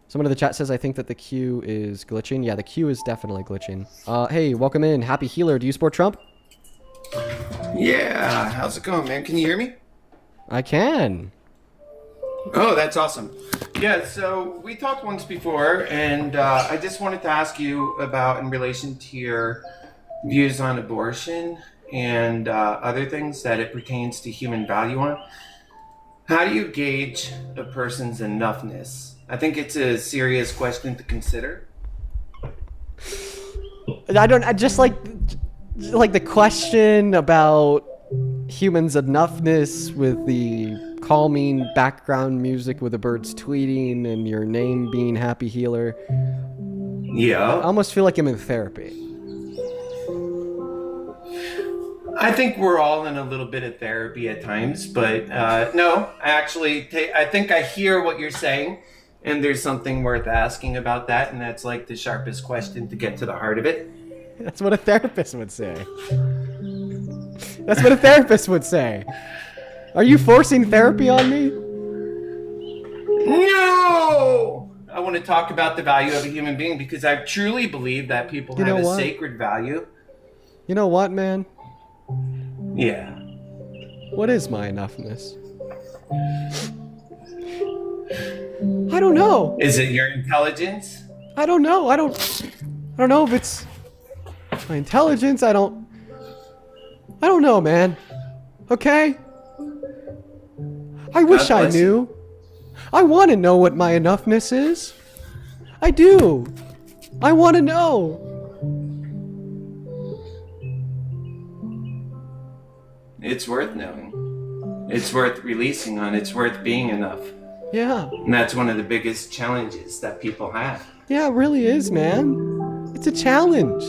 Someone in the chat says, I think that the queue is glitching. Yeah, the queue is definitely glitching. Hey, welcome in. Happy Healer. Do you support Trump? Yeah. How's it going, man? Can you hear me? I can. Oh, that's awesome. Yeah, so we talked once before, and I just wanted to ask you about, in relation to your views on abortion and other things that it pertains to human value on. How do you gauge a person's enoughness? I think it's a serious question to consider. I just like the question about humans' enoughness with the calming background music with the birds tweeting and your name being Happy Healer. Yeah. I almost feel like I'm in therapy. I think we're all in a little bit of therapy at times, but no, I think I hear what you're saying, and there's something worth asking about that, and that's like the sharpest question to get to the heart of it. That's what a therapist would say. That's what a therapist would say. Are you forcing therapy on me? No! I want to talk about the value of a human being because I truly believe that people have a sacred value. You know what, man? Yeah. What is my enoughness? I don't know. Is it your intelligence? I don't know. I don't know if it's my intelligence. I don't know, man. Okay? I wish I knew. I want to know what my enoughness is. I do. I want to know. It's worth knowing. It's worth releasing on. It's worth being enough. Yeah. And that's one of the biggest challenges that people have. Yeah, it really is, man. It's a challenge.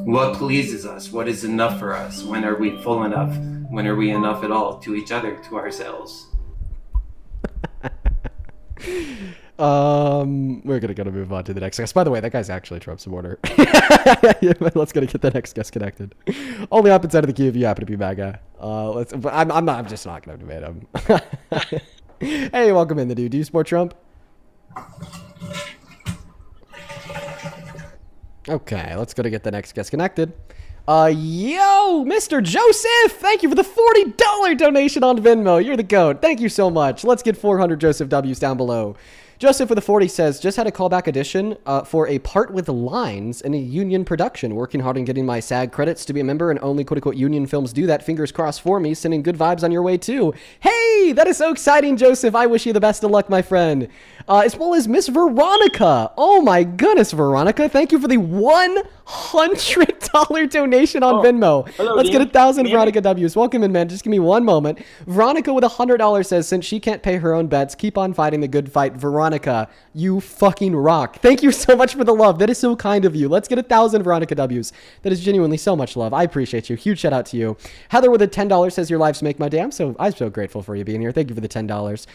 What pleases us? What is enough for us? When are we full enough? When are we enough at all to each other, to ourselves? We're gonna move on to the next guest. By the way, that guy's actually a Trump supporter. Let's get the next guest connected. Only up inside of the queue if you happen to be MAGA. I'm just not gonna debate him. Hey, welcome in, the dude. Do you support Trump? Okay, let's go to get the next guest connected. Yo, Mr. Joseph, thank you for the $40 donation on Venmo. You're the goat. Thank you so much. Let's get 400 Joseph W's down below. Joseph with a 40 says, just had a callback edition for a part with lines in a union production. Working hard on getting my SAG credits to be a member, and only quote-unquote union films do that. Fingers crossed for me. Sending good vibes on your way too. Hey, that is so exciting, Joseph. I wish you the best of luck, my friend. As well as Miss Veronica. Oh my goodness, Veronica. Thank you for the $100 donation on Venmo. Hello, Let's get Dean. 1,000 Can you hear me? Veronica W's. Welcome in, man. Just give me one moment. Veronica with $100 says, since she can't pay her own bets, keep on fighting the good fight. Veronica, you fucking rock. Thank you so much for the love. That is so kind of you. Let's get 1,000 Veronica W's. That is genuinely so much love. I appreciate you. Huge shout out to you. Heather with a $10 says, your lives make my day. I'm so grateful for you being here. Thank you for the $10.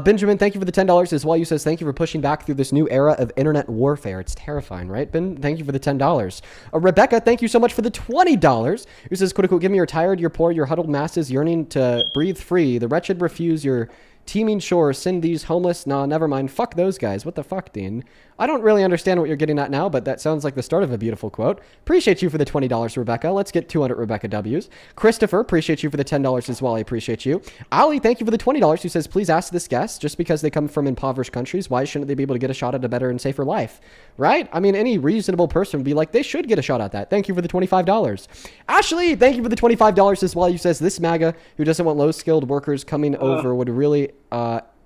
Benjamin, thank you for the $10 as well. You says, thank you for pushing back through this new era of internet warfare. It's terrifying, right, Ben? Thank you for the $10. Rebecca, thank you so much for the $20. Who says, quote unquote, give me you're tired, you're poor, your huddled masses yearning to breathe free. The wretched refuse your teeming shores. Send these homeless. Nah, never mind. Fuck those guys. What the fuck, Dean? I don't really understand what you're getting at now, but that sounds like the start of a beautiful quote. Appreciate you for the $20, Rebecca. Let's get 200 Rebecca W's. Christopher, appreciate you for the $10 as well. I appreciate you. Ali, thank you for the $20, who says, please ask this guest, just because they come from impoverished countries, why shouldn't they be able to get a shot at a better and safer life? Right? I mean, any reasonable person would be like, they should get a shot at that. Thank you for the $25. Ashley, thank you for the $25 as well. You says, this MAGA who doesn't want low-skilled workers coming over would really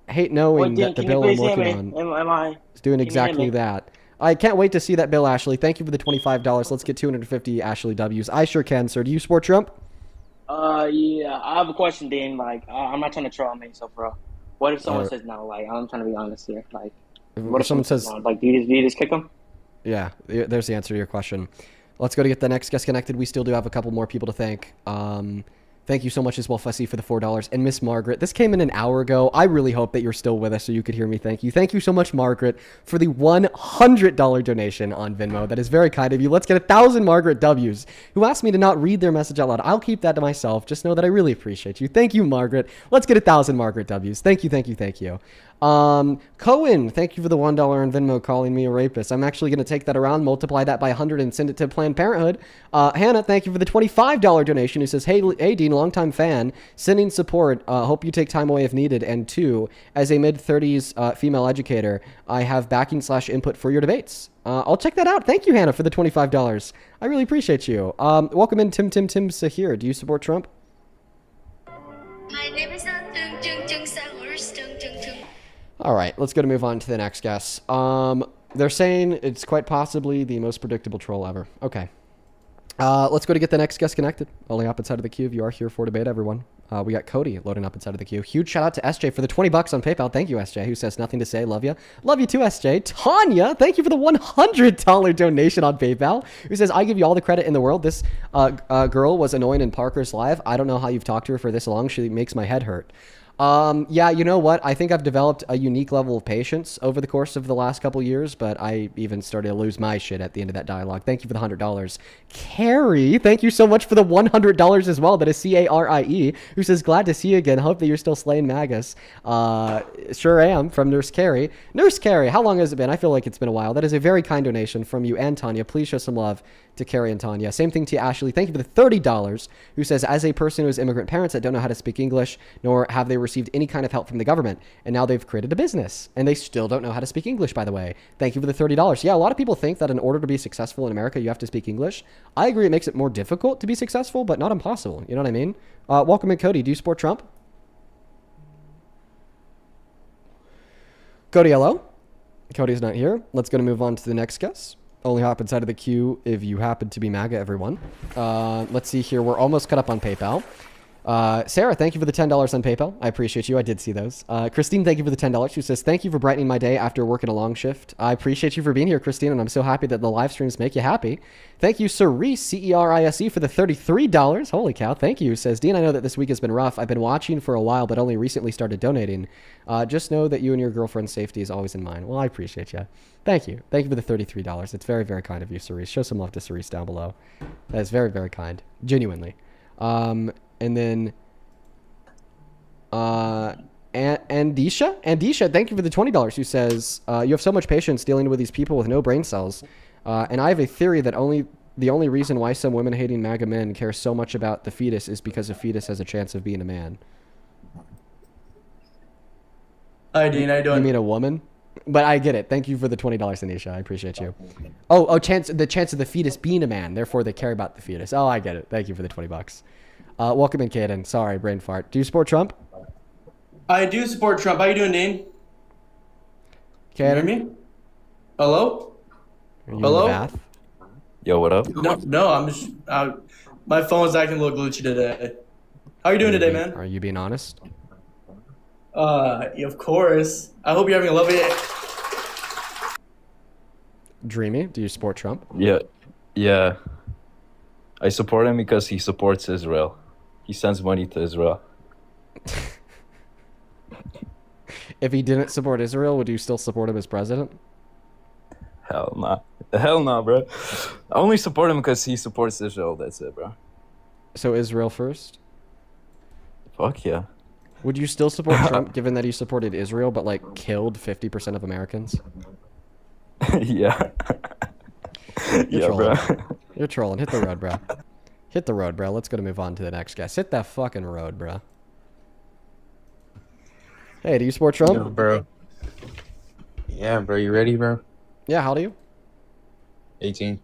hate knowing that the bill I'm working on is doing exactly that. I can't wait to see that bill, Ashley. Thank you for the $25. Let's get 250 Ashley W's. I sure can, sir. Do you support Trump? Yeah, I have a question, Dean. Like, I'm not trying to troll myself, bro. What if someone says no? Like, I'm trying to be honest here. Like, what if someone says no? Like, do you just kick them? Yeah, there's the answer to your question. Let's go to get the next guest connected. We still do have a couple more people to thank. Thank you so much as well, Fussy, for the $4. And Miss Margaret, this came in an hour ago. I really hope that you're still with us so you could hear me thank you. Thank you so much, Margaret, for the $100 donation on Venmo. That is very kind of you. Let's get 1,000 Margaret W's, who asked me to not read their message out loud. I'll keep that to myself. Just know that I really appreciate you. Thank you, Margaret. Let's get 1,000 Margaret W's. Thank you, thank you, thank you. Cohen, thank you for the $1 on Venmo calling me a rapist. I'm actually going to take that around, multiply that by 100 and send it to Planned Parenthood. Hannah, thank you for the $25 donation, who says, hey Dean, longtime fan, sending support. Hope you take time away if needed. And 2, as a mid-30s female educator, I have backing/input for your debates. I'll check that out. Thank you, Hannah, for the $25. I really appreciate you. Welcome in, Tim Sahir. Do you support Trump? My name is All right, let's go to move on to the next guest. They're saying it's quite possibly the most predictable troll ever. Okay. Let's go to get the next guest connected. Only up inside of the queue if you are here for debate, everyone. We got Cody loading up inside of the queue. Huge shout out to SJ for the $20 on PayPal. Thank you, SJ, who says nothing to say. Love you. Love you too, SJ. Tanya, thank you for the $100 donation on PayPal, who says, I give you all the credit in the world. This girl was annoying in Parker's live. I don't know how you've talked to her for this long. She makes my head hurt. Yeah, you know what? I think I've developed a unique level of patience over the course of the last couple years, but I even started to lose my shit at the end of that dialogue. Thank you for the $100. Carrie, thank you so much for the $100 as well. That is Carie, who says, glad to see you again. Hope that you're still slaying MAGAs. Sure am, from Nurse Carrie. Nurse Carrie, how long has it been? I feel like it's been a while. That is a very kind donation from you and Tanya. Please show some love to Carrie and Tanya. Same thing to Ashley. Thank you for the $30, who says, as a person who has immigrant parents that don't know how to speak English, nor have they received any kind of help from the government, and now they've created a business, and they still don't know how to speak English, by the way. Thank you for the $30. Yeah, a lot of people think that in order to be successful in America, you have to speak English. I agree it makes it more difficult to be successful, but not impossible. You know what I mean? Welcome in, Cody. Do you support Trump? Cody, hello? Cody's not here. Let's go to move on to the next guest. Only hop inside of the queue if you happen to be MAGA, everyone. Let's see here. We're almost cut up on PayPal. Sarah, thank you for the $10 on PayPal. I appreciate you. I did see those. Christine, thank you for the $10. She says, thank you for brightening my day after working a long shift. I appreciate you for being here, Christine, and I'm so happy that the live streams make you happy. Thank you, Cerise, Cerise, for the $33. Holy cow, thank you. Says, Dean, I know that this week has been rough. I've been watching for a while, but only recently started donating. Just know that you and your girlfriend's safety is always in mind. Well, I appreciate you. Thank you. Thank you for the $33. It's very, very kind of you, Cerise. Show some love to Cerise down below. That is very, very kind. Genuinely. And then Andisha, thank you for the $20, who says, you have so much patience dealing with these people with no brain cells. And I have a theory that the only reason why some women-hating MAGA men care so much about the fetus is because a fetus has a chance of being a man. Hi, Dean. How you doing? You mean a woman? But I get it. Thank you for the $20, Anisha. I appreciate you. Oh, the chance of the fetus being a man. Therefore, they care about the fetus. Oh, I get it. Thank you for the $20. Welcome in, Caden. Sorry, brain fart. Do you support Trump? I do support Trump. How you doing, Dean? Can you hear me? Hello? Are you Hello? in the bath? Yo, what up? No, I'm just. My phone's acting a little glitchy today. How are you doing today, man? Are you being honest? Of course. I hope you're having a lovely day. Dreamy, do you support Trump? Yeah. I support him because he supports Israel. He sends money to Israel. If he didn't support Israel, would you still support him as president? Hell nah. Hell nah, bro. I only support him because he supports Israel. That's it, bro. So Israel first? Fuck yeah. Would you still support Trump given that he supported Israel but like killed 50% of Americans? Yeah. You're Yeah, trolling. bro. You're trolling. Hit the road, bro. Hit the road, bro. Let's go to move on to the next guest. Hit that fucking road, bro. Hey, do you support Trump? Yo, bro. Yeah, bro. You ready, bro? Yeah, how old are you? 18.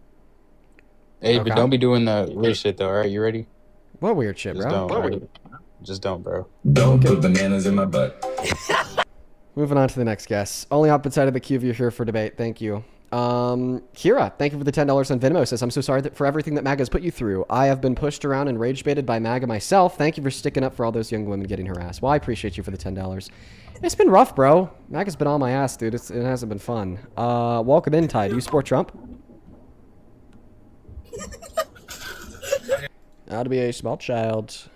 Hey, Okay. but don't be doing the weird shit, though, alright? You ready? What weird shit, Just bro? don't, right? Just don't, bro. Don't put bananas in my butt. Moving on to the next guest. Only up inside of the queue if you're here for debate. Thank you. Kira, thank you for the $10 on Venmo. Says, I'm so sorry for everything that MAGA has put you through. I have been pushed around and rage baited by MAGA myself. Thank you for sticking up for all those young women getting harassed. Well, I appreciate you for the $10. It's been rough, bro. MAGA's been on my ass, dude. It hasn't been fun. Welcome in, Ty. Do you support Trump? How to be a small child.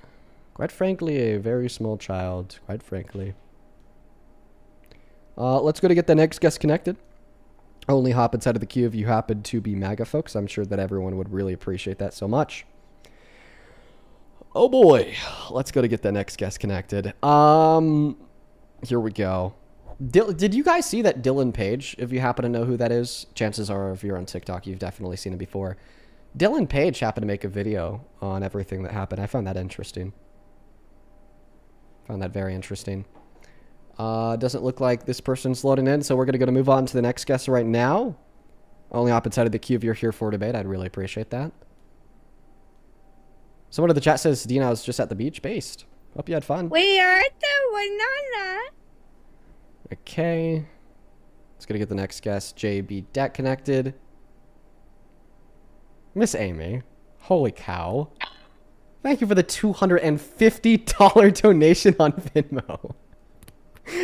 Quite frankly, a very small child. Quite frankly. Let's go to get the next guest connected. Only hop inside of the queue if you happen to be MAGA folks. I'm sure that everyone would really appreciate that so much. Oh boy. Let's go to get the next guest connected. Here we go. Did you guys see that Dylan Page? If you happen to know who that is, chances are if you're on TikTok, you've definitely seen it before. Dylan Page happened to make a video on everything that happened. I found that interesting. Found that very interesting. Doesn't look like this person's loading in, so we're going to move on to the next guest right now. Only up inside of the queue if you're here for debate. I'd really appreciate that. Someone in the chat says, Dean, I was just at the beach based. Hope you had fun. We are at the banana. Okay. Let's go to get the next guest, JB Deck, connected. Miss Amy. Holy cow. Thank you for the $250 donation on Venmo.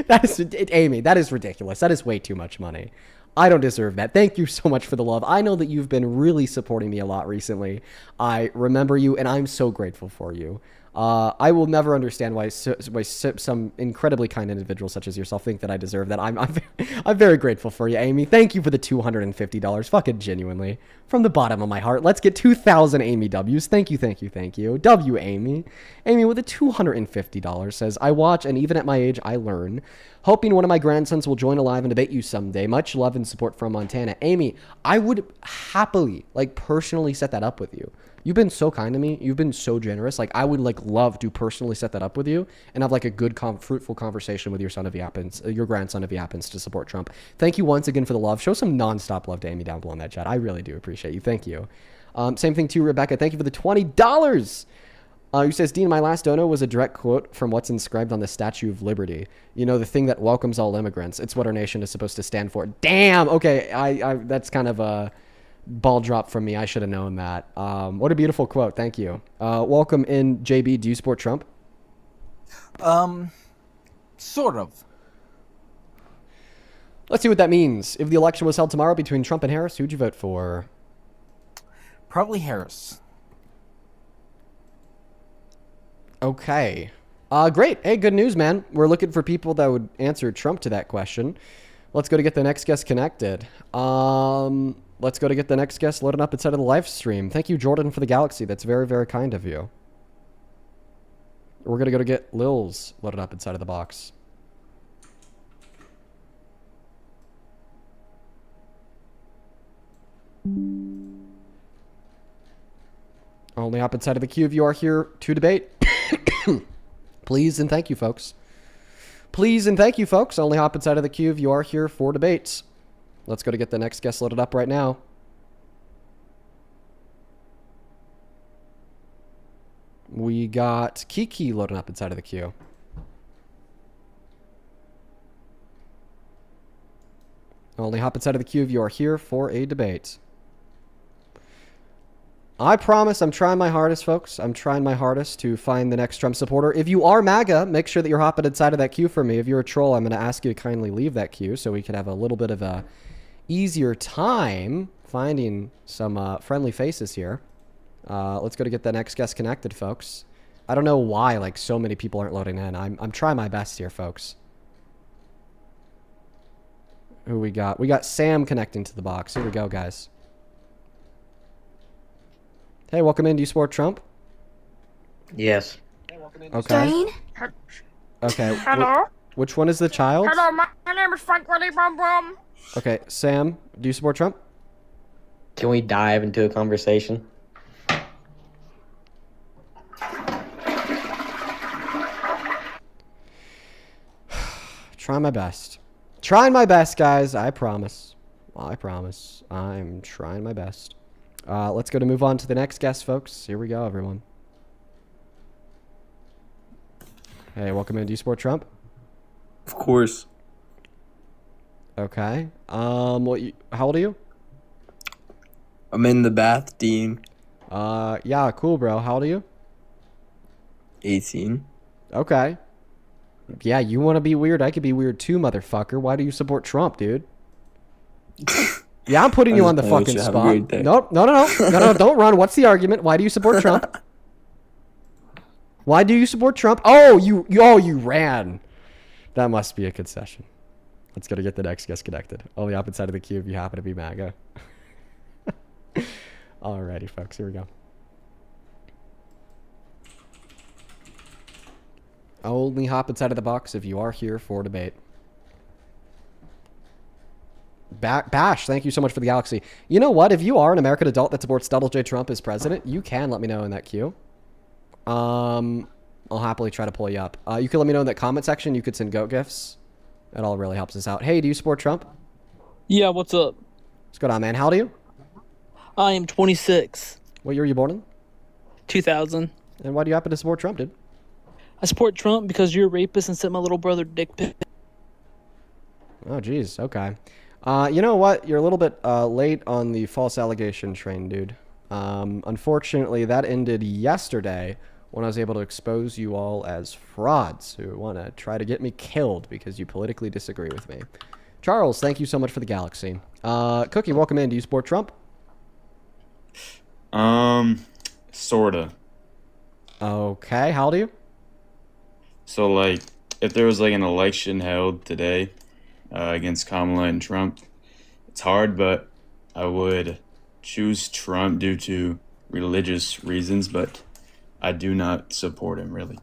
That is, Amy, that is ridiculous. That is way too much money. I don't deserve that. Thank you so much for the love. I know that you've been really supporting me a lot recently. I remember you, and I'm so grateful for you. I will never understand why some incredibly kind individuals such as yourself think that I deserve that. I'm very grateful for you, Amy. Thank you for the $250. Fucking genuinely. From the bottom of my heart. Let's get 2,000 Amy W's. Thank you, thank you, thank you. W Amy. Amy with a $250 says, I watch and even at my age, I learn. Hoping one of my grandsons will join alive and debate you someday. Much love and support from Montana. Amy, I would happily, personally set that up with you. You've been so kind to me. You've been so generous. I would love to personally set that up with you and have a good, fruitful conversation with your son if he happens, your grandson if he happens to support Trump. Thank you once again for the love. Show some nonstop love to Amy down below in that chat. I really do appreciate you. Thank you. Same thing to Rebecca. Thank you for the $20. Who says, Dean, my last dono was a direct quote from what's inscribed on the Statue of Liberty. You know, the thing that welcomes all immigrants. It's what our nation is supposed to stand for. Damn. Okay. I that's kind of a ball drop from me. I should have known that. What a beautiful quote. Thank you. Welcome in, JB. Do you support Trump? Sort of. Let's see what that means. If the election was held tomorrow between Trump and Harris, who'd you vote for? Probably Harris. Okay. Great. Hey, good news, man. We're looking for people that would answer Trump to that question. Let's go to get the next guest connected. Let's go to get the next guest loaded up inside of the live stream. Thank you, Jordan, for the galaxy. That's very, very kind of you. We're going to go to get Lils loaded up inside of the box. Only hop inside of the queue if you are here to debate. Please and thank you, folks. Please and thank you, folks. Only hop inside of the queue if you are here for debates. Let's go to get the next guest loaded up right now. We got Kiki loading up inside of the queue. Only hop inside of the queue if you are here for a debate. I promise I'm trying my hardest, folks. I'm trying my hardest to find the next Trump supporter. If you are MAGA, make sure that you're hopping inside of that queue for me. If you're a troll, I'm going to ask you to kindly leave that queue so we can have a little bit of a easier time finding some friendly faces here. Let's go to get the next guest connected, folks. I don't know why like so many people aren't loading in. I'm trying my best here, folks. Who we got? We got Sam connecting to the box. Here we go, guys. Hey, welcome in. Do you support Trump? Yes. Okay. Okay. Hello? Which one is the child? Hello, my name is Frank Willie Bum Bum. Okay, Sam, do you support Trump? Can we dive into a conversation? Trying my best. Trying my best, guys. I promise. I promise. I'm trying my best. Let's go to move on to the next guest, folks. Here we go, everyone. Hey, welcome in. Do you support Trump? Of course. Okay. How old are you? I'm in the bath, Dean. Yeah, cool, bro. How old are you? 18. Okay. Yeah, you want to be weird? I could be weird too, motherfucker. Why do you support Trump, dude? Yeah, I'm putting you on the fucking spot. No, don't run. What's the argument? Why do you support Trump? Why do you support Trump? Oh, you ran. That must be a concession. Let's go to get the next guest connected. Only up inside of the queue if you happen to be MAGA. Alrighty, folks. Here we go. Only hop inside of the box if you are here for debate. Bash, thank you so much for the galaxy. You know what? If you are an American adult that supports Donald J. Trump as president, you can let me know in that queue. I'll happily try to pull you up. You can let me know in that comment section. You could send goat gifts. That all really helps us out. Hey, do you support Trump? Yeah, what's up? What's going on, man? How old are you? I am 26. What year were you born in? 2000. And why do you happen to support Trump, dude? I support Trump because you're a rapist and sent my little brother dick pic. Oh, geez. Okay. You know what? You're a little bit late on the false allegation train, dude. Unfortunately, that ended yesterday when I was able to expose you all as frauds who want to try to get me killed because you politically disagree with me. Charles, thank you so much for the galaxy. Cookie, welcome in. Do you support Trump? Sorta. Okay. How old are you? So, like, if there was, like, an election held today against Kamala and Trump, it's hard, but I would choose Trump due to religious reasons, but I do not support him, really.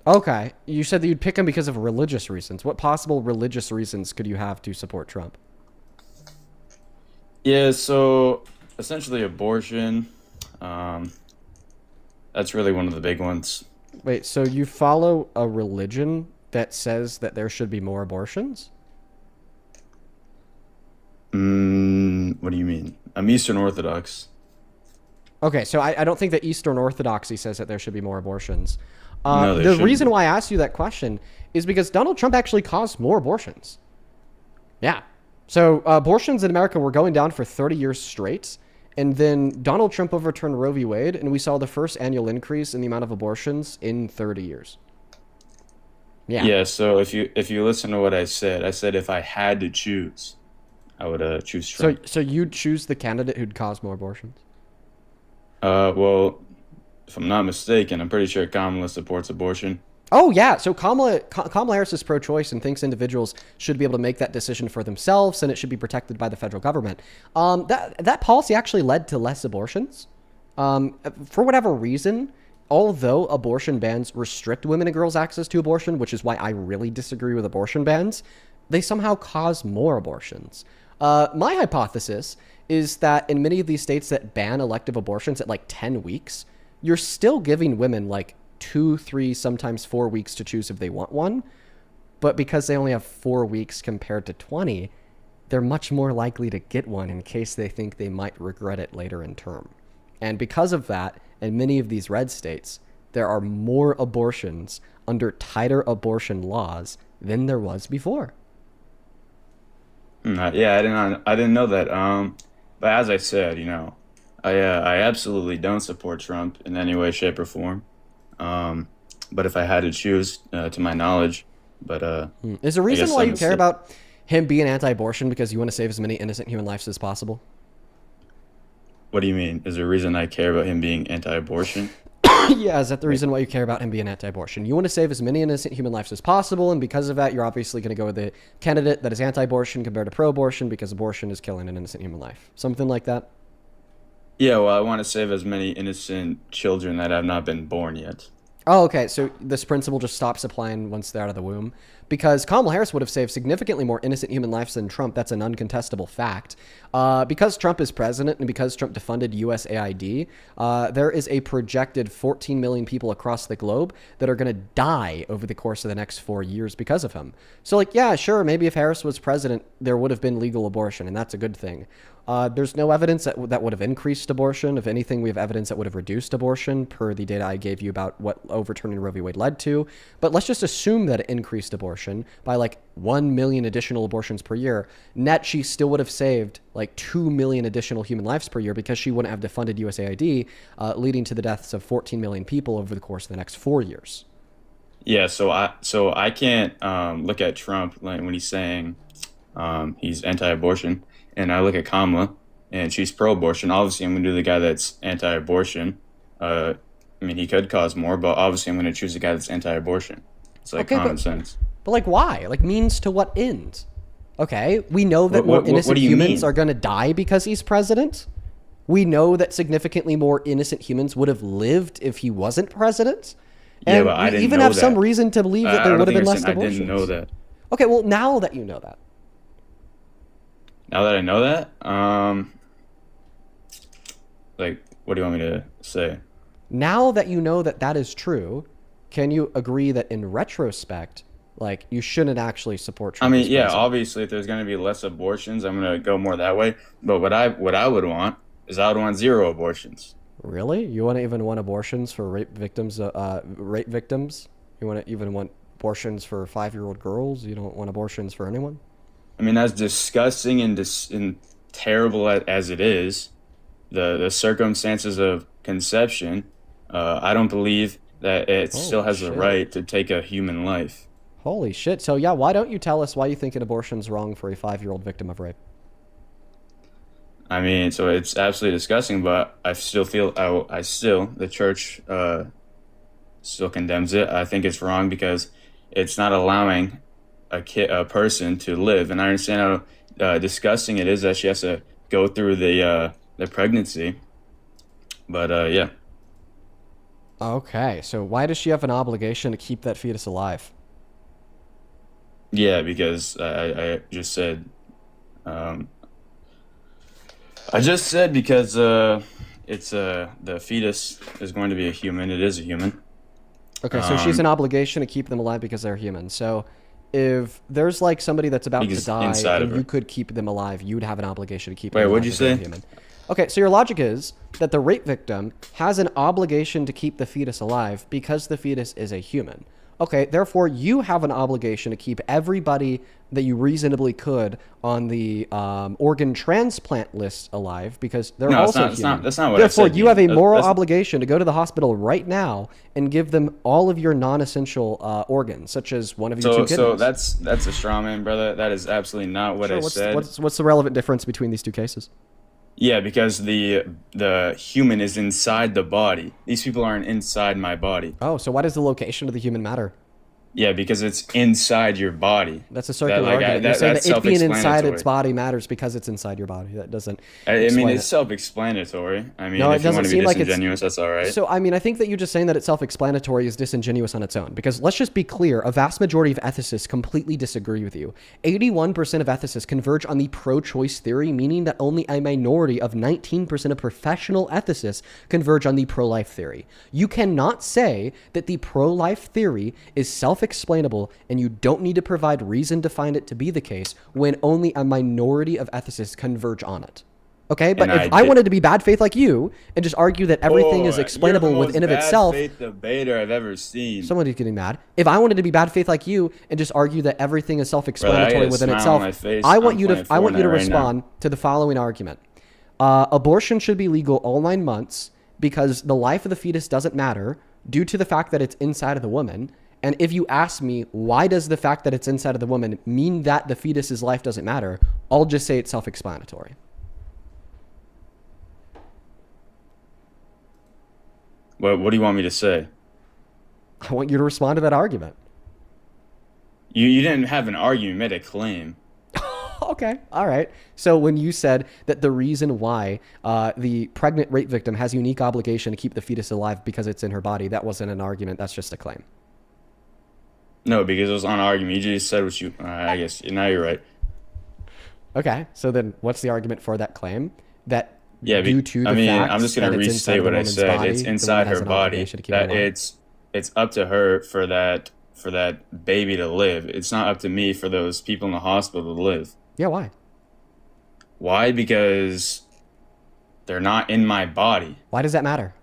Okay. You said that you'd pick him because of religious reasons. What possible religious reasons could you have to support Trump? Yeah, so, essentially abortion. That's really one of the big ones. Wait, so you follow a religion that says that there should be more abortions? What do you mean? I'm Eastern Orthodox. Okay, so I don't think that Eastern Orthodoxy says that there should be more abortions. No, there the shouldn't reason be. why I asked you that question is because Donald Trump actually caused more abortions. Yeah. So abortions in America were going down for 30 years straight. And then Donald Trump overturned Roe v. Wade, and we saw the first annual increase in the amount of abortions in 30 years. Yeah. Yeah, so if you listen to what I said if I had to choose, I would choose Trump. So you'd choose the candidate who'd cause more abortions? Well, if I'm not mistaken, I'm pretty sure Kamala supports abortion. Oh, yeah. So Kamala Harris is pro-choice and thinks individuals should be able to make that decision for themselves, and it should be protected by the federal government. That policy actually led to less abortions. For whatever reason, although abortion bans restrict women and girls' access to abortion, which is why I really disagree with abortion bans, they somehow cause more abortions. My hypothesis is that in many of these states that ban elective abortions at like 10 weeks, you're still giving women like 2, 3, sometimes 4 weeks to choose if they want one. But because they only have 4 weeks compared to 20, they're much more likely to get one in case they think they might regret it later in term. And because of that, in many of these red states, there are more abortions under tighter abortion laws than there was before. Yeah, I didn't know that. But as I said, I absolutely don't support Trump in any way, shape, or form. But if I had to choose, to my knowledge, is the reason why you care about him being anti-abortion because you want to save as many innocent human lives as possible? What do you mean? Is there a reason I care about him being anti-abortion? Yeah, is that the reason why you care about him being anti-abortion? You want to save as many innocent human lives as possible, and because of that, you're obviously going to go with the candidate that is anti-abortion compared to pro-abortion because abortion is killing an innocent human life. Something like that? Yeah, well, I want to save as many innocent children that have not been born yet. Oh, okay. So this principle just stops applying once they're out of the womb. Because Kamala Harris would have saved significantly more innocent human lives than Trump. That's an uncontestable fact. Because Trump is president and because Trump defunded USAID, there is a projected 14 million people across the globe that are going to die over the course of the next 4 years because of him. So, like, yeah, sure, maybe if Harris was president, there would have been legal abortion, and that's a good thing. There's no evidence that would have increased abortion. If anything, we have evidence that would have reduced abortion per the data I gave you about what overturning Roe v. Wade led to. But let's just assume that it increased abortion by like 1 million additional abortions per year. Net, she still would have saved like 2 million additional human lives per year because she wouldn't have defunded USAID, leading to the deaths of 14 million people over the course of the next 4 years. Yeah, so I can't look at Trump like when he's saying he's anti-abortion, and I look at Kamala and she's pro-abortion. Obviously, I'm going to do the guy that's anti-abortion. I mean, he could cause more, but obviously, I'm going to choose the guy that's anti-abortion. It's like common sense. But like, why? Like, means to what end? Okay, we know that more innocent humans are going to die because he's president. We know that significantly more innocent humans would have lived if he wasn't president. And yeah, but I didn't even know have that. some reason to believe that there would have been less I abortions. didn't know that. Okay, well, now that you know that. Now that I know that, like, what do you want me to say? Now that you know that that is true, can you agree that in retrospect, like, you shouldn't actually support Trump? I mean, as yeah, president? obviously, if there's going to be less abortions, I'm going to go more that way. But what I would want is I would want 0 abortions. Really? You want to even want abortions for rape victims? Rape victims? You want to even want abortions for 5-year-old girls? You don't want abortions for anyone? I mean, as disgusting and terrible as it is, the circumstances of conception, I don't believe that it still has the right to take a human life. Holy shit. So, yeah, why don't you tell us why you think an abortion's wrong for a 5-year-old victim of rape? I mean, so it's absolutely disgusting, but I still feel, the church still condemns it. I think it's wrong because it's not allowing a person to live. And I understand how disgusting it is that she has to go through the pregnancy. But, yeah. Okay, so why does she have an obligation to keep that fetus alive? Yeah, because I just said, because it's the fetus is going to be a human. It is a human. Okay, so she's an obligation to keep them alive because they're human. So if there's like somebody that's about to die and you could keep them alive, you'd have an obligation to keep them alive. Wait, what'd you say? Human. Okay, so your logic is that the rape victim has an obligation to keep the fetus alive because the fetus is a human. Okay, therefore you have an obligation to keep everybody that you reasonably could on the organ transplant list alive because they're also human. That's not what therefore, I said. You have a moral obligation to go to the hospital right now and give them all of your non-essential organs, such as one of your 2 kidneys. So that's a straw man, brother. That is absolutely not what I said. What's the relevant difference between these 2 cases? Yeah, because the human is inside the body. These people aren't inside my body. Oh, so why does the location of the human matter? Yeah, because it's inside your body. That's a circular argument. You're saying that it being inside its body matters because it's inside your body. That doesn't. I mean, it's self-explanatory. I mean, if you want to be disingenuous, that's all right. So, I mean, I think that you just saying that it's self-explanatory is disingenuous on its own. Because let's just be clear, a vast majority of ethicists completely disagree with you. 81% of ethicists converge on the pro-choice theory, meaning that only a minority of 19% of professional ethicists converge on the pro-life theory. You cannot say that the pro-life theory is self self-explainable and you don't need to provide reason to find it to be the case when only a minority of ethicists converge on it. Okay, but if I wanted to be bad faith like you and just argue that everything is explainable within of itself, you're the most bad faith debater I've ever seen. Somebody's getting mad. If I wanted to be bad faith like you and just argue that everything is self-explanatory within itself, I want you to respond to the following argument. Abortion should be legal all 9 months because the life of the fetus doesn't matter due to the fact that it's inside of the woman. And if you ask me, why does the fact that it's inside of the woman mean that the fetus's life doesn't matter? I'll just say it's self-explanatory. What do you want me to say? I want you to respond to that argument. You didn't have an argument, you made a claim. Okay, all right. So when you said that the reason why the pregnant rape victim has a unique obligation to keep the fetus alive because it's in her body, that wasn't an argument, that's just a claim. No, because it was on argument. You just said what you... I guess now you're right. Okay, so then what's the argument for that claim? That yeah, due to the fact I'm just going to restate what I said. Body, it's inside her body. That it's up to her for that baby to live. It's not up to me for those people in the hospital to live. Yeah, why? Why? Because they're not in my body. Why does that matter?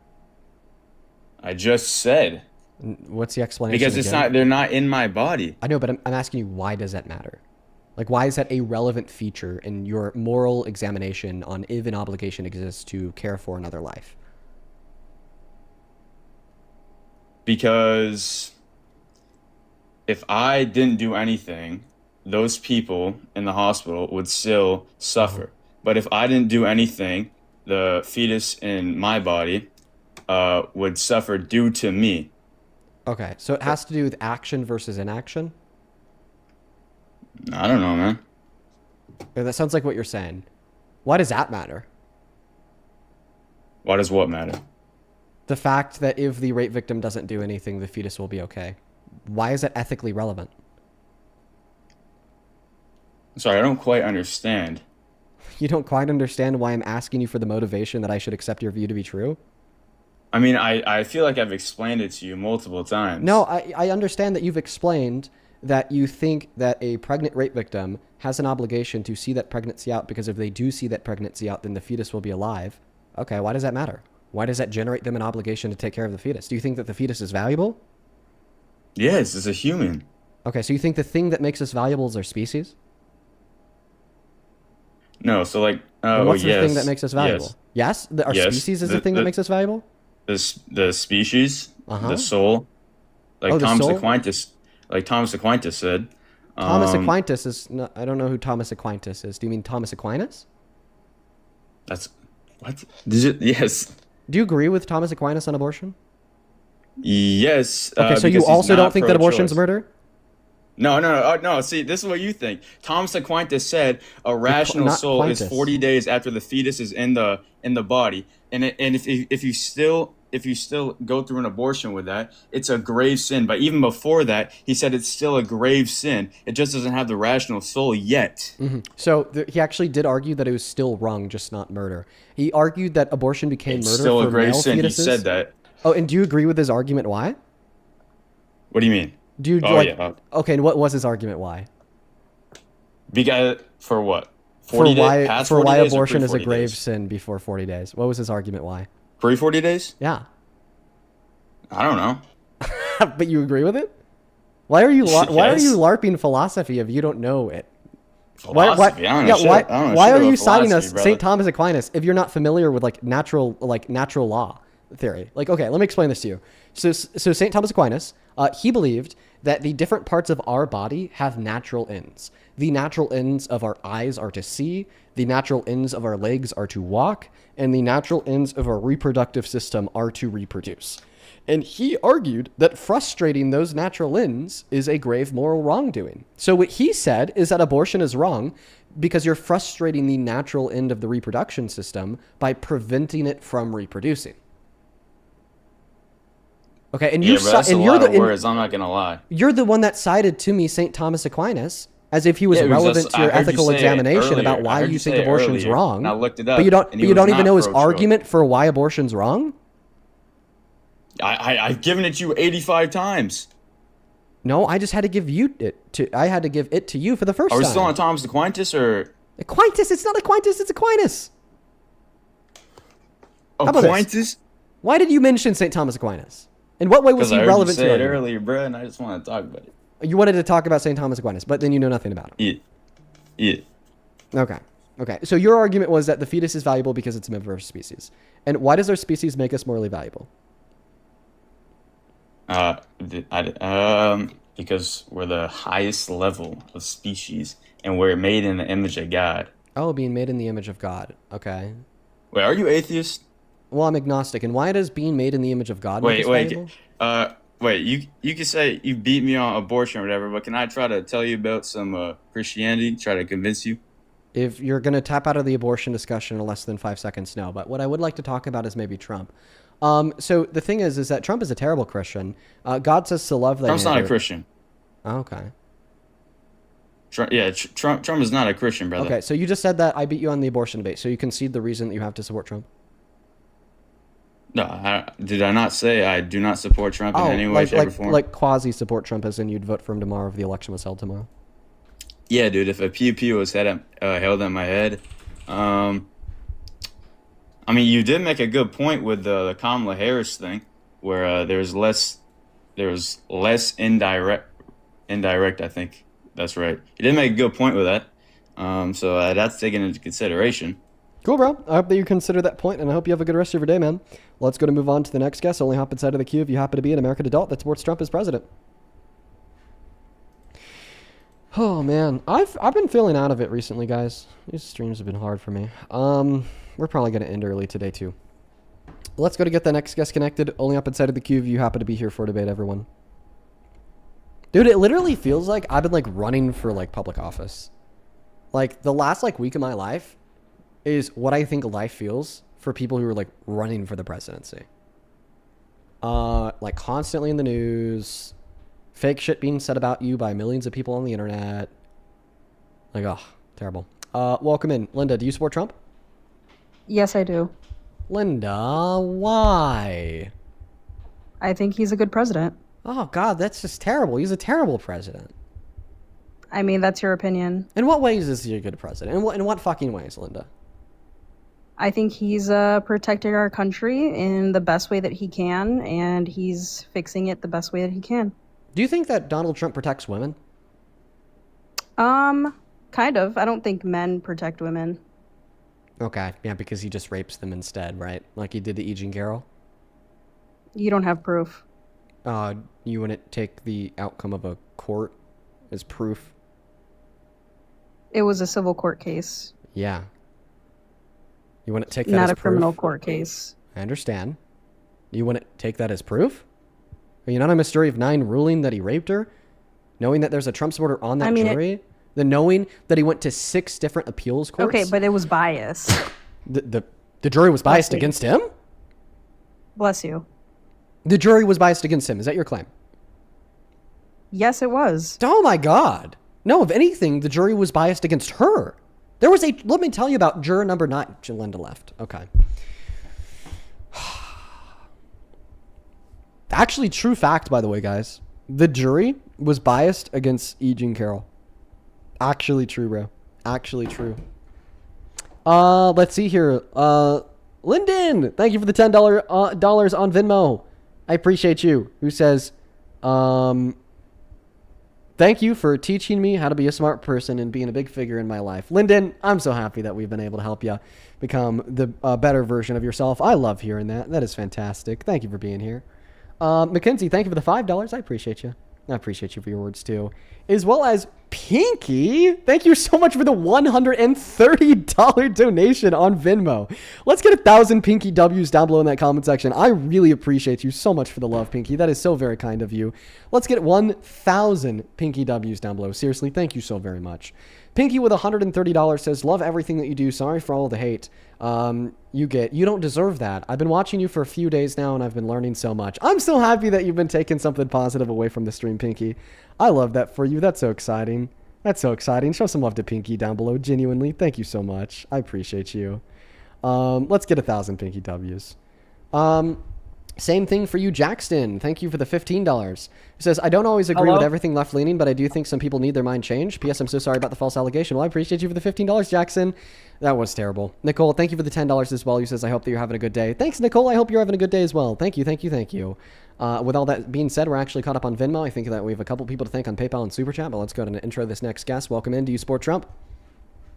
I just said. What's the explanation? Because they're not in my body. I know, but I'm asking you, why does that matter? Like, why is that a relevant feature in your moral examination on if an obligation exists to care for another life? Because if I didn't do anything, those people in the hospital would still suffer. But if I didn't do anything, the fetus in my body would suffer due to me. Okay, so it has to do with action versus inaction? I don't know, man. That sounds like what you're saying. Why does that matter? Why does what matter? The fact that if the rape victim doesn't do anything, the fetus will be okay. Why is that ethically relevant? Sorry, I don't quite understand. You don't quite understand why I'm asking you for the motivation that I should accept your view to be true? I mean, I feel like I've explained it to you multiple times. No, I understand that you've explained that you think that a pregnant rape victim has an obligation to see that pregnancy out because if they do see that pregnancy out, then the fetus will be alive. Okay, why does that matter? Why does that generate them an obligation to take care of the fetus? Do you think that the fetus is valuable? Yes, it's a human. Okay, so you think the thing that makes us valuable is our species? No, so like... what's the thing that makes us valuable? Yes? Our species is the thing that makes us valuable? The species, the soul. Like Thomas Aquinas said. Thomas Aquinas is... No, I don't know who Thomas Aquinas is. Do you mean Thomas Aquinas? That's... What? Yes. Do you agree with Thomas Aquinas on abortion? Yes. Okay, so you also don't think that abortion's murder? No. See, this is what you think. Thomas Aquinas said a rational soul is 40 days after the fetus is in the body, and if you still go through an abortion with that, it's a grave sin. But even before that, he said it's still a grave sin. It just doesn't have the rational soul yet. Mm-hmm. So he actually did argue that it was still wrong, just not murder. He argued that abortion became murder still for a grave male sin. fetuses. He said that. Oh, and do you agree with his argument? Why? What do you mean? Okay, and what was his argument? Why? Because for what? 40 days? For why abortion is a grave sin before 40 days. What was his argument? Why? Pre 40 days? Yeah. I don't know. But you agree with it? Why are you LARPing philosophy if you don't know it? Philosophy? I don't know. Why are you citing us St. Thomas Aquinas if you're not familiar with natural law theory? Okay, let me explain this to you. So St. Thomas Aquinas, he believed that the different parts of our body have natural ends. The natural ends of our eyes are to see, the natural ends of our legs are to walk, and the natural ends of our reproductive system are to reproduce. And he argued that frustrating those natural ends is a grave moral wrongdoing. So what he said is that abortion is wrong because you're frustrating the natural end of the reproduction system by preventing it from reproducing. Okay, and you're the words. I'm not gonna lie. You're the one that cited to me St. Thomas Aquinas as if he was relevant to your ethical examination about why you think abortion's wrong. And I looked it up. But you don't even know his argument for why abortion's wrong? I've given it to you 85 times. No, I just had to give I had to give it to you for the first Are we time. still on Thomas Aquinas or Aquinas? It's not Aquinas, it's Aquinas. How about this? Aquinas? Why did you mention St. Thomas Aquinas? In what way was Because he I heard you relevant to say your it argument? earlier, bro, and I just want to talk about it. You wanted to talk about St. Thomas Aquinas, but then you know nothing about him. Yeah. Okay. So your argument was that the fetus is valuable because it's a member of our species. And why does our species make us morally valuable? Because we're the highest level of species, and we're made in the image of God. Oh, being made in the image of God. Okay. Wait, are you atheist? Well, I'm agnostic. And why does being made in the image of God make us valuable? You could say you beat me on abortion or whatever, but can I try to tell you about some Christianity, try to convince you? If you're going to tap out of the abortion discussion in less than 5 seconds, no. But what I would like to talk about is maybe Trump. So the thing is that Trump is a terrible Christian. God says to love thy Trump's not a neighbor. Christian. Oh, okay. Trump is not a Christian, brother. Okay, so you just said that I beat you on the abortion debate, so you concede the reason that you have to support Trump? No, did I not say I do not support Trump in any way, shape, or form? Like quasi-support Trump, as in you'd vote for him tomorrow if the election was held tomorrow? Yeah, dude, if a pew pew was held at my head. I mean, you did make a good point with the Kamala Harris thing, where there was less indirect, I think. That's right. You did make a good point with that. So that's taken into consideration. Cool, bro. I hope that you consider that point, and I hope you have a good rest of your day, man. Let's go to move on to the next guest. Only hop inside of the queue if you happen to be an American adult that supports Trump as president. Oh, man. I've been feeling out of it recently, guys. These streams have been hard for me. We're probably going to end early today, too. Let's go to get the next guest connected. Only up inside of the queue if you happen to be here for a debate, everyone. Dude, it literally feels like I've been, running for, public office. The last, week of my life is what I think life feels for people who are, running for the presidency. Constantly in the news, fake shit being said about you by millions of people on the internet. Terrible. Welcome in. Linda, do you support Trump? Yes, I do. Linda, why? I think he's a good president. Oh, God, that's just terrible. He's a terrible president. I mean, that's your opinion. In what ways is he a good president? In what fucking ways, Linda? I think he's protecting our country in the best way that he can, and he's fixing it the best way that he can. Do you think that Donald Trump protects women? Kind of. I don't think men protect women. Okay, yeah, because he just rapes them instead, right? Like he did to E. Jean Carroll? You don't have proof. You wouldn't take the outcome of a court as proof? It was a civil court case. Yeah. You wouldn't take that Not as a proof? criminal court case. I understand. You wouldn't take that as proof? Are you not on Mystery of 9 ruling that he raped her? Knowing that there's a Trump supporter on that jury? Then knowing that he went to 6 different appeals courts? Okay, but it was biased. The jury was biased against him? Bless you. The jury was biased against him. Is that your claim? Yes, it was. Oh my God. No, if anything, the jury was biased against her. There was let me tell you about juror number 9. Linda left. Okay. Actually, true fact, by the way, guys. The jury was biased against E. Jean Carroll. Actually true, bro. Actually true. Let's see here. Lyndon, thank you for the $10 dollars on Venmo. I appreciate you. Who says, thank you for teaching me how to be a smart person and being a big figure in my life. Lyndon, I'm so happy that we've been able to help you become the better version of yourself. I love hearing that. That is fantastic. Thank you for being here. Mackenzie, thank you for the $5. I appreciate you. I appreciate you for your words too. As well as Pinky, thank you so much for the $130 donation on Venmo. Let's get 1,000 Pinky W's down below in that comment section. I really appreciate you so much for the love, Pinky. That is so very kind of you. Let's get 1,000 Pinky W's down below. Seriously, thank you so very much. Pinky with $130 says, love everything that you do. Sorry for all the hate you don't deserve that. I've been watching you for a few days now and I've been learning so much. I'm so happy that you've been taking something positive away from the stream, Pinky. I love that for you. That's so exciting. That's so exciting. Show some love to Pinky down below. Genuinely, thank you so much. I appreciate you. Let's get 1,000 Pinky W's. Same thing for you, Jackson. Thank you for the $15. He says, I don't always agree Hello? with everything left-leaning, but I do think some people need their mind changed. P.S. I'm so sorry about the false allegation. Well, I appreciate you for the $15, Jackson. That was terrible. Nicole, thank you for the $10 as well. He says, I hope that you're having a good day. Thanks, Nicole. I hope you're having a good day as well. Thank you, thank you, thank you. With all that being said, we're actually caught up on Venmo. I think that we have a couple people to thank on PayPal and Super Chat, but let's go ahead and intro this next guest. Welcome in. Do you support Trump?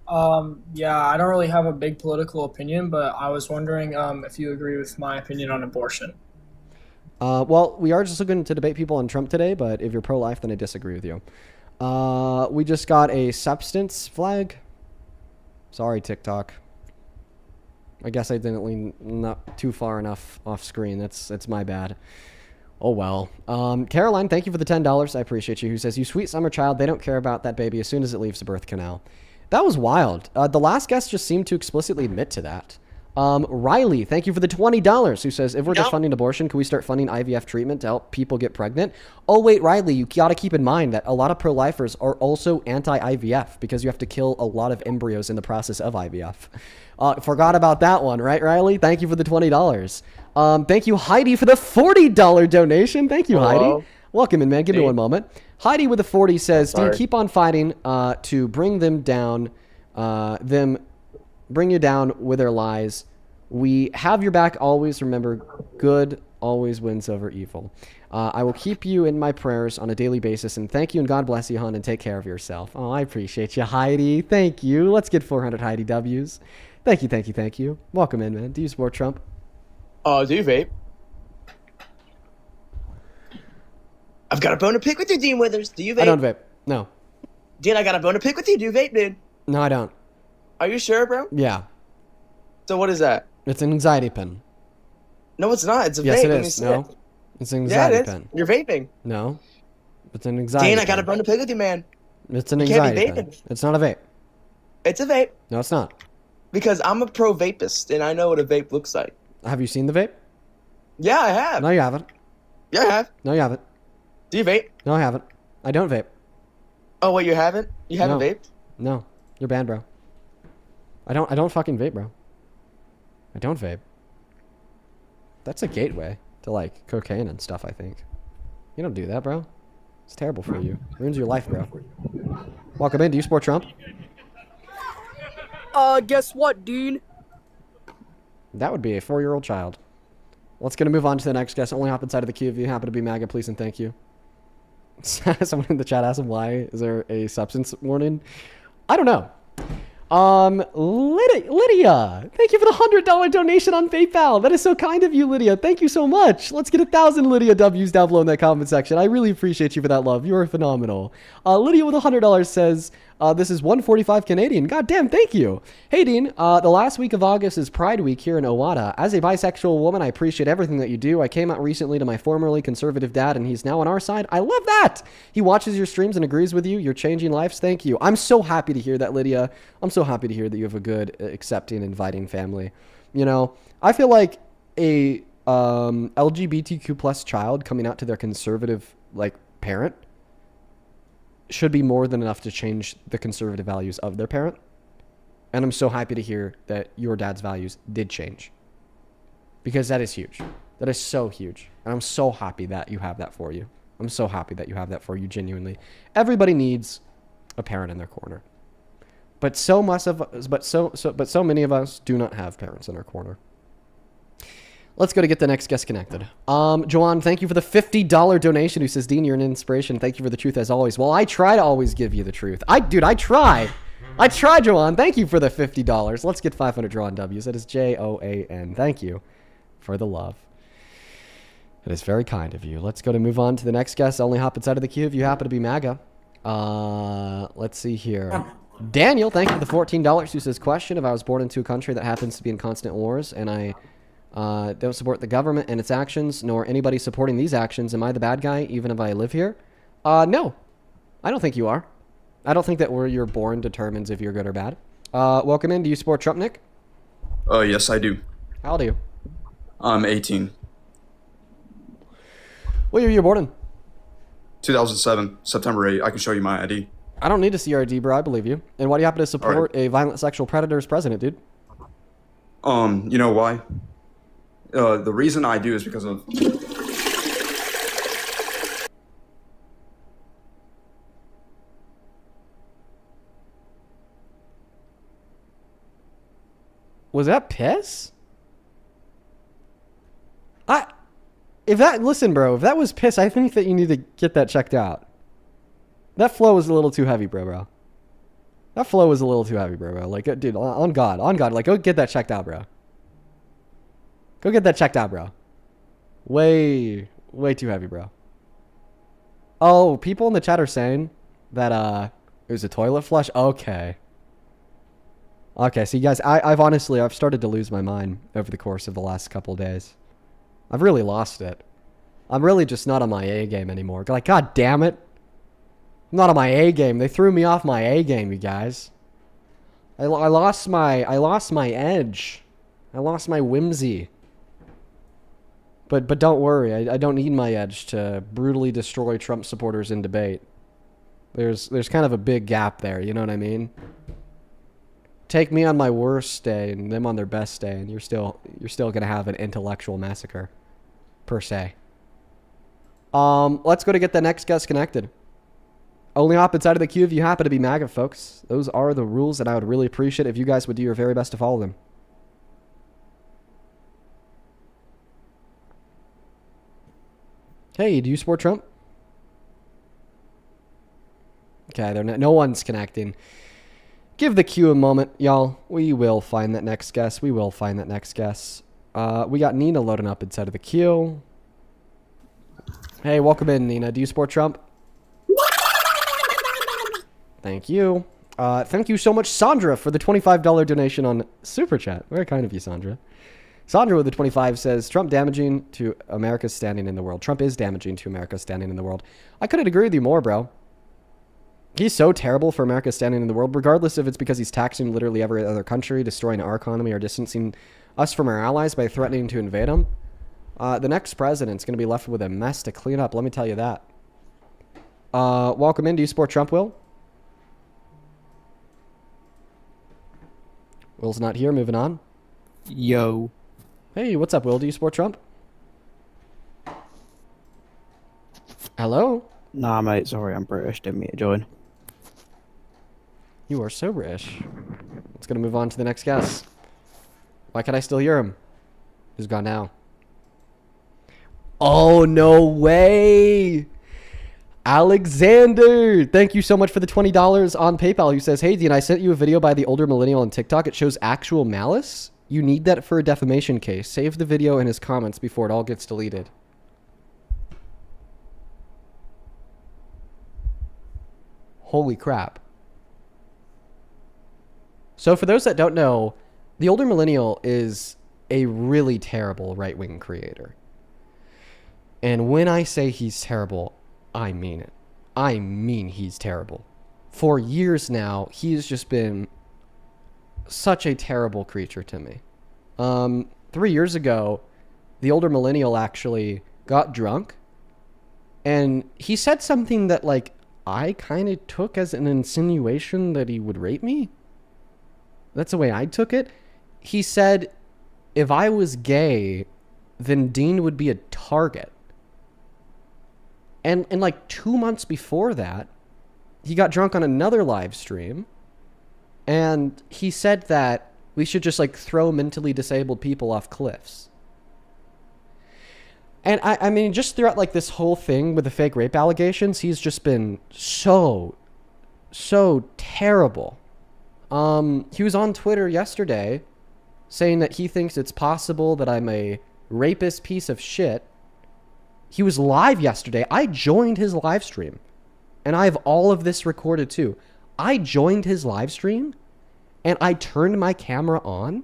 Yeah, I don't really have a big political opinion, but I was wondering if you agree with my opinion on abortion. Well, we are just looking to debate people on Trump today, but if you're pro-life, then I disagree with you. We just got a substance flag. Sorry, TikTok. I guess I didn't lean not too far enough off screen. That's my bad. Oh, well. Caroline, thank you for the $10. I appreciate you. Who says, you sweet summer child, they don't care about that baby as soon as it leaves the birth canal. That was wild. The last guest just seemed to explicitly admit to that. Riley, thank you for the $20. Who says, if we're just funding abortion, can we start funding IVF treatment to help people get pregnant? Oh, wait, Riley, you got to keep in mind that a lot of pro-lifers are also anti-IVF because you have to kill a lot of embryos in the process of IVF. Forgot about that one, right, Riley? Thank you for the $20. Thank you, Heidi, for the $40 donation. Thank you, Heidi. Welcome in, man. Give me one moment. Heidi with the 40 says, Dean, keep on fighting to bring them down, bring you down with their lies. We have your back always. Remember, good always wins over evil. I will keep you in my prayers on a daily basis, and thank you, and God bless you, hon, and take care of yourself. Oh, I appreciate you, Heidi. Thank you. Let's get 400 Heidi W's. Thank you, thank you, thank you. Welcome in, man. Do you support Trump? Do you vape? I've got a bone to pick with you, Dean Withers. Do you vape? I don't vape. No. Dean, I got a bone to pick with you. Do you vape, dude? No, I don't. Are you sure, bro? Yeah. So what is that? It's an anxiety pen. No, it's not. It's a vape. Yes, it Let me is. see No. it. It's an anxiety Yeah, it is. pen. You're vaping. No. It's an anxiety Dean, I got pen. a bone to pick with you, man. It's an You can't be anxiety pen. vaping. It's not a vape. It's a vape. No, it's not. Because I'm a pro-vapist, and I know what a vape looks like. Have you seen the vape? Yeah, I have. No, you haven't. Yeah, I have. No, you haven't. Do you vape? No, I haven't. I don't vape. Oh, wait, you haven't? You haven't No. vaped? No. You're banned, bro. I don't fucking vape, bro. I don't vape. That's a gateway to, like, cocaine and stuff, I think. You don't do that, bro. It's terrible for you. Ruins your life, bro. Welcome in. Do you support Trump? Guess what, Dean? That would be a 4-year-old child. Let's gonna move on to the next guest. Only hop inside of the queue if you happen to be MAGA, please and thank you. Someone in the chat asked him why is there a substance warning? I don't know. Lydia, thank you for the $100 donation on PayPal. That is so kind of you, Lydia. Thank you so much. Let's get 1,000 Lydia W's down below in that comment section. I really appreciate you for that love. You are phenomenal. Lydia with $100 says, this is 145 Canadian. God damn, thank you. Hey, Dean, the last week of August is Pride Week here in Owata. As a bisexual woman, I appreciate everything that you do. I came out recently to my formerly conservative dad, and he's now on our side. I love that. He watches your streams and agrees with you. You're changing lives. Thank you. I'm so happy to hear that, Lydia. I'm so happy to hear that you have a good, accepting, inviting family. You know, I feel like a LGBTQ plus child coming out to their conservative, like, parent should be more than enough to change the conservative values of their parent. And I'm so happy to hear that your dad's values did change. Because that is huge. That is so huge. And I'm so happy that you have that for you. I'm so happy that you have that for you, genuinely. Everybody needs a parent in their corner. But so many of us do not have parents in our corner. Let's go to get the next guest connected. Joanne, thank you for the $50 donation. Who says, Dean, you're an inspiration. Thank you for the truth as always. Well, I try to always give you the truth. I try. I try, Joanne. Thank you for the $50. Let's get 500 drawn W's. That is JOAN. Thank you for the love. It is very kind of you. Let's go to move on to the next guest. Only hop inside of the queue if you happen to be MAGA. Let's see here. Daniel, thank you for the $14. Who says, question, if I was born into a country that happens to be in constant wars and I don't support the government and its actions, nor anybody supporting these actions, am I the bad guy even if I live here? No. I don't think you are. I don't think that where you're born determines if you're good or bad. Welcome in. Do you support Trump, Nick? Yes, I do. How old are you? I'm 18. What year were you born in? 2007, September 8. I can show you my ID. I don't need to see your ID, bro. I believe you. And why do you happen to support a violent sexual predator as president, dude? You know why? The reason I do is because of. Was that piss? Listen, bro, if that was piss, I think that you need to get that checked out. That flow was a little too heavy, bro. That flow was a little too heavy, bro. Like, dude, on God, like, go get that checked out, bro. Go get that checked out, bro. Way too heavy, bro. Oh, people in the chat are saying that, it was a toilet flush? Okay. Okay, so you guys, I've started to lose my mind over the course of the last couple of days. I've really lost it. I'm really just not on my A game anymore. Like, God damn it. I'm not on my A game. They threw me off my A game, you guys. I lost my edge. I lost my whimsy. But don't worry, I don't need my edge to brutally destroy Trump supporters in debate. There's kind of a big gap there, you know what I mean? Take me on my worst day and them on their best day, and you're still gonna have an intellectual massacre, per se. Let's go to get the next guest connected. Only hop inside of the queue if you happen to be MAGA, folks. Those are the rules, and I would really appreciate it if you guys would do your very best to follow them. Hey, do you support Trump? Okay, no one's connecting. Give the queue a moment, y'all. We will find that next guest. We got Nina loading up inside of the queue. Hey, welcome in, Nina. Do you support Trump? Thank you. Thank you so much, Sandra, for the $25 donation on Super Chat. Very kind of you, Sandra. Sandra with the 25 says, Trump damaging to America's standing in the world. Trump is damaging to America's standing in the world. I couldn't agree with you more, bro. He's so terrible for America's standing in the world, regardless if it's because he's taxing literally every other country, destroying our economy, or distancing us from our allies by threatening to invade them. The next president's going to be left with a mess to clean up, let me tell you that. Welcome in. Do you support Trump, Will? Will's not here. Moving on. Yo. Hey, what's up, Will? Do you support Trump? Hello? Nah, mate. Sorry, I'm British. Didn't mean to join. You are so British. Let's gonna move on to the next guest. Why can't I still hear him? He's gone now. Oh, no way! Alexander! Thank you so much for the $20 on PayPal. Who says, hey, Dean, I sent you a video by the older millennial on TikTok. It shows actual malice. You need that for a defamation case. Save the video in his comments before it all gets deleted. Holy crap. So for those that don't know, the older millennial is a really terrible right-wing creator. And when I say he's terrible, I mean it. I mean he's terrible. For years now, he's just been such a terrible creature to me. 3 years ago, the older millennial actually got drunk, and he said something that, like, I kind of took as an insinuation that he would rape me. That's the way I took it. He said, if I was gay, then Dean would be a target. And like 2 months before that, he got drunk on another live stream, and he said that we should just like throw mentally disabled people off cliffs. And I mean, just throughout like this whole thing with the fake rape allegations, he's just been so terrible. He was on Twitter yesterday saying that he thinks it's possible that I'm a rapist piece of shit. He was live yesterday. I joined his live stream, and I have all of this recorded too. I joined his live stream, and I turned my camera on,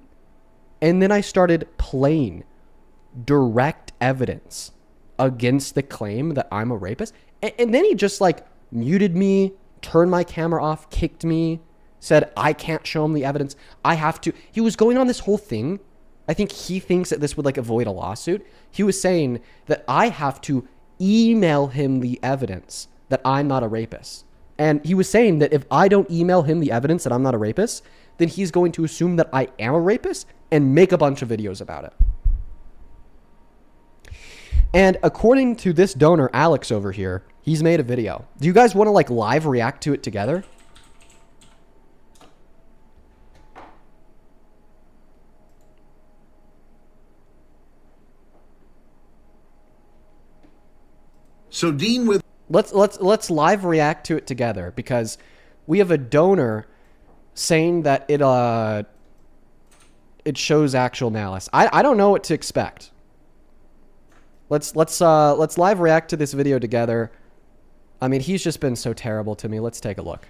and then I started playing direct evidence against the claim that I'm a rapist. And then he just like muted me, turned my camera off, kicked me, said I can't show him the evidence. I have to. He was going on this whole thing. I think he thinks that this would like avoid a lawsuit. He was saying that I have to email him the evidence that I'm not a rapist. And he was saying that if I don't email him the evidence that I'm not a rapist, then he's going to assume that I am a rapist and make a bunch of videos about it. And according to this donor, Alex over here, he's made a video. Do you guys want to like live react to it together? So Dean with let's live react to it together, because we have a donor saying that it shows actual malice. I don't know what to expect. Let's live react to this video together. I mean, he's just been so terrible to me. Let's take a look.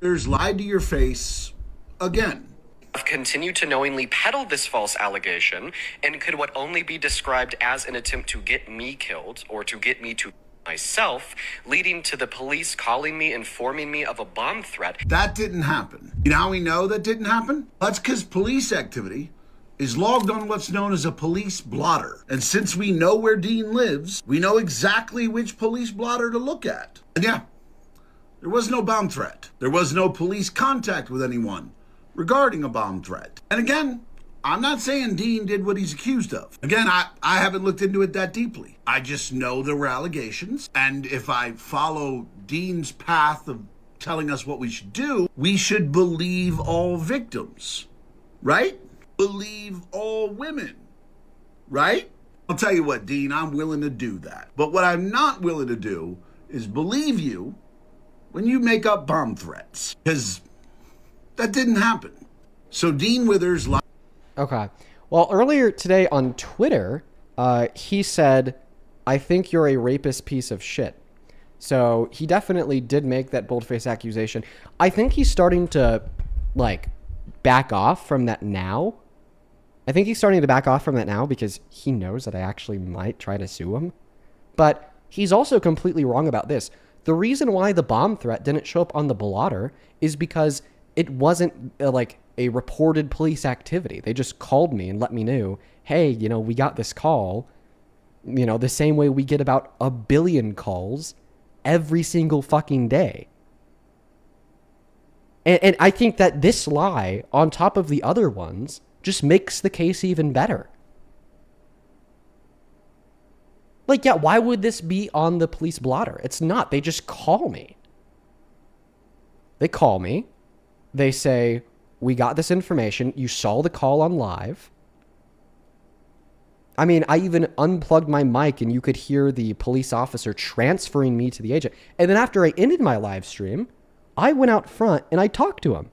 There's lied to your face again. Have continued to knowingly peddle this false allegation and could what only be described as an attempt to get me killed or to get me to myself, leading to the police calling me, informing me of a bomb threat. That didn't happen. You know how we know that didn't happen? That's because police activity is logged on what's known as a police blotter. And since we know where Dean lives, we know exactly which police blotter to look at. And yeah, there was no bomb threat. There was no police contact with anyone regarding a bomb threat. And again, I'm not saying Dean did what he's accused of. Again, I haven't looked into it that deeply. I just know there were allegations. And if I follow Dean's path of telling us what we should do, we should believe all victims, right? Believe all women, right? I'll tell you what, Dean, I'm willing to do that. But what I'm not willing to do is believe you when you make up bomb threats, because that didn't happen. So Dean Withers lied. Okay. Well, earlier today on Twitter, he said, "I think you're a rapist piece of shit." So he definitely did make that bold-faced accusation. I think he's starting to, like, back off from that now. I think he's starting to back off from that now because he knows that I actually might try to sue him. But he's also completely wrong about this. The reason why the bomb threat didn't show up on the blotter is because it wasn't like a reported police activity. They just called me and let me know, hey, you know, we got this call, you know, the same way we get about 1 billion calls every single fucking day. And I think that this lie, on top of the other ones, just makes the case even better. Like, yeah, why would this be on the police blotter? It's not. They just call me. They call me. They say, we got this information. You saw the call on live. I mean, I even unplugged my mic and you could hear the police officer transferring me to the agent. And then after I ended my live stream, I went out front and I talked to him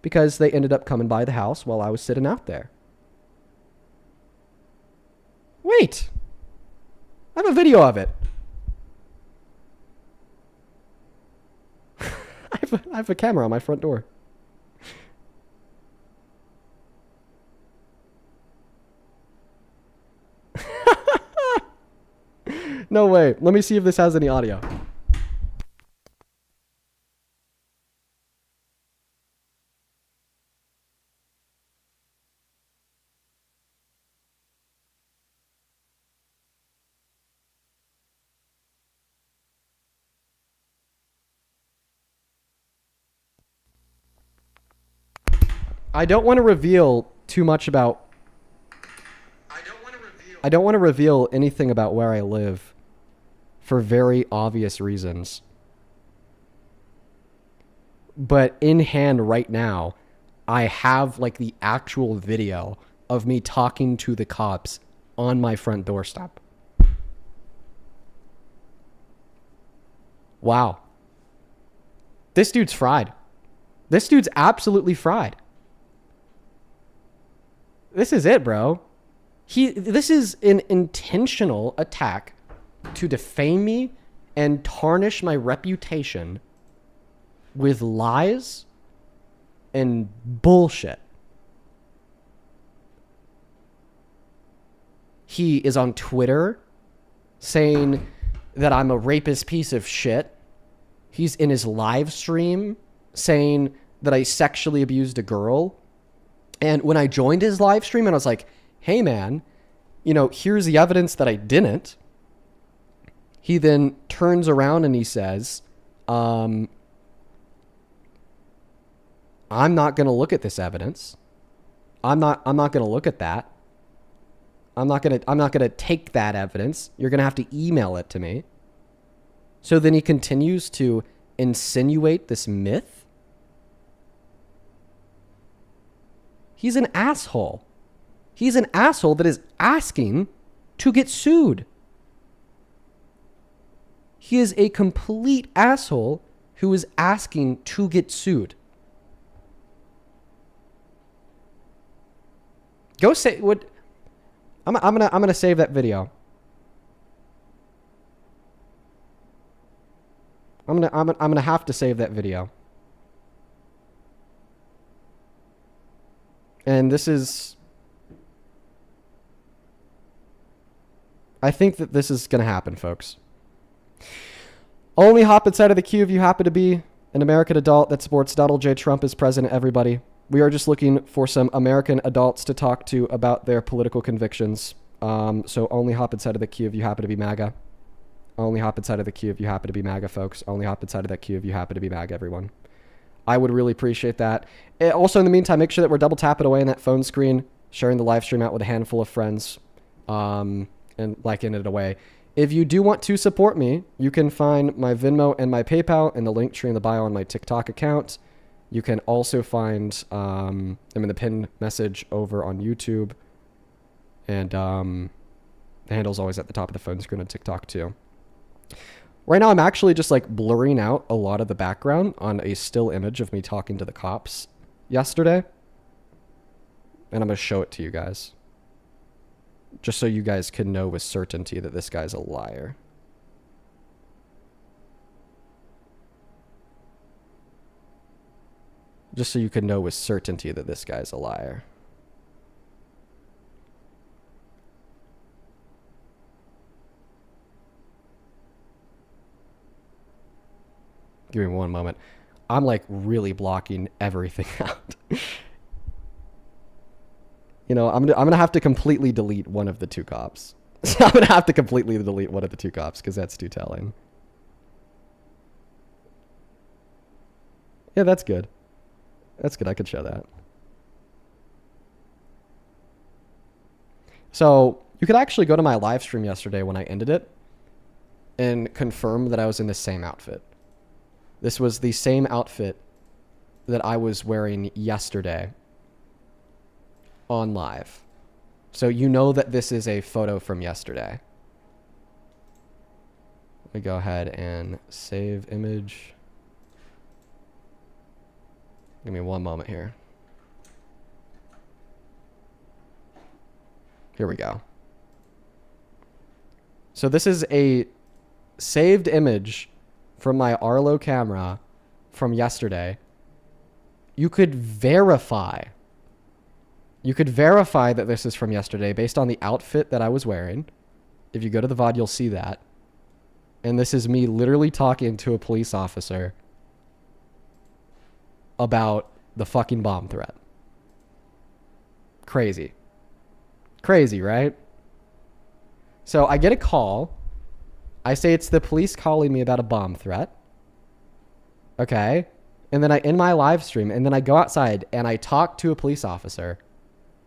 because they ended up coming by the house while I was sitting out there. Wait. I have a video of it. I have a camera on my front door. No way. Let me see if this has any audio. I don't want to reveal too much about... I don't want to reveal anything about where I live for very obvious reasons. But in hand right now, I have like the actual video of me talking to the cops on my front doorstep. Wow. This dude's fried. This dude's absolutely fried. This is it, bro. This is an intentional attack to defame me and tarnish my reputation with lies and bullshit. He is on Twitter saying that I'm a rapist piece of shit. He's in his live stream saying that I sexually abused a girl. And when I joined his live stream and I was like, hey man, you know, here's the evidence that I didn't. He then turns around and he says, I'm not going to look at this evidence. I'm not going to look at that. I'm not gonna take that evidence. You're gonna have to email it to me. So then he continues to insinuate this myth. He's an asshole. He's an asshole that is asking to get sued. He is a complete asshole who is asking to get sued. Go say what. I'm gonna save that video. I'm gonna have to save that video. And this is. I think that this is gonna happen, folks. Only hop inside of the queue if you happen to be an American adult that supports Donald J. Trump as president, everybody. We are just looking for some American adults to talk to about their political convictions. So only hop inside of the queue if you happen to be MAGA. Only hop inside of the queue if you happen to be MAGA, folks. Only hop inside of that queue if you happen to be MAGA, everyone. I would really appreciate that. Also, in the meantime, make sure that we're double tapping away on that phone screen, sharing the live stream out with a handful of friends, and liking it away. If you do want to support me, you can find my Venmo and my PayPal in the link tree in the bio on my TikTok account. You can also find them in the pinned message over on YouTube. And the handle's always at the top of the phone screen on TikTok too. Right now, I'm actually just like blurring out a lot of the background on a still image of me talking to the cops yesterday. And I'm going to show it to you guys. Just so you guys can know with certainty that this guy's a liar. Just so you can know with certainty that this guy's a liar. Give me one moment. I'm like really blocking everything out. You know, I'm gonna have to completely delete one of the two cops. I'm gonna have to completely delete one of the two cops because that's too telling. Yeah, that's good. That's good. I could show that. So you could actually go to my live stream yesterday when I ended it and confirm that I was in the same outfit. This was the same outfit that I was wearing yesterday on live. So you know that this is a photo from yesterday. Let me go ahead and save image. Give me one moment here. Here we go. So this is a saved image from my Arlo camera from yesterday. You could verify that this is from yesterday based on the outfit that I was wearing. If you go to the VOD, you'll see that. And this is me literally talking to a police officer about the fucking bomb threat. Crazy. Crazy, right? So I get a call. I say it's the police calling me about a bomb threat. Okay. And then I end my live stream and then I go outside and I talk to a police officer.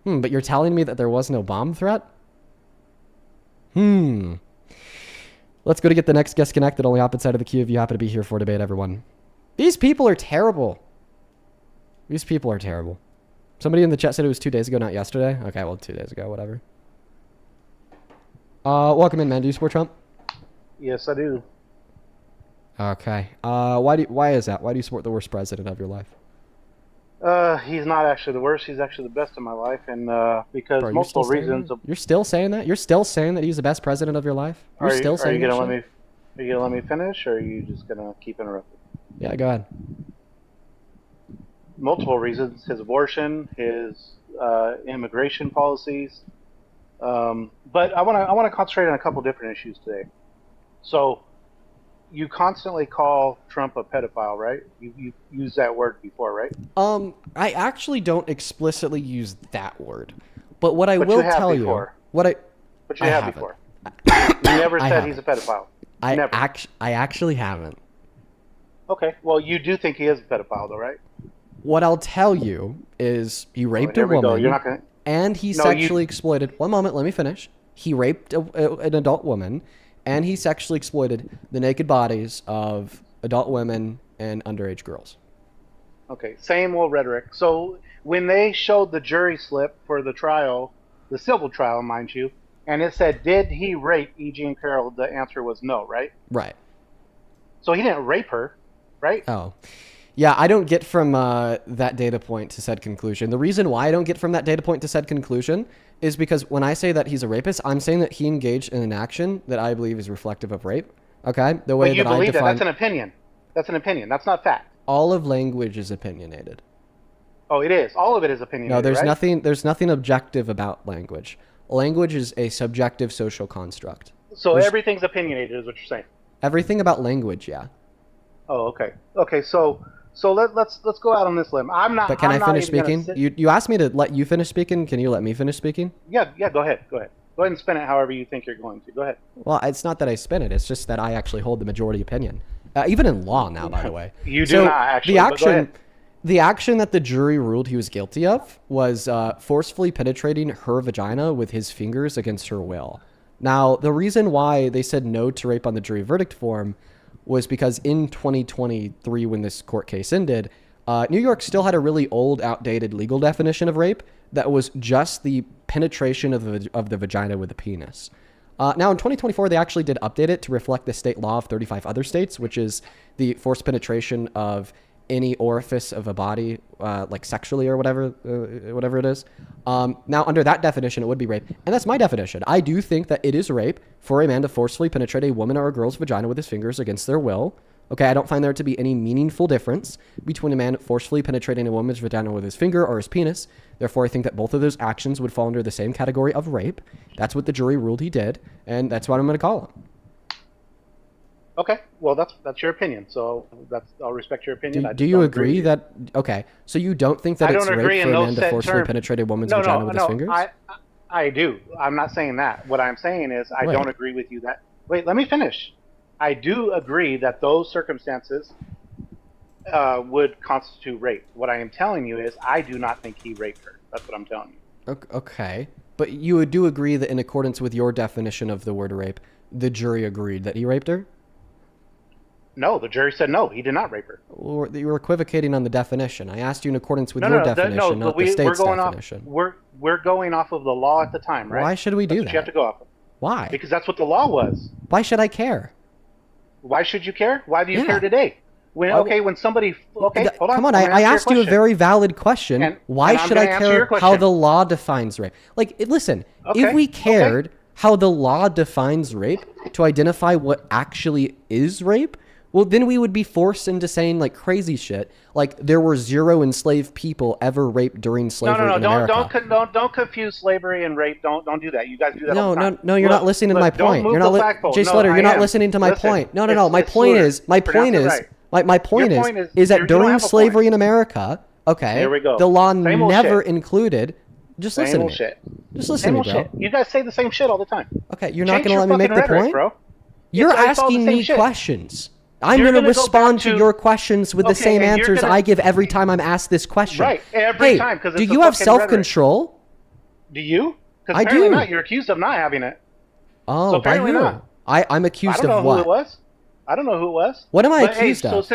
But you're telling me that there was no bomb threat? Let's go to get the next guest connected. Only hop inside of the queue if you happen to be here for debate, everyone. These people are terrible. These people are terrible. Somebody in the chat said it was 2 days ago, not yesterday. Okay, well, 2 days ago, whatever. Welcome in, man. Do you support Trump? Yes, I do. Okay. Why is that? Why do you support the worst president of your life? He's not actually the worst. He's actually the best in my life, and because Bro, multiple reasons. You're still saying that? You're still saying that he's the best president of your life? You're still saying that? Are you gonna let me finish, or are you just gonna keep interrupting? Yeah, go ahead. Multiple reasons: his abortion, his immigration policies. But I want to concentrate on a couple different issues today. So, you constantly call Trump a pedophile, right? You used that word before, right? I actually don't explicitly use that word, but what I will tell you, But you have before. You never said he's a pedophile. Never. I actually haven't. Okay, well, you do think he is a pedophile, though, right? What I'll tell you is he raped a Here we woman. go. You're not gonna. and he sexually exploited. One moment, let me finish. He raped an adult woman, and he sexually exploited the naked bodies of adult women and underage girls. Okay, same old rhetoric. So when they showed the jury slip for the trial, the civil trial, mind you, and it said, did he rape E. Jean Carroll? The answer was no, right? Right. So he didn't rape her, right? Oh. Yeah, I don't get from that data point to said conclusion. The reason why I don't get from that data point to said conclusion is because when I say that he's a rapist, I'm saying that he engaged in an action that I believe is reflective of rape. Okay? The way But you that I believe define... That's an opinion. That's an opinion. That's not fact. All of language is opinionated. Oh, it is. All of it is opinionated, No, there's right? there's nothing objective about language. Language is a subjective social construct. So everything's opinionated is what you're saying. Everything about language, yeah. Oh, okay. Okay, so let's go out on this limb. But can I finish speaking? You asked me to let you finish speaking. Can you let me finish speaking? Yeah, go ahead. Go ahead and spin it however you think you're going to. Go ahead. Well, it's not that I spin it. It's just that I actually hold the majority opinion. Even in law now, by the way. You do not, actually, but go ahead. The action that the jury ruled he was guilty of was forcefully penetrating her vagina with his fingers against her will. Now, the reason why they said no to rape on the jury verdict form was because in 2023, when this court case ended, New York still had a really old, outdated legal definition of rape that was just the penetration of the vagina with a penis. Now, in 2024, they actually did update it to reflect the state law of 35 other states, which is the forced penetration of any orifice of a body, like sexually or whatever it is. Now, under that definition, it would be rape. And that's my definition. I do think that it is rape for a man to forcefully penetrate a woman or a girl's vagina with his fingers against their will. Okay, I don't find there to be any meaningful difference between a man forcefully penetrating a woman's vagina with his finger or his penis. Therefore, I think that both of those actions would fall under the same category of rape. That's what the jury ruled he did, and that's what I'm going to call him. Okay, well, that's your opinion, so I'll respect your opinion. Do you agree that... Okay, so you don't think that it's rape for a man to forcefully terms. penetrate a woman's vagina with his fingers? I do. I'm not saying that. What I'm saying is I don't agree with you that... Wait, let me finish. I do agree that those circumstances would constitute rape. What I am telling you is I do not think he raped her. That's what I'm telling you. Okay, but you do agree that in accordance with your definition of the word rape, the jury agreed that he raped her? No, the jury said no, he did not rape her. Well, you were equivocating on the definition. I asked you in accordance with your definition, not the state's definition. We're going off of the law at the time, right? Why should we do that? You have to go off of. Why? Because that's what the law was. Why should I care? Why should you care? Why do you care today? When somebody... Okay, hold on. Come on, I asked you a very valid question. Why should I care how the law defines rape? Like, listen, if we cared how the law defines rape to identify what actually is rape, well, then we would be forced into saying, like, crazy shit. Like, there were 0 enslaved people ever raped during slavery in America. Don't confuse slavery and rape. Don't do that. You guys do that all the time. No, you're not listening to my point. You're not Jay Slutter, you're not listening to my point. No. My point is that during slavery in America, the law never included... Just listen to me. Just listen to me, bro. You guys say the same shit all the time. Okay, you're not going to let me make the point? Bro. You're asking me questions. I'm going to respond to your questions with the same answers I give every time I'm asked this question. Right, every time. Do you have self-control? Do you? Because I do. Not. You're accused of not having it. Oh, so apparently by who? Not. I'm accused of what? I don't know who it was. What am I accused of?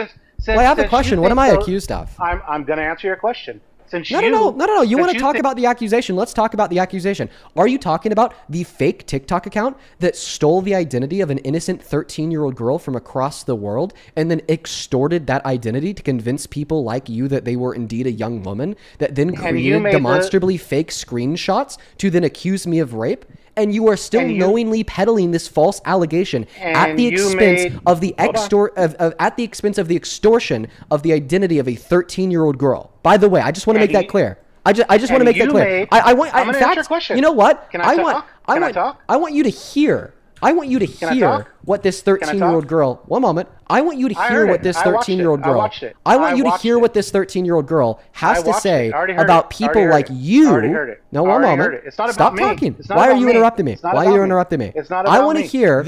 I have a question. What am I accused of? I'm going to answer your question. No. You want to talk about the accusation? Let's talk about the accusation. Are you talking about the fake TikTok account that stole the identity of an innocent 13-year-old girl from across the world and then extorted that identity to convince people like you that they were indeed a young woman, that then created demonstrably fake screenshots to then accuse me of rape? And you are still knowingly peddling this false allegation at the expense of the extortion of the identity of a 13-year-old girl. By the way, I just want to make that clear. I just want to make that clear. In fact, you know what? I want you to hear. I want you to hear what this 13-year-old girl... One moment. I want you to hear what this 13-year-old girl... I want you to hear what this 13-year-old girl has to say about people like you... No, one moment. Stop talking. Why are you interrupting me? Why are you interrupting me? I want to hear...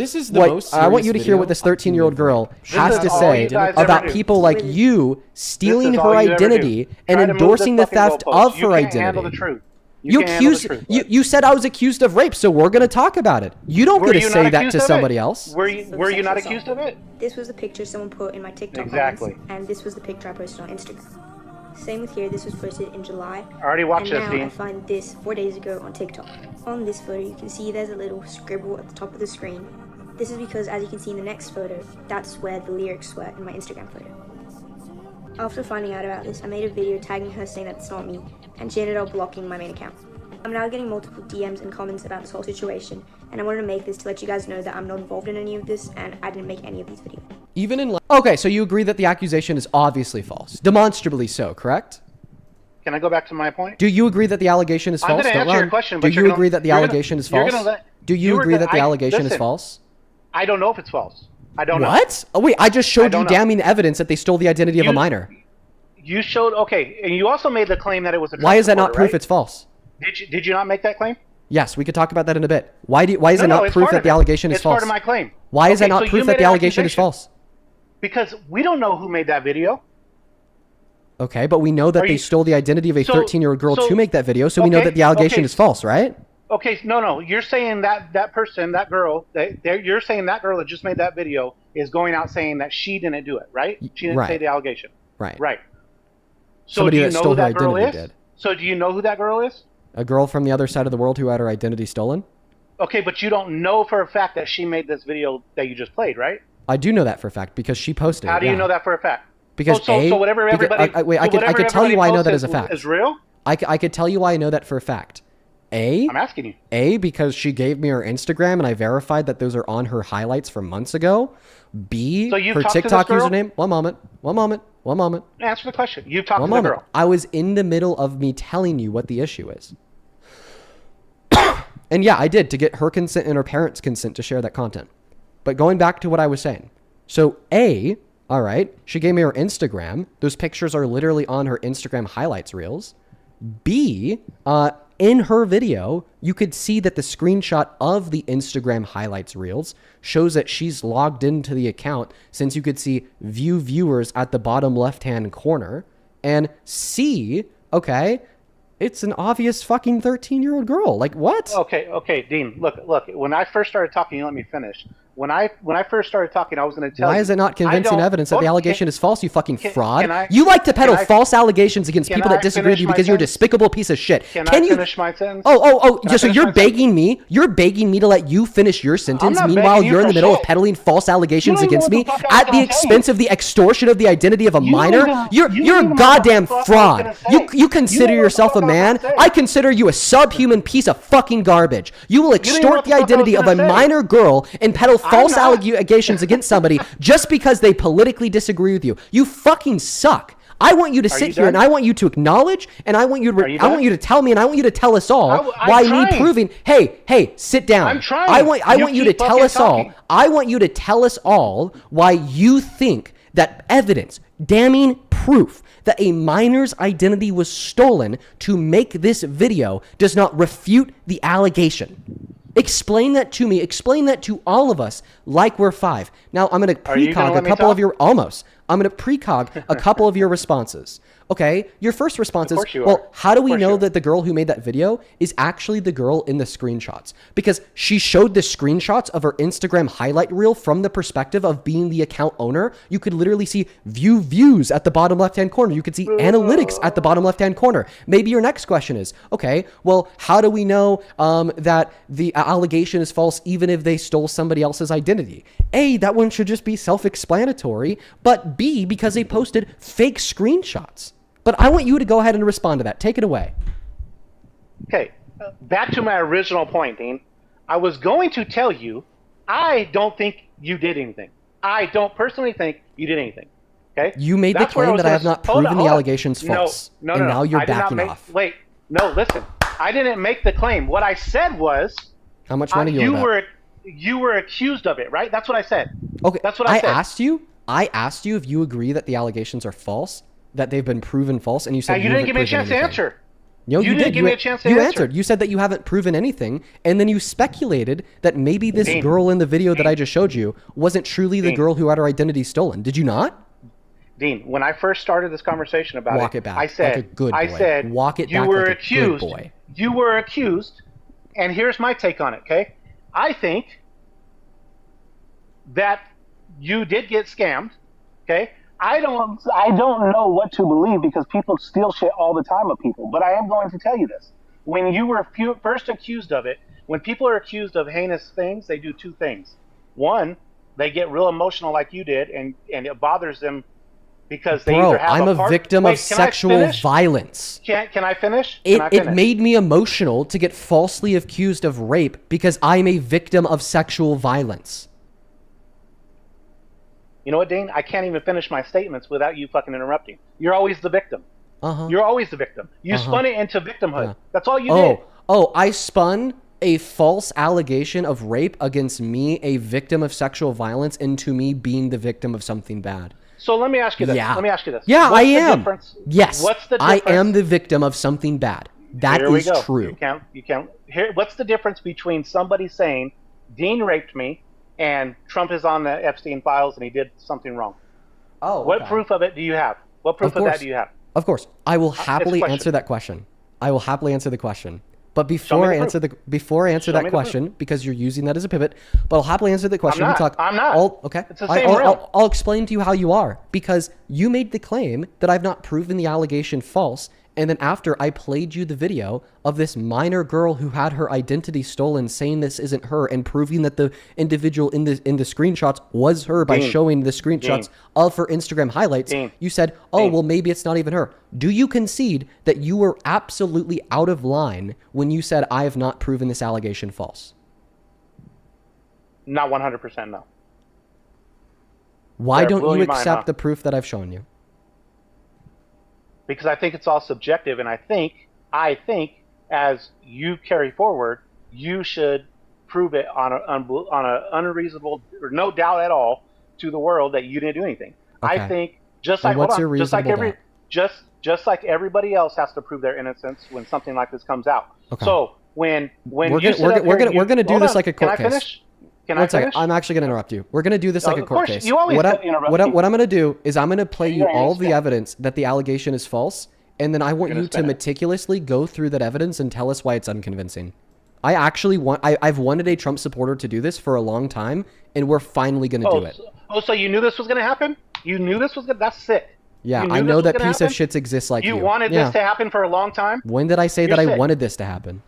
I want you to hear what this 13-year-old girl has to say about people like you stealing her identity and endorsing the theft of her identity. You accused. You said I was accused of rape, so we're gonna talk about it. You don't get to say that to somebody else. Were you not accused of it? This was the picture someone put in my TikTok Exactly. comments, and this was the picture I posted on Instagram. Same with here. This was posted in July. I already watched this, and now Dean. I find this 4 days ago on TikTok. On this photo, you can see there's a little scribble at the top of the screen. This is because, as you can see in the next photo, that's where the lyrics were in my Instagram photo. After finding out about this, I made a video tagging her saying that it's not me, and she ended up blocking my main account. I'm now getting multiple DMs and comments about this whole situation, and I wanted to make this to let you guys know that I'm not involved in any of this, and I didn't make any of these videos. Even in okay, so you agree that the accusation is obviously false, demonstrably so, correct? Can I go back to my point? Do you agree that the allegation is false? I'm going to answer your question, but do you agree that the allegation is false? Do you agree that the allegation is false? I don't know if it's false. I don't know. What? Oh wait, I just showed you damning evidence that they stole the identity of a minor. You showed, okay, and you also made the claim that it was a Trump Why is that not supporter, proof right? it's false? Did you not make that claim? Yes, we could talk about that in a bit. Why is it not it's proof part that of the it. allegation is It's false? part of my claim. Why is that Okay, not so you proof that made the an allegation is accusation. false? Because we don't know who made that video. Okay, but we know that they stole the identity of a 13-year-old girl to make that video, so we know okay, that the allegation okay. is false, right? Okay, no, you're saying that person, that girl, you're saying that girl that just made that video is going out saying that she didn't do it, right? She didn't say the allegation. Right. Right. So Somebody do you that know stole who her that girl identity is? did. So do you know who that girl is? A girl from the other side of the world who had her identity stolen? Okay, but you don't know for a fact that she made this video that you just played, right? I do know that for a fact because she posted it. How do you know that for a fact? Because so whatever everybody I could tell you why I know that as a fact. Is real? I could tell you why I know that for a fact. I'm asking you. A, because she gave me her Instagram and I verified that those are on her highlights from months ago. B, So you've her talked to TikTok this girl? username. One moment. Answer the question. You've talked One to the moment. girl. I was in the middle of me telling you what the issue is. And yeah, I did, to get her consent and her parents' consent to share that content. But going back to what I was saying. So A, all right, she gave me her Instagram. Those pictures are literally on her Instagram highlights reels. B, in her video, you could see that the screenshot of the Instagram highlights reels shows that she's logged into the account, since you could see view viewers at the bottom left-hand corner. And C, okay, it's an obvious fucking 13-year-old girl. Like, what? Okay, Dean, look. When I first started talking, you let me finish. When I first started talking, I was going to tell you. Why is it not convincing evidence that the allegation is false, you fucking fraud? You like to can peddle I- false allegations against can people I that disagree with finish you my because you're a sentence? despicable piece of shit. Can you finish my sentence? Oh, Can I so finish you're my begging me? You're begging me to let you finish your sentence, not meanwhile begging you you're in the for middle of shit. peddling false allegations You don't against even me know what the fuck I was at the gonna tell expense of the extortion of the identity of a minor? you don't You're even a know what goddamn the fuck I was fraud. gonna say. You consider You know what yourself the a fuck I was man? gonna say. I consider you a subhuman piece of fucking garbage. You will You don't even know extort what the the fuck I was identity of a gonna say. minor girl and peddle false not. allegations against somebody just because they politically disagree with you. You fucking suck. I want you to sit you here done? and I want you to acknowledge and I want you to you I want done? you to tell me and I want you to tell us all I'm why me trying. proving hey, sit down. I'm trying. I want you to keep tell fucking us all. talking. I want you to tell us all why you think that evidence, damning proof that a minor's identity was stolen to make this video does not refute the allegation. Explain that to me. Explain that to all of us like we're 5. Now, I'm going to Are you gonna precog let a me couple talk? of your... Almost. I'm going to precog a couple of your responses. Okay, your first response is, course you are. well, how do we Of course you know are. that the girl who made that video is actually the girl in the screenshots? Because she showed the screenshots of her Instagram highlight reel from the perspective of being the account owner. You could literally see views at the bottom left-hand corner. You could see analytics at the bottom left-hand corner. Maybe your next question is, okay, well, how do we know that the allegation is false even if they stole somebody else's identity? A, that one should just be self-explanatory, but B, because they posted fake screenshots. But I want you to go ahead and respond to that. Take it away. Okay, back to my original point, Dean. I was going to tell you, I don't think you did anything. I don't personally think you did anything. Okay? You made That's the where claim was that I gonna- have not hold proven on, the hold on. allegations false. No, and now you're I did not backing make- off. Wait, no, listen. I didn't make the claim. What I said was, How much money you owe that? you were accused of it, right? That's what I said. Okay, That's what I said. I asked you if you agree that the allegations are false, that they've been proven false, and you said you didn't haven't give me a proven chance to anything. answer. No, you didn't did. give me a chance to you answer. answered. You said that you haven't proven anything, and then you speculated that maybe this girl in the video that I just showed you wasn't truly the girl who had her identity stolen. Did you not? Dean, when I first started this conversation about Walk it back. I said, like a good boy. I said, walk it you back were like accused. a good boy. You were accused, and here's my take on it. Okay, I think that you did get scammed. Okay, I don't know what to believe because people steal shit all the time of people. But I am going to tell you this: when you were first accused of it, when people are accused of heinous things, they do two things. One, they get real emotional like you did, and it bothers them because they either have I'm a victim of sexual violence. Can I finish? It made me emotional to get falsely accused of rape because I'm a victim of sexual violence. You know what, Dean? I can't even finish my statements without you fucking interrupting. You're always the victim. Uh-huh. You're always the victim. You spun it into victimhood. That's all you did. did. Oh, I spun a false allegation of rape against me, a victim of sexual violence, into me being the victim of something bad. So let me ask you this. Yeah. Let me ask you this. Yeah, What's I am. Difference? Yes, What's the difference? I am the victim of something bad. That is true. You can't. Here, what's the difference between somebody saying Dean raped me and Trump is on the Epstein files and he did something wrong? Oh, what proof of it do you have? What proof of that do you have? Of course, I will happily answer that question. I will happily answer the question. But before I answer that question, because you're using that as a pivot, but I'll happily answer the question. I'm not. Okay. It's the same realm. I'll explain to you how you are, because you made the claim that I've not proven the allegation false, and then after I played you the video of this minor girl who had her identity stolen, saying this isn't her, and proving that the individual in the screenshots was her by showing the screenshots of her Instagram highlights, you said, well, maybe it's not even her. Do you concede that you were absolutely out of line when you said I have not proven this allegation false? Not 100% no. Why don't you accept the proof that I've shown you? Because I think it's all subjective, and I think as you carry forward, you should prove it on a unreasonable or no doubt at all to the world that you didn't do anything. Okay. I think just like just like everybody else has to prove their innocence when something like this comes out. Okay. So when we're gonna do this like a court case. Can I finish? Can I finish? I'm actually going to interrupt you. We're going to do this like a court case. You always interrupt me. What I'm going to do is I'm going to play you all the evidence that the allegation is false, and then I want you to meticulously go through that evidence and tell us why it's unconvincing. I've wanted a Trump supporter to do this for a long time, and we're finally going to do it. So you knew this was going to happen? You knew this was going to... That's sick. Yeah, I know that piece of shits exists like you. You wanted this to happen for a long time? When did I say that I wanted this to happen?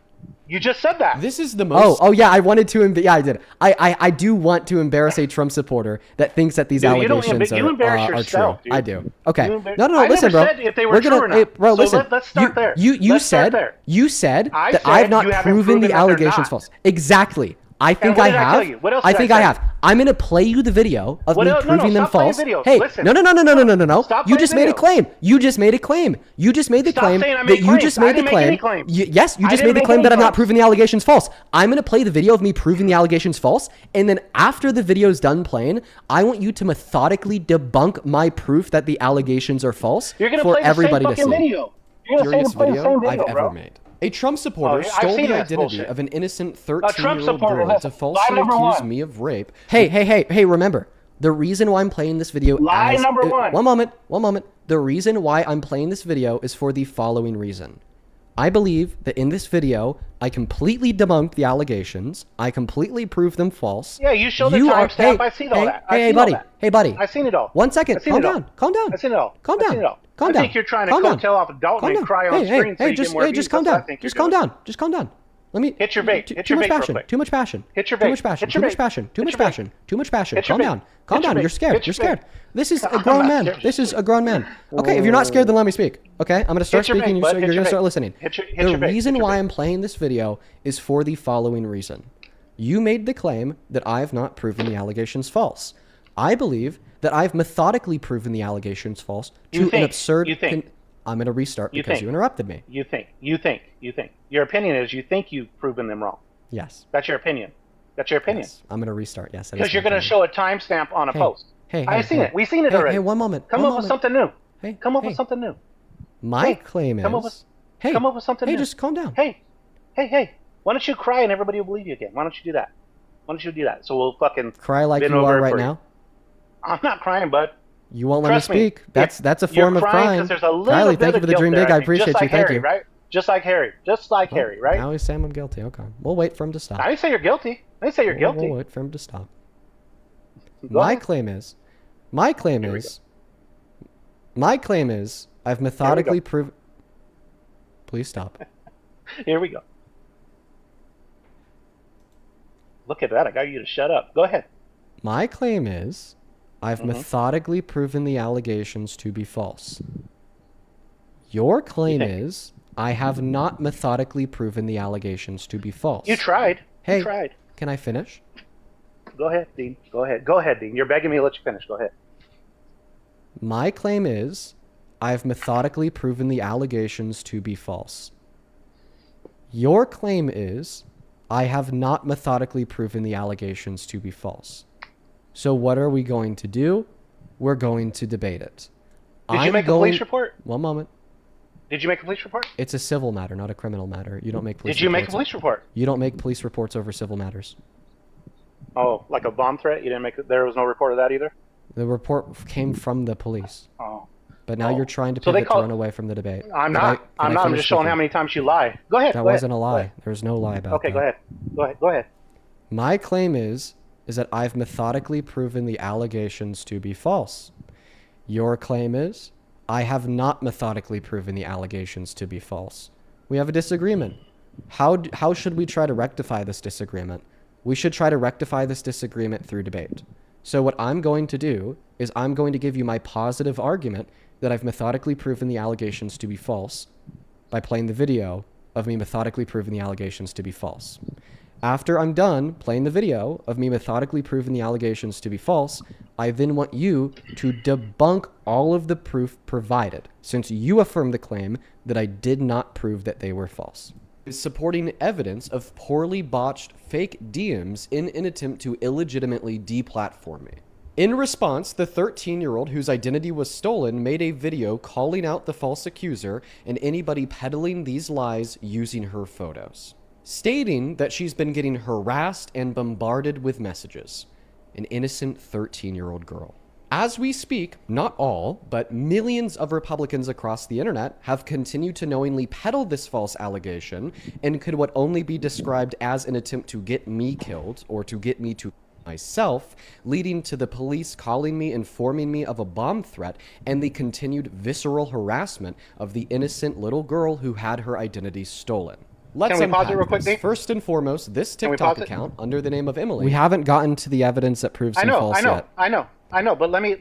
You just said that. This is the most... Oh, yeah, I wanted to... Yeah, I did. I do want to embarrass a Trump supporter that thinks that these allegations are true. Dude. I do. Okay. No, listen, bro. Said if they were true or not. Hey, bro, so listen. Let's start there. You said that I have not proven the allegations false. Exactly. I think I have. I think I have. I'm going to play you the video of me proving them false. Hey, no. You just made a claim. You just made a claim. You just made the claim that you just made the claim. Yes, you just made the claim that I've not proven the allegations false. I'm going to play the video of me proving the allegations false. And then after the video's done playing, I want you to methodically debunk my proof that the allegations are false for everybody to see. You're going to play the same video. I've ever made. A Trump supporter stole the identity of an innocent 13-year-old girl to falsely accuse me of rape. Hey, remember, the reason why I'm playing this video One moment. The reason why I'm playing this video is for the following reason. I believe that in this video, I completely debunked the allegations. I completely proved them false. Yeah, you showed the timestamp. I see all that. Hey, buddy. I've seen it all. 1 second. Calm down. I've seen it all. Calm down. I think you're trying to coattail off a Dalton and cry on screen so you get more views. Just calm down. Just calm down. Let me hit your vape. Hit your vape real quick. Too much passion. Hit your vape. Too much passion. Calm down. You're scared. This is a grown man. Okay, if you're not scared, then let me speak. Okay, I'm gonna start speaking. You're gonna start listening. The reason why I'm playing this video is for the following reason. You made the claim that I have not proven the allegations false. I believe that I've methodically proven the allegations false to an absurd... I'm going to restart because you interrupted me. You think. Your opinion is you think you've proven them wrong. Yes. That's your opinion. Yes. I'm going to restart, yes. Because you're going to show a timestamp on a post. I've seen it. We've seen it already. Hey, one moment. Come up with something new. Come up with something new. My claim is... Come up with something new. Hey, just calm down. Hey. Why don't you cry and everybody will believe you again? Why don't you do that? So we'll fucking... Cry like you are right now? I'm not crying, bud. You won't let Trust me speak. That's a form of crime. Because there's a little Kylie, bit thank you of for the guilt dream there, big. I think. appreciate Just you. like Thank Harry, you. right? Just like Harry. Just like Harry, right? Now he's saying I'm guilty. Okay. We'll wait for him to stop. I didn't say you're guilty. I didn't say you're guilty. We'll wait for him to stop. Go My ahead. claim is, I've methodically proven. Please stop. Here we go. Look at that. I got you to shut up. Go ahead. My claim is, I've methodically proven the allegations to be false. Your claim is, I have not methodically proven the allegations to be false. You tried. Hey, You tried. can I finish? Go ahead, Dean. Go ahead. Go ahead, Dean. You're begging me to let you finish. Go ahead. My claim is, I've methodically proven the allegations to be false. Your claim is, I have not methodically proven the allegations to be false. So what are we going to do? We're going to debate it. Did you make a police report? One moment. Did you make a police report? It's a civil matter, not a criminal matter. You don't make police Did you make a reports. police report? You don't make police reports over civil matters. Oh, like a bomb threat? You didn't make it? There was no report of that either? The report came from the police. Oh. But now you're trying to So they pivot to run away from the debate. I'm Can not. I I'm finish just showing speaking? how many times you lie. Go ahead. That go wasn't ahead. a Go lie. ahead. There's no lie about Okay, that. go ahead. Go ahead. Go ahead. My claim is that I've methodically proven the allegations to be false. Your claim is, I have not methodically proven the allegations to be false. We have a disagreement. How should we try to rectify this disagreement? We should try to rectify this disagreement through debate. So what I'm going to do is I'm going to give you my positive argument that I've methodically proven the allegations to be false by playing the video of me methodically proving the allegations to be false. After I'm done playing the video of me methodically proving the allegations to be false, I then want you to debunk all of the proof provided, since you affirmed the claim that I did not prove that they were false. Is supporting evidence of poorly botched fake DMs in an attempt to illegitimately deplatform me. In response, the 13-year-old whose identity was stolen made a video calling out the false accuser and anybody peddling these lies using her photos, stating that she's been getting harassed and bombarded with messages. An innocent 13-year-old girl. As we speak, not all, but millions of Republicans across the internet have continued to knowingly peddle this false allegation and could what only be described as an attempt to get me killed or to get me to myself, leading to the police calling me, informing me of a bomb threat, and the continued visceral harassment of the innocent little girl who had her identity stolen. Let's Can we pause it unpack real quick, this. Dave? First and foremost, this Can we TikTok pause it? account under the name of Emily. We haven't gotten to the evidence that proves him false yet. I know, but let me,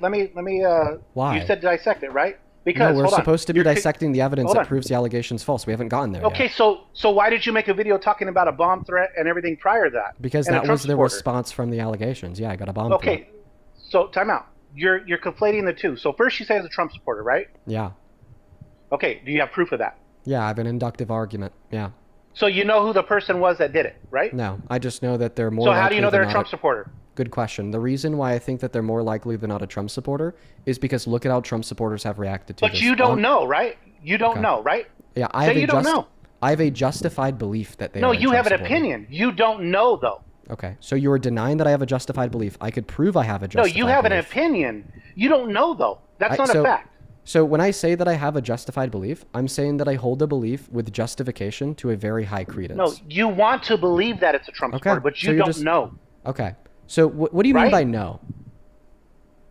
Why? you said dissect it, right? No, Because, we're hold on. supposed to be You're- dissecting the evidence hold that on. proves the allegations false. We haven't gotten there Okay, yet. so why did you make a video talking about a bomb threat and everything prior to that? Because And a that Trump was the supporter? response from the allegations. Yeah, I got a bomb Okay, threat. so time out. You're conflating the two. So first you say as a Trump supporter, right? Yeah. Okay, do you have proof of that? Yeah, I have an inductive argument. Yeah. So you know who the person was that did it, right? No, I just know that they're more So how do you know likely they're than a not Trump supporter? Good question. The reason why I think that they're more likely than not a Trump supporter is because look at how Trump supporters have reacted to But this. you don't know, right? You don't know, right? Yeah, I Say have you don't know. I have a justified belief that they No, are a you Trump have an supporter. opinion. You don't know, though. Okay, so you are denying that I have a justified belief. I could prove I have a No, justified you have an belief. opinion. You don't know, though. That's not a fact. So when I say that I have a justified belief, I'm saying that I hold a belief with justification to a very high credence. No, you want to believe that it's a Trump supporter, but so you you're don't just- know. Okay, so what do you mean Right? by no?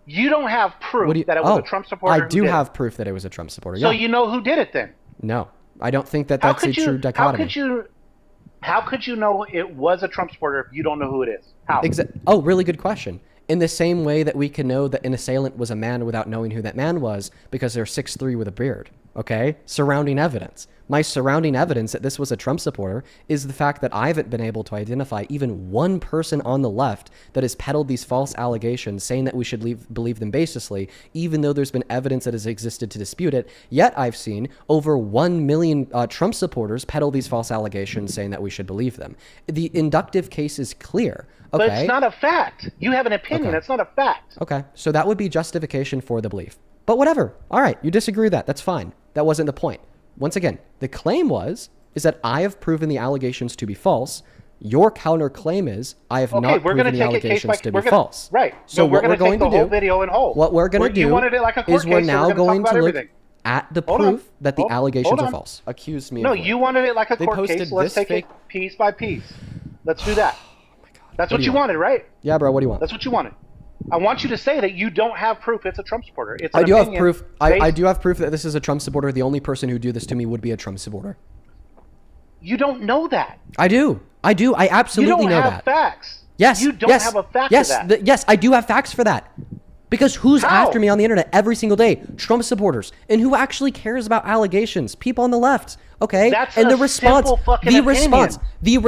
You don't have proof that it was a Trump supporter. I who do did it. have proof that it was a Trump supporter. So yeah. you know who did it then? No, I don't think that How that's a could you? true How dichotomy. could you know it was a Trump supporter if you don't know who it is? How? Oh, really good question. In the same way that we can know that an assailant was a man without knowing who that man was because they're 6'3" with a beard. Okay? Surrounding evidence. My surrounding evidence that this was a Trump supporter is the fact that I haven't been able to identify even one person on the left that has peddled these false allegations saying that we should believe them baselessly, even though there's been evidence that has existed to dispute it. Yet I've seen over 1 million Trump supporters peddle these false allegations saying that we should believe them. The inductive case is clear. Okay? But it's not a fact. You have an opinion. Okay. It's not a fact. Okay, so that would be justification for the belief. But whatever. All right, you disagree with that. That's fine. That wasn't the point. Once again, the claim is that I have proven the allegations to be false Your counterclaim is, I have not we're proven gonna the take it case allegations by to be we're gonna, false. Right. So we're what we're gonna going take the to whole do, video in whole. what we're going to You do wanted it like a court is we're case, so now we're gonna going talk to about look everything. at the Hold on. proof that the Hold allegations are on. false. Accuse me No, of rape. you wanted it like a They court posted case. Let's this take it piece by piece. Let's do that. That's What what do you you want? wanted, right? Yeah, bro, what do you want? That's what you wanted. I want you to say that you don't have proof it's a Trump supporter. It's I an do have opinion proof. I based- do have proof that this is a Trump supporter. The only person who do this to me would be a Trump supporter. You don't know that. I do. I do. I absolutely you know don't that. have facts. Yes. You don't yes, have a fact yes, of that. yes, I do have facts for that. Because who's How? after me on the internet every single day? Trump supporters. And who actually cares about allegations? People on the left. Okay? That's and a the response, simple fucking the opinion.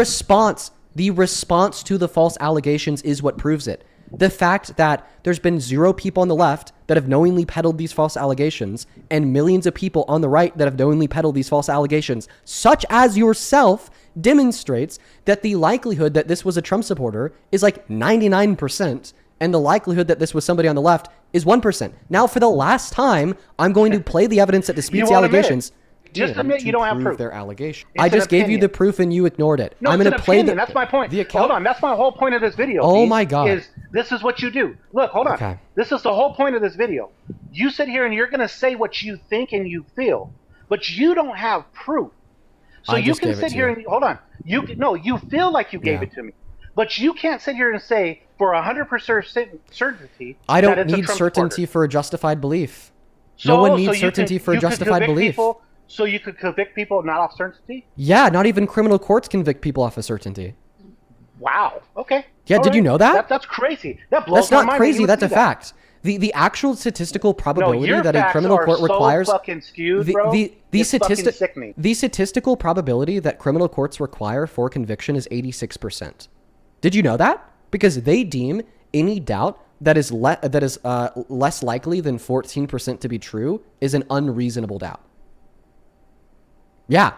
response to the false allegations is what proves it. The fact that there's been 0 people on the left that have knowingly peddled these false allegations and millions of people on the right that have knowingly peddled these false allegations, such as yourself, demonstrates that the likelihood that this was a Trump supporter is like 99%, and the likelihood that this was somebody on the left is 1%. Now, for the last time, I'm going to play the evidence that disputes the won't admit it. allegations. Just admit you don't have proof. Their allegation. It's I an just gave you opinion. the proof and you ignored it. No, I'm it's going an to play opinion. That's my point. Hold on. That's my whole point of this video. Oh Pete, my God. Is this is what you do. Look, hold on. Okay. This is the whole point of this video. You sit here and you're going to say what you think and you feel, but you don't have proof. So I you just can gave it sit to here you. and hold on. You feel like you gave it to me, but you can't sit here and say for 100% certainty. I that don't it's a need Trump certainty supporter. for a justified belief. So, No one so needs you certainty could- for a you could justified convict belief. people- so you could convict people not off certainty? Yeah, not even criminal courts convict people off of certainty. Wow. Okay. Yeah, All did you right. know that? That's crazy. That blows That's my not mind that you crazy. would That's do a that. fact. The actual statistical probability your that a facts criminal are court so requires fucking skewed, bro. It's fucking sickening. the statistical probability that criminal courts require for conviction is 86%. Did you know that? Because they deem any doubt that is less likely than 14% to be true is an unreasonable doubt. Yeah.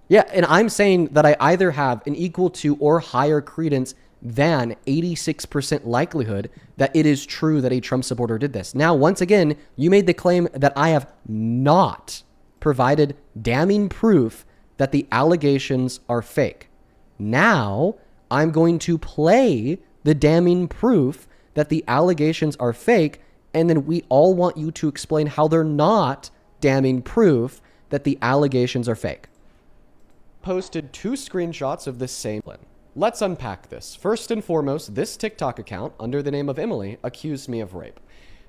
Yeah, and I'm saying that I either have an equal to or higher credence than 86% likelihood that it is true that a Trump supporter did this. Now, once again, you made the claim that I have not provided damning proof that the allegations are fake. Now, I'm going to play the damning proof that the allegations are fake, and then we all want you to explain how they're not damning proof that the allegations are fake. Posted 2 screenshots of the same. Let's unpack this. First and foremost, this TikTok account, under the name of Emily, accused me of rape.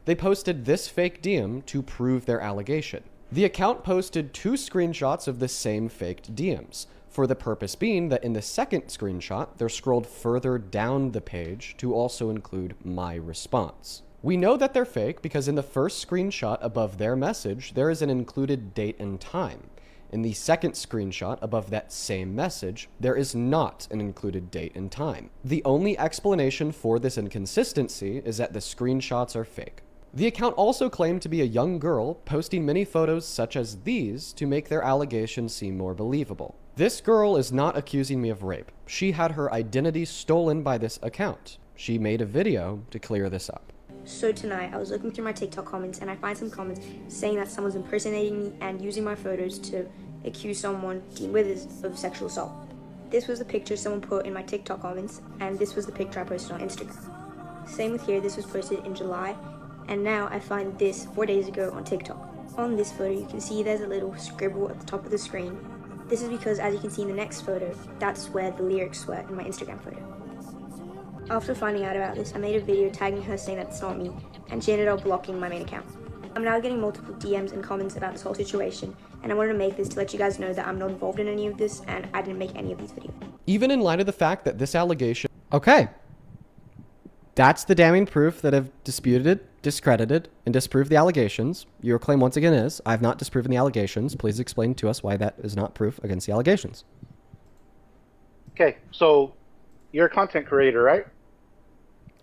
They posted this fake DM to prove their allegation. The account posted 2 screenshots of the same faked DMs, for the purpose being that in the second screenshot, they're scrolled further down the page to also include my response. We know that they're fake because in the first screenshot above their message, there is an included date and time. In the second screenshot above that same message, there is not an included date and time. The only explanation for this inconsistency is that the screenshots are fake. The account also claimed to be a young girl posting many photos such as these to make their allegations seem more believable. This girl is not accusing me of rape. She had her identity stolen by this account. She made a video to clear this up. So tonight, I was looking through my TikTok comments and I find some comments saying that someone's impersonating me and using my photos to accuse someone, Dean Withers, of sexual assault. This was the picture someone put in my TikTok comments, and this was the picture I posted on Instagram. Same with here, this was posted in July, and now I find this 4 days ago on TikTok. On this photo, you can see there's a little scribble at the top of the screen. This is because, as you can see in the next photo, that's where the lyrics were in my Instagram photo. After finding out about this, I made a video tagging her saying that it's not me, and she ended up blocking my main account. I'm now getting multiple DMs and comments about this whole situation, and I wanted to make this to let you guys know that I'm not involved in any of this, and I didn't make any of these videos. Even in light of the fact that this allegation... Okay. That's the damning proof that have disputed, discredited, and disproved the allegations. Your claim once again is, I have not disproven the allegations. Please explain to us why that is not proof against the allegations. Okay, so you're a content creator, right?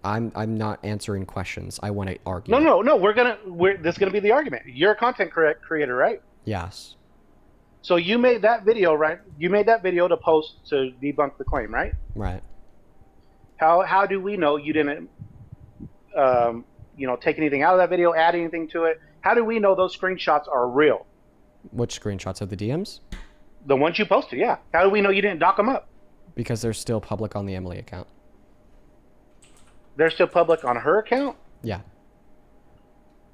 I'm not answering questions. I want to argue. No. This is gonna be the argument. You're a content creator, right? Yes. So you made that video, right? You made that video to post to debunk the claim, right? Right. How do we know you didn't, take anything out of that video, add anything to it? How do we know those screenshots are real? Which screenshots of the DMs? The ones you posted, yeah. How do we know you didn't dock them up? Because they're still public on the Emily account. They're still public on her account? Yeah.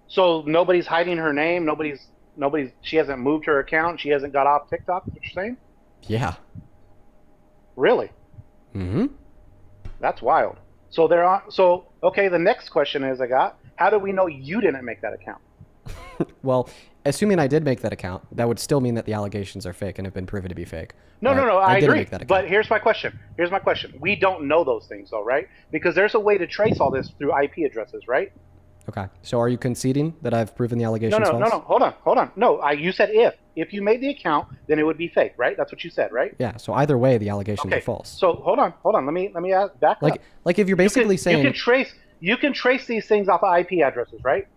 So nobody's hiding her name. She hasn't moved her account. She hasn't got off TikTok. Is what you're saying? Yeah. Really? Mm-hmm. That's wild. So they're on. So okay. The next question is, how do we know you didn't make that account? Well, assuming I did make that account, that would still mean that the allegations are fake and have been proven to be fake. No. I didn't agree. make that account. But here's my question. We don't know those things, though, right? Because there's a way to trace all this through IP addresses, right? Okay. So are you conceding that I've proven the allegations false? No. Hold on. No, you said if you made the account, then it would be fake, right? That's what you said, right? Yeah. So either way, the allegations are false. So hold on. Let me back up. Like if you're basically saying you can trace these things off of IP addresses, right?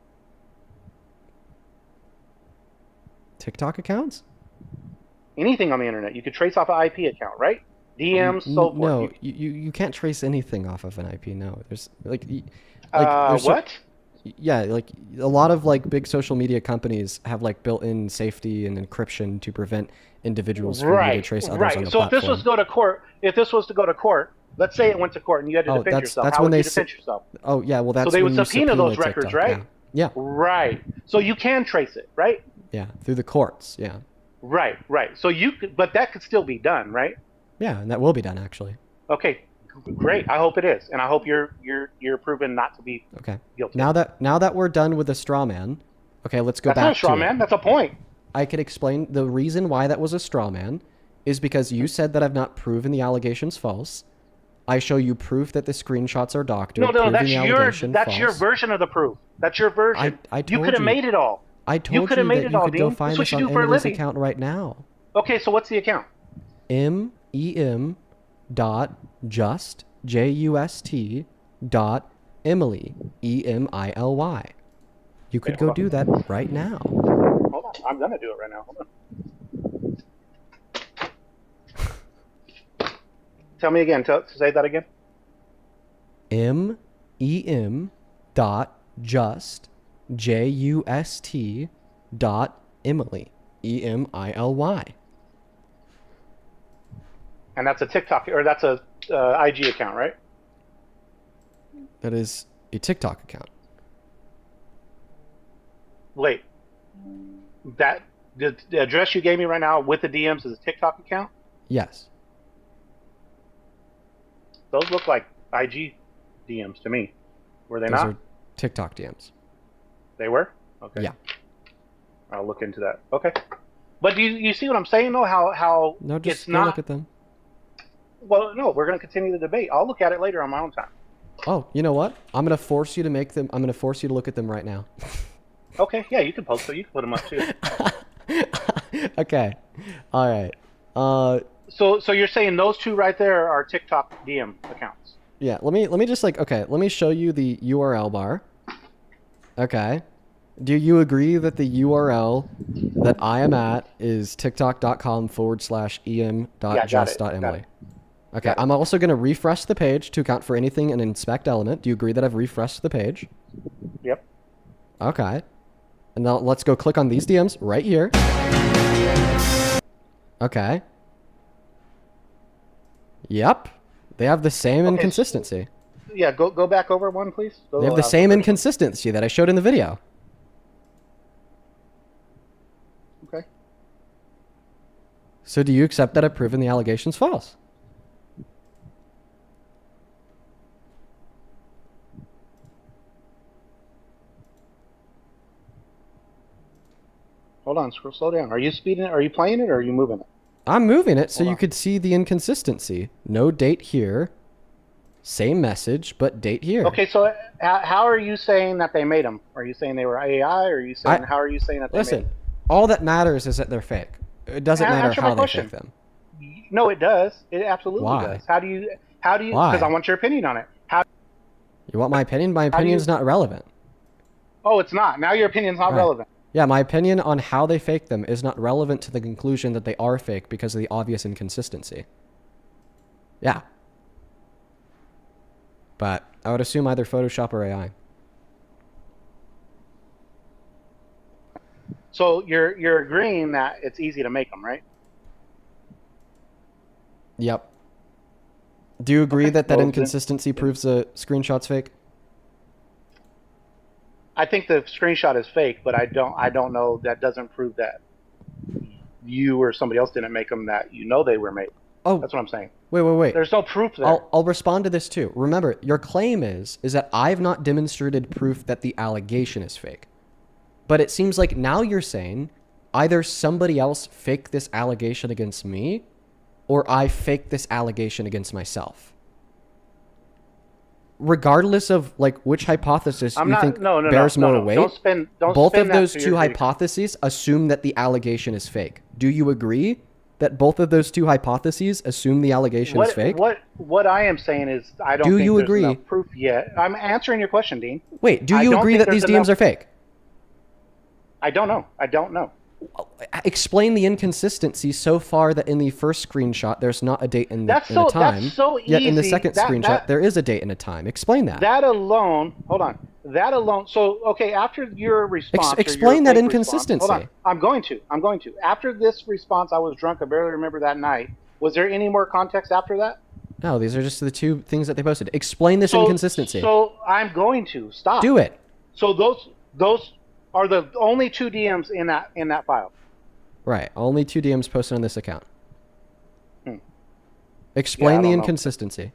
TikTok accounts? Anything on the internet, you could trace off an IP account, right? DMs, so forth. No, you can't trace anything off of an IP. No, there's what? Yeah, like a lot of like big social media companies have like built-in safety and encryption to prevent individuals from being able to trace others on the So platform. if this was to go to court, let's say it went to court and you had to defend yourself, how would you defend yourself? Oh yeah, well that's so they when would you subpoena those records, TikTok. right? Yeah. Right. So you can trace it, right? Yeah, through the courts. Yeah. Right. So you could, but that could still be done, right? Yeah, and that will be done actually. Okay, great. I hope it is, and I hope you're proven not to be guilty. Now that we're done with the straw man, okay, let's go That's back not a straw to man. it. That's a point. I could explain the reason why that was a straw man is because you said that I've not proven the allegations false. I show you proof that the screenshots are doctored. No, that's false. your version of the proof. That's your version. I told you could have made it all. I told you that you could go find this on Emily's account right now. Okay, so what's the account? MEM dot just JUST dot Emily EMILY. You could go do that right now. Hold on, I'm gonna do it right now. Hold on. Tell me again. Say that again. MEM dot just JUST dot Emily EMILY. And that's a TikTok or that's a IG account, right? That is a TikTok account. Wait, the address you gave me right now with the DMs is a TikTok account? Yes. Those look like IG DMs to me. Were they Those not? are TikTok DMs. They were? Okay. Yeah. I'll look into that. Okay. But do you see what I'm saying though? How No, just it's go not. look at them. Well, no, we're going to continue the debate. I'll look at it later on my own time. Oh, you know what? I'm going to force you to make them. I'm going to force you to look at them right now. Okay. Yeah, you can post it. You can put them up too. Okay. All right. So you're saying those two right there are TikTok DM accounts? Yeah. Let me just let me show you the URL bar. Okay. Do you agree that the URL that I am at is tiktok.com/em.just.emily? Okay, I'm also going to refresh the page to account for anything and inspect element. Do you agree that I've refreshed the page? Yep. Okay. And now let's go click on these DMs right here. Okay. Yep. They have the same inconsistency. Yeah, go back over one, please. They have the same inconsistency that I showed in the video. Okay. So do you accept that I've proven the allegations false? Hold on, slow down. Are you speeding it? Are you playing it or are you moving it? I'm moving it so you could see the inconsistency. No date here. Same message, but date here. Okay, so how are you saying that they made them? Are you saying they were AI or are you saying, how are you saying that they made them? Listen, all that matters is that they're fake. It doesn't matter how they fake them. No, it does. It absolutely Why? does. How do you, Why? because I want your opinion on it. You want my opinion? My opinion's not relevant. Oh, it's not. Now your opinion's not relevant. Yeah, my opinion on how they fake them is not relevant to the conclusion that they are fake because of the obvious inconsistency. Yeah. But I would assume either Photoshop or AI. So you're agreeing that it's easy to make them, right? Yep. Do you agree that Well, then- inconsistency proves the screenshot's fake? I think the screenshot is fake, but I don't know. That doesn't prove that you or somebody else didn't make them. That they were made. Oh, that's what I'm saying. Wait. There's no proof there. I'll respond to this too. Remember, your claim is that I've not demonstrated proof that the allegation is fake. But it seems like now you're saying either somebody else faked this allegation against me, or I faked this allegation against myself. Regardless of like which hypothesis you think bears more weight, both of those two hypotheses assume that the allegation is fake. Do you agree that both of those two hypotheses assume the allegation is fake? What I am saying is I don't think there's enough proof yet. I'm answering your question, Dean. Wait, do you agree that these DMs are fake? I don't know. Explain the inconsistency so far that in the first screenshot there's not a date and a time. That's so easy. Yet in the second screenshot there is a date and a time. Explain that. That alone, hold on. That alone. So okay, after your response, explain that inconsistency. Hold on. I'm going to. After this response, I was drunk. I barely remember that night. Was there any more context after that? No, these are just the two things that they posted. Explain this inconsistency. So I'm going to stop. Do it. So those are the only two DMs in that file. Right. Only two DMs posted on this account. Explain the inconsistency.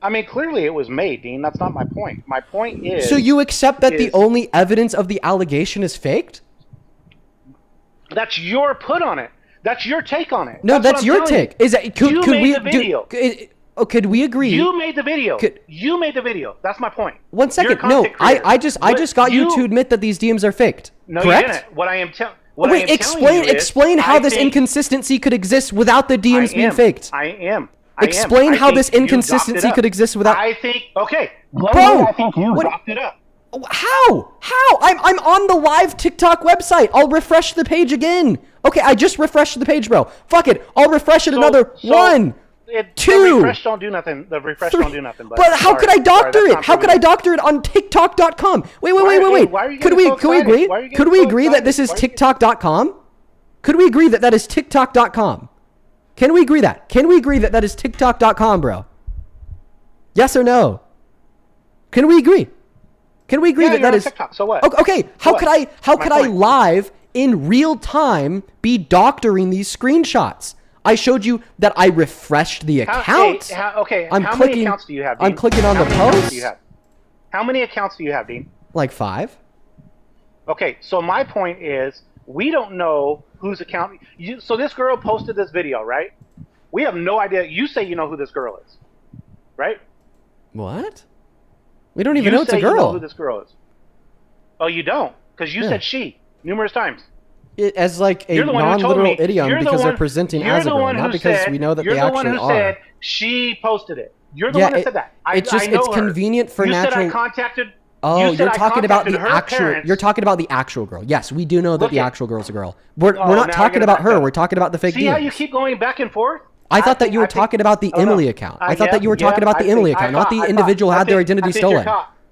I mean, clearly it was made, Dean. That's not my point. My point is... So you accept that the only evidence of the allegation is faked? That's your put on it. That's your take on it. No, that's your take. Is that could we the video. Could we agree? You made the video. You made the video. That's my point. 1 second. No, I just got you to admit that these DMs are faked. No, correct? you didn't. What I am telling explain how this inconsistency could exist without the DMs being faked. I am. Explain how this inconsistency could exist without. I think. Okay, bro. I think you dropped it up. How? I'm on the live TikTok website. I'll refresh the page again. Okay, I just refreshed the page, bro. Fuck it. I'll refresh it another 1, 2. The refresh don't do nothing. But how could I doctor it? How could I doctor it on TikTok.com? Wait. Could we agree? Could we agree that this is TikTok.com? Could we agree that is TikTok.com? Can we agree that? Can we agree that is TikTok.com, bro? Yes or no? Can we agree? Can we agree that is TikTok? So what? Okay. How could I live in real time be doctoring these screenshots? I showed you that I refreshed the account. How many accounts do you have, Dean? I'm clicking on the post. How many accounts do you have, Dean? Like 5. Okay, so my point is, we don't know whose account. So this girl posted this video, right? We have no idea. You say you know who this girl is, right? What? We don't even know it's a girl. You know who this girl is. Oh, you don't? Because you said she numerous times. As like a non-literal idiom because they're presenting as a girl, not because we know that they actually are. You're the one who said she posted it. You're the one who said that. It's convenient for natural. You said I contacted. Oh, you're talking about the actual. You're talking about the actual girl. Yes, we do know that the actual girl's a girl. We're not talking about her. We're talking about the fake. See how you keep going back and forth? I thought that you were talking about the Emily account. I thought that you were talking about the Emily account, not the individual had their identity stolen.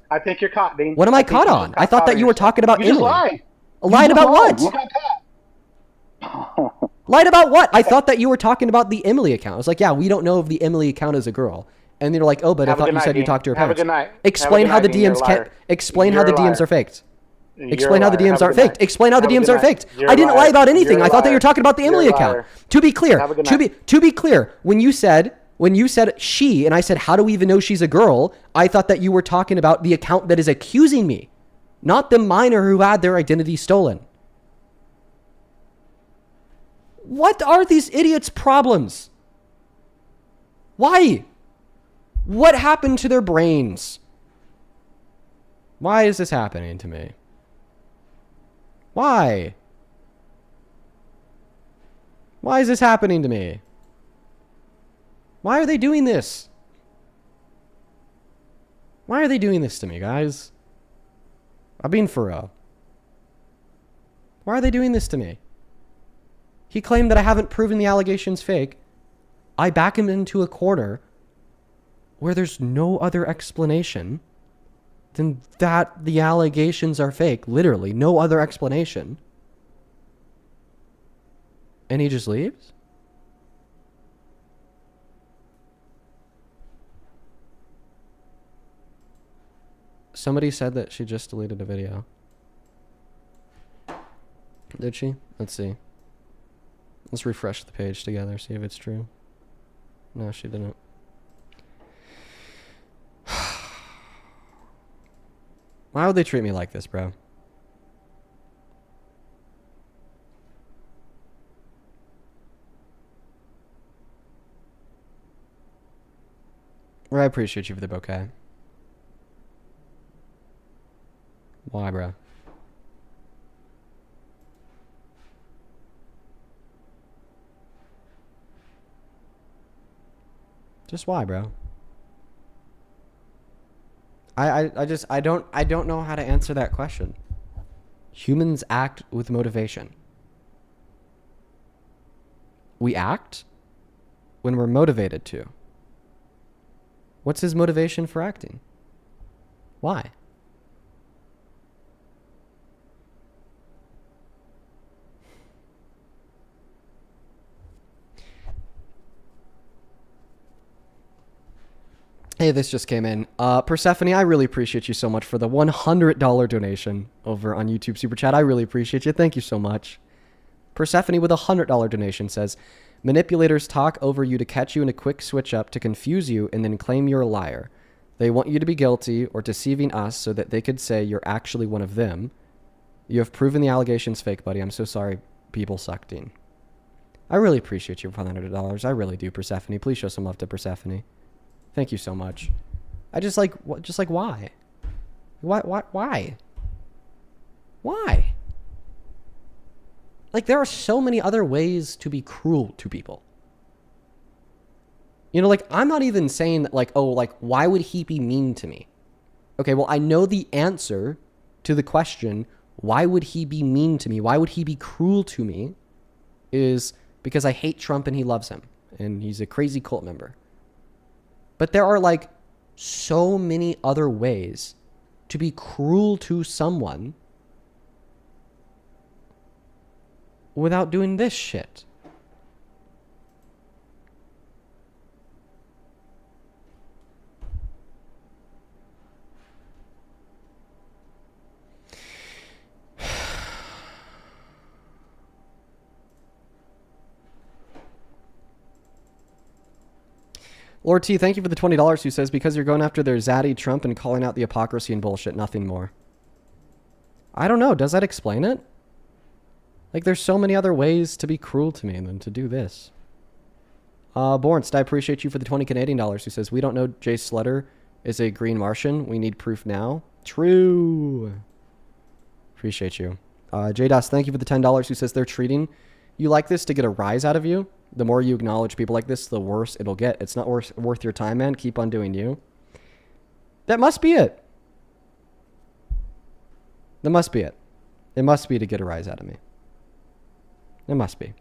I think you're caught, Dean. What am I caught on? I thought that you were talking about Emily. You lied. Lied about what? Lied about what? I thought that you were talking about the Emily account. I was like, yeah, we don't know if the Emily account is a girl. And you're like, oh, but I thought you said you talked to her parents. Have a good night. Explain how the DMs can't. Explain how the DMs are faked. Explain how the DMs aren't faked. Explain how the DMs aren't faked. I didn't lie about anything. I thought that you were talking about the Emily account. To be clear, to be clear, when you said she and I said, how do we even know she's a girl? I thought that you were talking about the account that is accusing me, not the minor who had their identity stolen. What are these idiots' problems? Why? What happened to their brains? Why is this happening to me? Why? Why is this happening to me? Why are they doing this? Why are they doing this to me, guys? I'm being for real. Why are they doing this to me? He claimed that I haven't proven the allegations fake. I back him into a corner where there's no other explanation than that the allegations are fake. Literally, no other explanation. And he just leaves? Somebody said that she just deleted a video. Did she? Let's see. Let's refresh the page together, see if it's true. No, she didn't. Why would they treat me like this, bro? I appreciate you for the bouquet. Why, bro? Just why, bro? I don't know how to answer that question. Humans act with motivation. We act when we're motivated to. What's his motivation for acting? Why? Hey, this just came in. Persephone, I really appreciate you so much for the $100 donation over on YouTube Super Chat. I really appreciate you. Thank you so much. Persephone with a $100 donation says, manipulators talk over you to catch you in a quick switch up to confuse you and then claim you're a liar. They want you to be guilty or deceiving us so that they could say you're actually one of them. You have proven the allegations fake, buddy. I'm so sorry people sucked in. I really appreciate you for $100. I really do, Persephone. Please show some love to Persephone. Thank you so much. I just like why? Why? Why? Like, there are so many other ways to be cruel to people. You know, like, I'm not even saying that, like, oh, like, why would he be mean to me? Okay, well, I know the answer to the question, why would he be mean to me? Why would he be cruel to me? Is because I hate Trump and he loves him. And he's a crazy cult member. But there are, like, so many other ways to be cruel to someone without doing this shit. Lord T, thank you for the $20 who says, because you're going after their zaddy Trump and calling out the hypocrisy and bullshit, nothing more. I don't know. Does that explain it? Like, there's so many other ways to be cruel to me than to do this. Bornst, I appreciate you for the 20 Canadian dollars who says, we don't know Jay Slutter is a green Martian. We need proof now. True. Appreciate you. JDOS, thank you for the $10 who says they're treating you like this to get a rise out of you. The more you acknowledge people like this, the worse it'll get. It's not worth your time, man. Keep on doing you. That must be it. That must be it. It must be to get a rise out of me. It must be.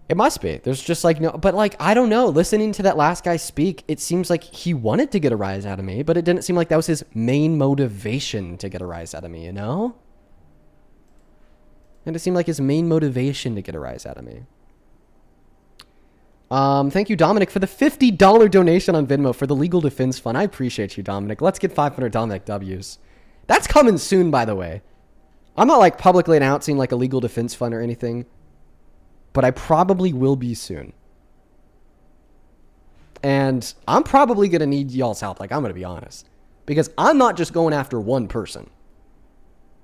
It must be. There's just like no, but like, I don't know. Listening to that last guy speak, it seems like he wanted to get a rise out of me, but it didn't seem like that was his main motivation to get a rise out of me, you know? And it seemed like his main motivation to get a rise out of me. Thank you, Dominic, for the $50 donation on Venmo for the Legal Defense Fund. I appreciate you, Dominic. Let's get 500 Dominic W's. That's coming soon, by the way. I'm not like publicly announcing like a legal defense fund or anything, but I probably will be soon. And I'm probably going to need y'all's help. Like, I'm going to be honest, because I'm not just going after one person.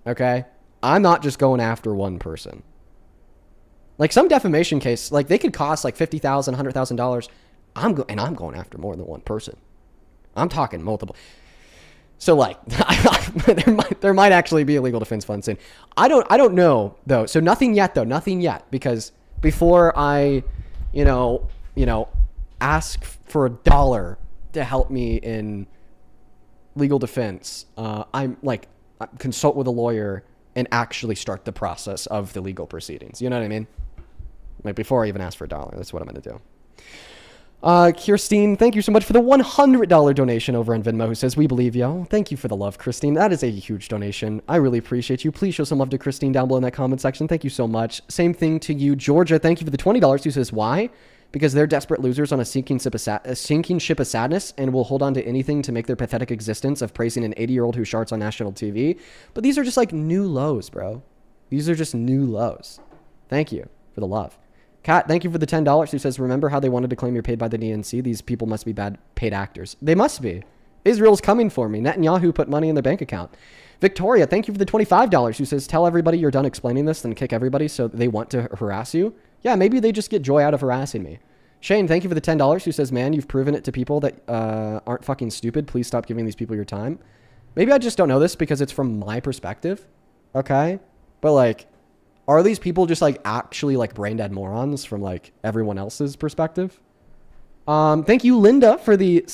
Okay. I'm not just going after one person. Like, some defamation case, like, they could cost like $50,000, $100,000. I'm going after more than one person. I'm talking multiple. So like, there might actually be a legal defense fund soon. I don't know though. So nothing yet though. Nothing yet, because before I, ask for $1 to help me in legal defense, I'm like, consult with a lawyer and actually start the process of the legal proceedings. You know what I mean? Like, before I even ask for $1, that's what I'm going to do. Kirstine, thank you so much for the $100 donation over on Venmo, who says, we believe you. Thank you for the love, Christine. That is a huge donation. I really appreciate you. Please show some love to Christine down below in that comment section. Thank you so much. Same thing to you, Georgia. Thank you for the $20, who says, why? because they're desperate losers on a sinking ship of sadness and will hold on to anything to make their pathetic existence of praising an 80-year-old who sharts on national TV. But these are just like new lows, bro. These are just new lows. Thank you for the love. Kat, thank you for the $10, who says, remember how they wanted to claim you're paid by the DNC? These people must be bad paid actors. They must be. Israel's coming for me. Netanyahu put money in their bank account. Victoria, thank you for the $25, who says, tell everybody you're done explaining this, then kick everybody so they want to harass you. Yeah, maybe they just get joy out of harassing me. Shane, thank you for the $10, who says, man, you've proven it to people that aren't fucking stupid. Please stop giving these people your time. Maybe I just don't know this because it's from my perspective. Okay? But like, are these people just like actually like brain dead morons from like everyone else's perspective? Thank you, Linda, for the,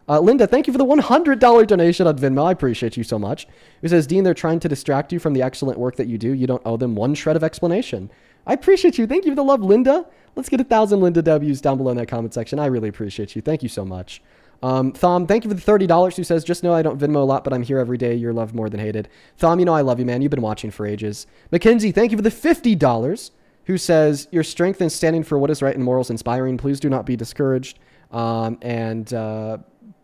Linda, thank you for the $100 donation on Venmo. I appreciate you so much. Who says, Dean, they're trying to distract you from the excellent work that you do. You don't owe them one shred of explanation. I appreciate you. Thank you for the love, Linda. Let's get 1,000 Linda W's down below in that comment section. I really appreciate you. Thank you so much. Thom, thank you for the $30, who says, just know I don't Venmo a lot, but I'm here every day. You're loved more than hated. Thom, you know I love you, man. You've been watching for ages. Mackenzie, thank you for the $50, who says, your strength in standing for what is right and morals inspiring. Please do not be discouraged.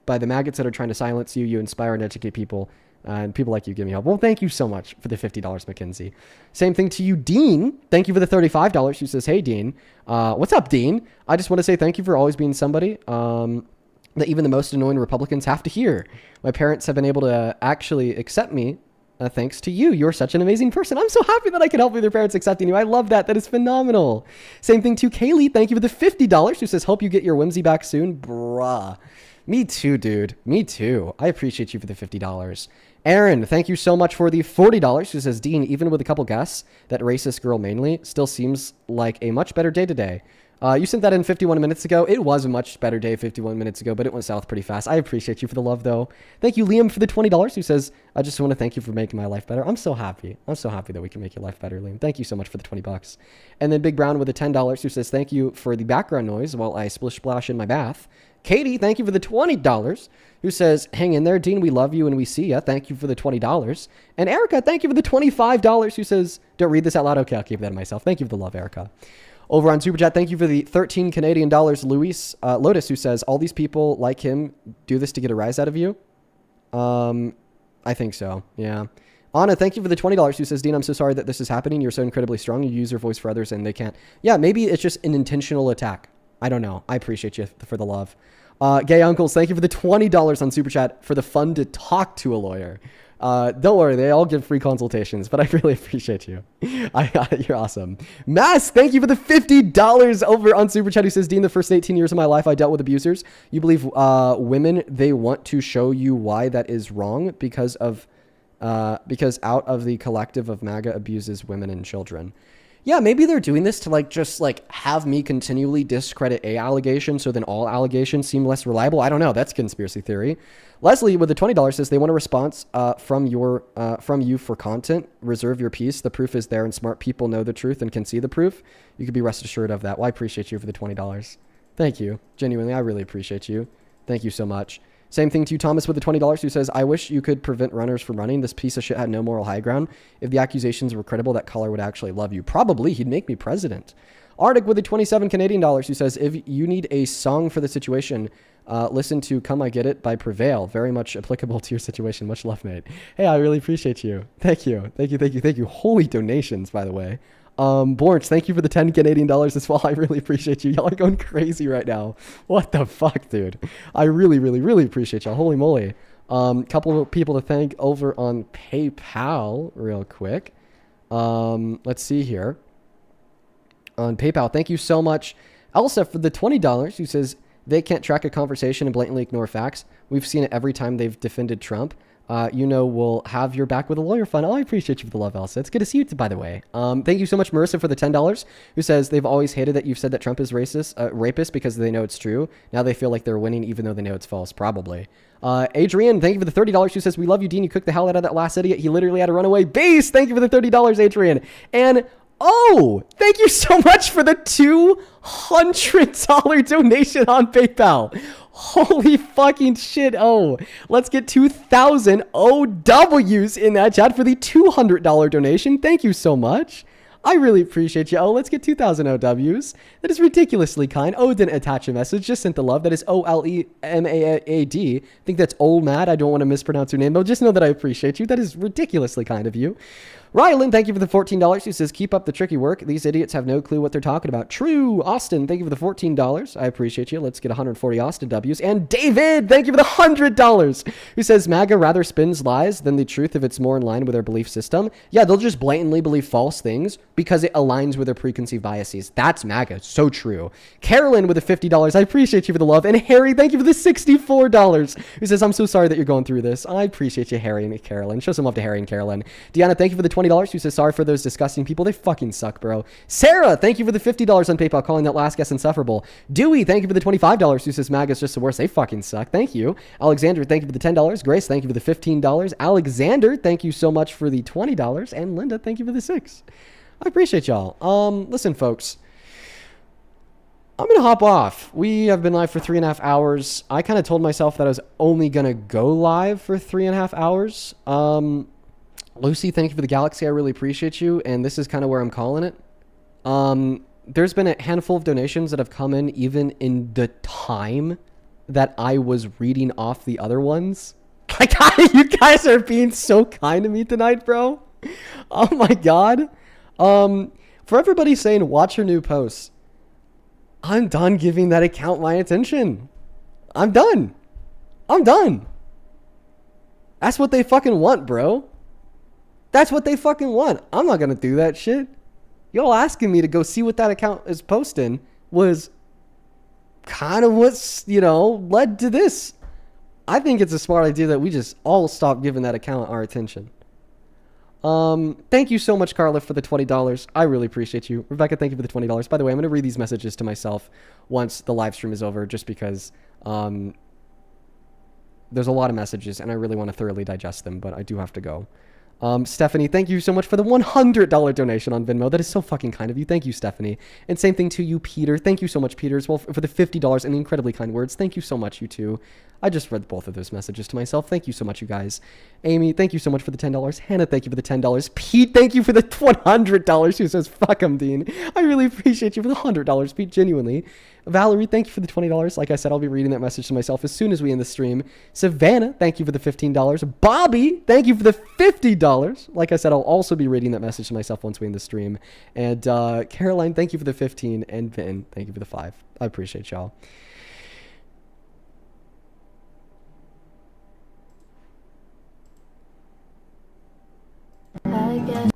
By the maggots that are trying to silence you, you inspire and educate people, and people like you give me help. Well, thank you so much for the $50, Mackenzie. Same thing to you, Dean. Thank you for the $35, who says, hey, Dean. What's up, Dean? I just want to say thank you for always being somebody that even the most annoying Republicans have to hear. My parents have been able to actually accept me thanks to you. You're such an amazing person. I'm so happy that I can help with your parents accepting you. I love that. That is phenomenal. Same thing to Kaylee. Thank you for the $50, who says, hope you get your whimsy back soon. Bruh. Me too, dude. Me too. I appreciate you for the $50. Aaron, thank you so much for the $40, who says, Dean, even with a couple guests, that racist girl mainly, still seems like a much better day today. You sent that in 51 minutes ago. It was a much better day 51 minutes ago, but it went south pretty fast. I appreciate you for the love, though. Thank you, Liam, for the $20, who says, I just want to thank you for making my life better. I'm so happy. I'm so happy that we can make your life better, Liam. Thank you so much for the $20. And then Big Brown with the $10, who says, thank you for the background noise while I splish splash in my bath. Katie, thank you for the $20, who says, hang in there, Dean, we love you and we see ya. Thank you for the $20. And Erica, thank you for the $25, who says, don't read this out loud. Okay, I'll keep that to myself. Thank you for the love, Erica. Over on Super Chat, thank you for the 13 Canadian dollars, Luis Lotus, who says, all these people like him do this to get a rise out of you. I think so, yeah. Anna, thank you for the $20, who says, Dean, I'm so sorry that this is happening. You're so incredibly strong. You use your voice for others and they can't. Yeah, maybe it's just an intentional attack. I don't know. I appreciate you for the love. Gay Uncles, thank you for the $20 on Super Chat for the fun to talk to a lawyer. Don't worry, they all give free consultations, but I really appreciate you. You're awesome. Mass, thank you for the $50 over on Super Chat, who says, Dean, the first 18 years of my life, I dealt with abusers. You believe women, they want to show you why that is wrong because out of the collective of MAGA abuses women and children. Yeah, maybe they're doing this to just have me continually discredit a allegation so then all allegations seem less reliable. I don't know. That's conspiracy theory. Leslie with the $20 says they want a response from you for content. Reserve your peace. The proof is there and smart people know the truth and can see the proof. You can be rest assured of that. Well, I appreciate you for the $20. Thank you. Genuinely, I really appreciate you. Thank you so much. Same thing to you, Thomas, with the $20, who says, I wish you could prevent runners from running. This piece of shit had no moral high ground. If the accusations were credible, that caller would actually love you. Probably. He'd make me president. Arctic with the 27 Canadian dollars, who says, if you need a song for the situation, listen to Come I Get It by Prevail. Very much applicable to your situation. Much love, mate. Hey, I really appreciate you. Thank you. Thank you, thank you, thank you. Holy donations, by the way. Borch, thank you for the 10 Canadian dollars as well. I really appreciate you. Y'all are going crazy right now. What the fuck, dude? I really, really, really appreciate y'all. Holy moly. Couple of people to thank over on PayPal real quick. Let's see here. On PayPal, thank you so much, Elsa, for the $20, who says they can't track a conversation and blatantly ignore facts. We've seen it every time they've defended Trump. We'll have your back with a lawyer fund. Oh, I appreciate you for the love, Elsa. It's good to see you, by the way. Thank you so much, Marissa, for the $10, who says they've always hated that you've said that Trump is rapist because they know it's true. Now they feel like they're winning even though they know it's false. Probably. Adrian, thank you for the $30, who says, we love you, Dean. You cooked the hell out of that last idiot. He literally had a runaway base. Thank you for the $30, Adrian. And oh, thank you so much for the $200 donation on PayPal. Holy fucking shit. Oh, let's get 2,000 OWs in that chat for the $200 donation. Thank you so much. I really appreciate you. Oh, let's get 2,000 OWs. That is ridiculously kind. Oh, didn't attach a message. Just sent the love. That is OLEMAAD. I think that's old Mad. I don't want to mispronounce your name, though. Just know that I appreciate you. That is ridiculously kind of you. Rylan, thank you for the $14. Who says, keep up the tricky work. These idiots have no clue what they're talking about. True. Austin, thank you for the $14. I appreciate you. Let's get 140 Austin W's. And David, thank you for the $100. Who says, MAGA rather spins lies than the truth if it's more in line with their belief system. Yeah, they'll just blatantly believe false things because it aligns with their preconceived biases. That's MAGA. So true. Carolyn with the $50. I appreciate you for the love. And Harry, thank you for the $64. Who says, I'm so sorry that you're going through this. I appreciate you, Harry and Carolyn. Show some love to Harry and Carolyn. Deanna, thank you for the $20. Who says, sorry for those disgusting people. They fucking suck, bro. Sarah, thank you for the $50 on PayPal, calling that last guest insufferable. Dewey, thank you for the $25. Who says, MAGA's just the worst. They fucking suck. Thank you. Alexander, thank you for the $10. Grace, thank you for the $15. Alexander, thank you so much for the $20. And Linda, thank you for the $6. I appreciate y'all. Listen, folks. I'm going to hop off. We have been live for 3.5 hours. I kind of told myself that I was only going to go live for 3.5 hours. Lucy, thank you for the galaxy. I really appreciate you. And this is kind of where I'm calling it. There's been a handful of donations that have come in even in the time that I was reading off the other ones. Like, you guys are being so kind to me tonight, bro. Oh my God. For everybody saying, watch your new posts. I'm done giving that account my attention. I'm done. That's what they fucking want, bro. That's what they fucking want. I'm not going to do that shit. Y'all asking me to go see what that account is posting was kind of what's, led to this. I think it's a smart idea that we just all stop giving that account our attention. Thank you so much, Carla, for the $20. I really appreciate you. Rebecca, thank you for the $20. By the way, I'm going to read these messages to myself once the live stream is over, just because there's a lot of messages and I really want to thoroughly digest them, but I do have to go. Stephanie, thank you so much for the $100 donation on Venmo. That is so fucking kind of you. Thank you, Stephanie. And same thing to you, Peter. Thank you so much, Peter, as well for the $50 and the incredibly kind words. Thank you so much, you two. I just read both of those messages to myself. Thank you so much, you guys. Amy, thank you so much for the $10. Hannah, thank you for the $10. Pete, thank you for the $100. Who says, fuck 'em, Dean. I really appreciate you for the $100, Pete, genuinely. Valerie, thank you for the $20. Like I said, I'll be reading that message to myself as soon as we end the stream. Savannah, thank you for the $15. Bobby, thank you for the $50. Like I said, I'll also be reading that message to myself once we end the stream. And Caroline, thank you for the 15. And Vin, thank you for the 5. I appreciate y'all. I guess.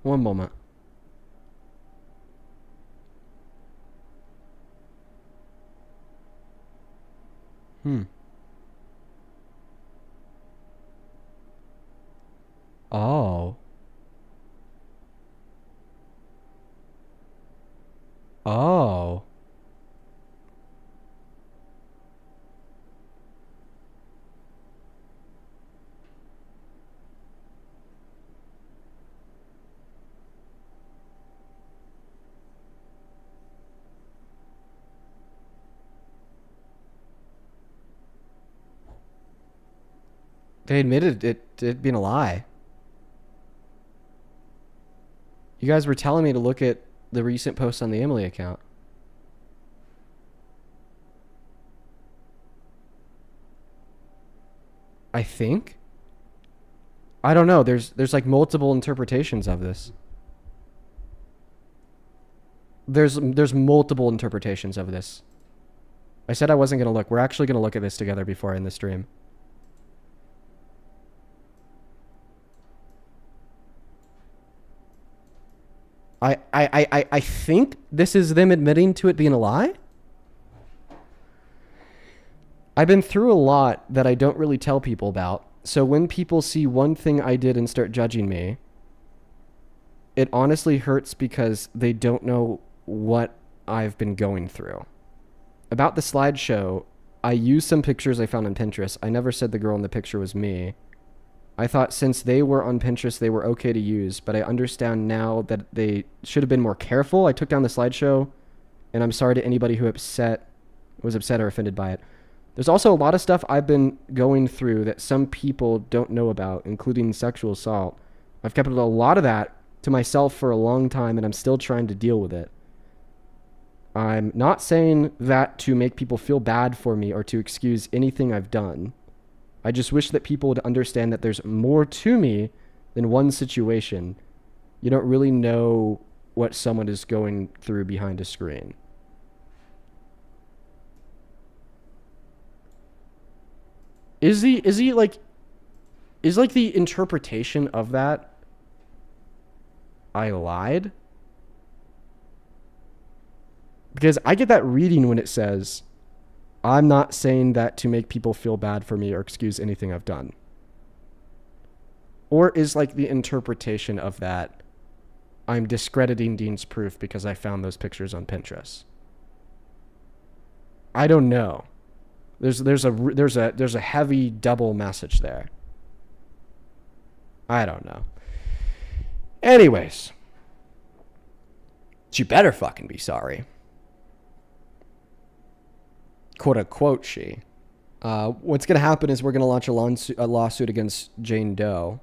One moment. Oh. Oh. They admitted it being a lie. You guys were telling me to look at the recent posts on the Emily account. I think? I don't know. There's like multiple interpretations of this. There's multiple interpretations of this. I said I wasn't going to look. We're actually going to look at this together before I end the stream. I think this is them admitting to it being a lie. I've been through a lot that I don't really tell people about. So when people see one thing I did and start judging me, it honestly hurts because they don't know what I've been going through. About the slideshow, I used some pictures I found on Pinterest. I never said the girl in the picture was me. I thought since they were on Pinterest, they were okay to use, but I understand now that they should have been more careful. I took down the slideshow, and I'm sorry to anybody who was upset or offended by it. There's also a lot of stuff I've been going through that some people don't know about, including sexual assault. I've kept a lot of that to myself for a long time, and I'm still trying to deal with it. I'm not saying that to make people feel bad for me or to excuse anything I've done. I just wish that people would understand that there's more to me than one situation. You don't really know what someone is going through behind a screen. Is the interpretation of that I lied? Because I get that reading when it says, I'm not saying that to make people feel bad for me or excuse anything I've done. Or is like the interpretation of that, I'm discrediting Dean's proof because I found those pictures on Pinterest. I don't know. There's a heavy double message there. I don't know. Anyways, she better fucking be sorry. Quote unquote she. What's going to happen is we're going to launch a lawsuit against Jane Doe.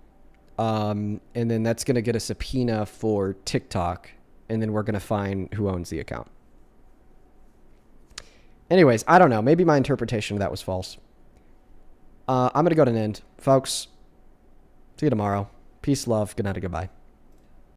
And then that's going to get a subpoena for TikTok. And then we're going to find who owns the account. Anyways, I don't know. Maybe my interpretation of that was false. I'm going to go to an end. Folks, see you tomorrow. Peace, love, good night, and goodbye.